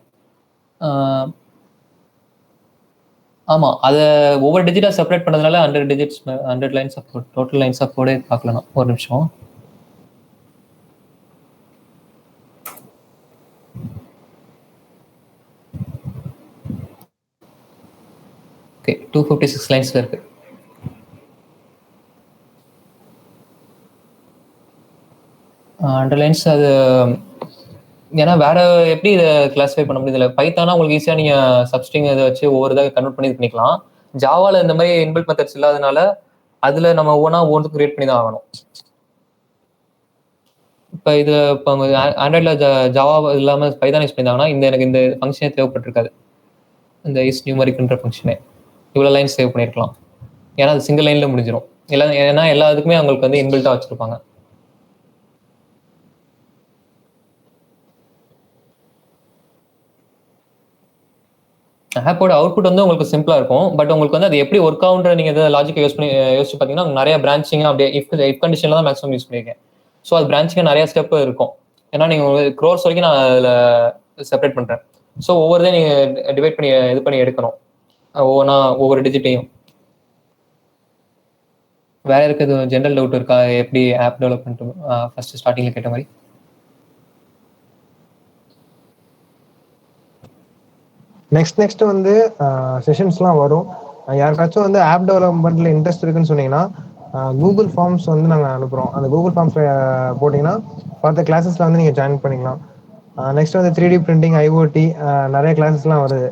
ஆமாம், அதை ஒவ்வொரு டிஜிட்டாக செப்பரேட் பண்ணதுனால 100 digits 100 lines of code, total lines of கோடே பார்க்கலாம். ஒரு நிமிஷம். ஓகே, 256 லைன்ஸில் இருக்குது. அண்டர்லைன்ஸ் அது ஏன்னா வேற எப்படி இதை கிளாஸிஃபை பண்ண முடியுது? இல்லை பைத்தானா உங்களுக்கு ஈஸியாக நீங்கள் சப்ஸ்ட்ரிங் இதை வச்சு ஒவ்வொரு இதாக கன்வெர்ட் பண்ணி பண்ணிக்கலாம். ஜாவாவில் இந்த மாதிரி இன்பில்ட் மெத்தட்ஸ் இல்லாதனால அதில் நம்ம ஒவ்வொன்றும் கிரியேட் பண்ணி தான் ஆகணும். இப்போ இது இப்போ ஆண்ட்ராய்டில் ஜாவா இல்லாமல் பைத்தான் யூஸ் பண்ணியிருந்தாங்கன்னா எனக்கு இந்த ஃபங்க்ஷனே தேவைப்பட்டிருக்காது. இந்த இஸ் நியூமரிக்ன்ற ஃபங்க்ஷனே இவ்வளோ லைன்ஸ் சேவ் பண்ணியிருக்கலாம். ஏன்னா அது சிங்கிள் லைனில் முடிஞ்சிடும். ஏன்னா எல்லா இதுக்குமே அவங்களுக்கு வந்து இன்பில்ட்டாக வச்சுருப்பாங்க. ஆப்போட அவுட்புட் வந்து உங்களுக்கு சிம்பிளா இருக்கும். பட் உங்களுக்கு வந்து அது எப்படி ஒர்க் ஆகுன்ற நீங்க ஏதாவது லாஜிக்கை யோசிச்சு பார்த்தீங்கன்னா நிறைய பிரான்ச்சிங் அப்படியே இஃப் கண்டிஷன்ல தான் மேக்ஸிமம் யூஸ் பண்ணியிருக்கேன். ஸோ அது பிரான்ச்சிங் நிறைய ஸ்டெப் இருக்கும். ஏன்னா நீங்கள் க்ரோர்ஸ் வரைக்கும் நான் அதில் செப்பரேட் பண்ணுறேன். ஸோ ஒவ்வொருதையும் நீங்கள் டிவைட் பண்ணி இது பண்ணி எடுக்கணும், ஒவ்வொன்றா ஒவ்வொரு டிஜிட்டையும். வேற இருக்கிறது ஜென்ரல் டவுட் இருக்கா? எப்படி ஆப் டெவலப்மெண்ட் ஃபர்ஸ்ட் ஸ்டார்டிங்ல கேட்ட மாதிரி?
நெக்ஸ்ட் வந்து செஷன்ஸ்லாம் வரும். யாருக்காச்சும் வந்து ஆப் டெவலப்மெண்ட்ல இன்ட்ரெஸ்ட் இருக்குன்னு சொன்னீங்கன்னா கூகுள் ஃபார்ம்ஸ் வந்து நாங்கள் அனுப்புகிறோம். அந்த கூகுள் ஃபார்ம்ஸ் போட்டிங்கன்னா பார்த்த கிளாஸஸில் வந்து நீங்கள் ஜாயின் பண்ணிக்கலாம். நெக்ஸ்ட் வந்து 3D பிரிண்டிங், ஐஓடி நிறைய கிளாஸஸ்லாம் வருது.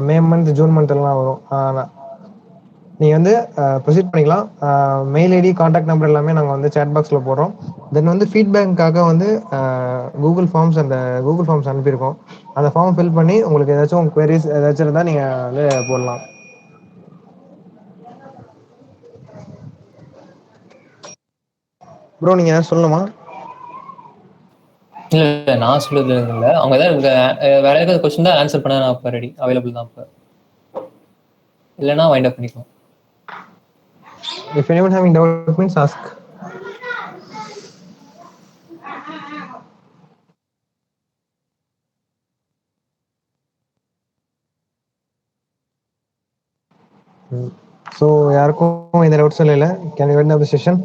மே மந்த், ஜூன் மந்த்லாம் வரும். நீங்கள் வந்து ப்ரொசீட் பண்ணிக்கலாம். மெயில் ஐடி, காண்டாக்ட் நம்பர் எல்லாமே நாங்கள் வந்து சேட் பாக்ஸில் போடுறோம். தென் வந்து ஃபீட்பேக்காக வந்து கூகுள் ஃபார்ம்ஸ் அனுப்பியிருக்கோம். அந்த ஃபார்ம் ஃபில் பண்ணி உங்களுக்கு ஏதாச்சும் queries ஏதாச்சும் இருந்தால் நீங்கள் வந்து போடலாம். ப்ரோ நீங்கள் ஏதாவது சொல்லணுமா?
இல்லை, நான் சொல்றது இல்லை. அவங்க ஏதாவது வேற ஏதாவது கொஸ்டின் தான் ஆன்சர் பண்ண நான் இப்போ ரெடி அவைலபிள் தான். இப்போ இல்லைன்னா வைண்ட் அப் பண்ணிக்கலாம்.
If anyone having doubt means ask. So யாருக்கும் இந்த டவுட்ஸ் இல்லை. Can we end up the session?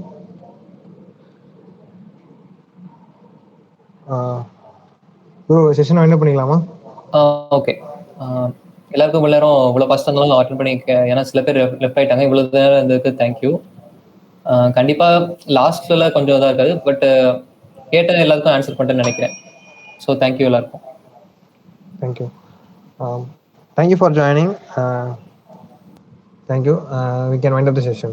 Bro session wind up பண்ணிக்கலாமா?
ஓகே. எல்லாருக்கும் இவ்வளோ நேரம் இவ்வளோ ஃபஸ்ட் இருந்தாலும் அட்டன் பண்ணி, ஏன்னா சில பேர் லெஃப்ட் ஆகிட்டாங்க. இவ்வளோ நேரம் இருந்ததுக்கு தேங்க்யூ. கண்டிப்பாக லாஸ்ட்டில் கொஞ்சம் இதாக இருக்காது, பட் கேட்ட எல்லாருக்கும் ஆன்சர் பண்ணிட்டேன்னு நினைக்கிறேன். ஸோ தேங்க்யூ எல்லாருக்கும்.
Thank you for joining. Thank you. We can wind up the session.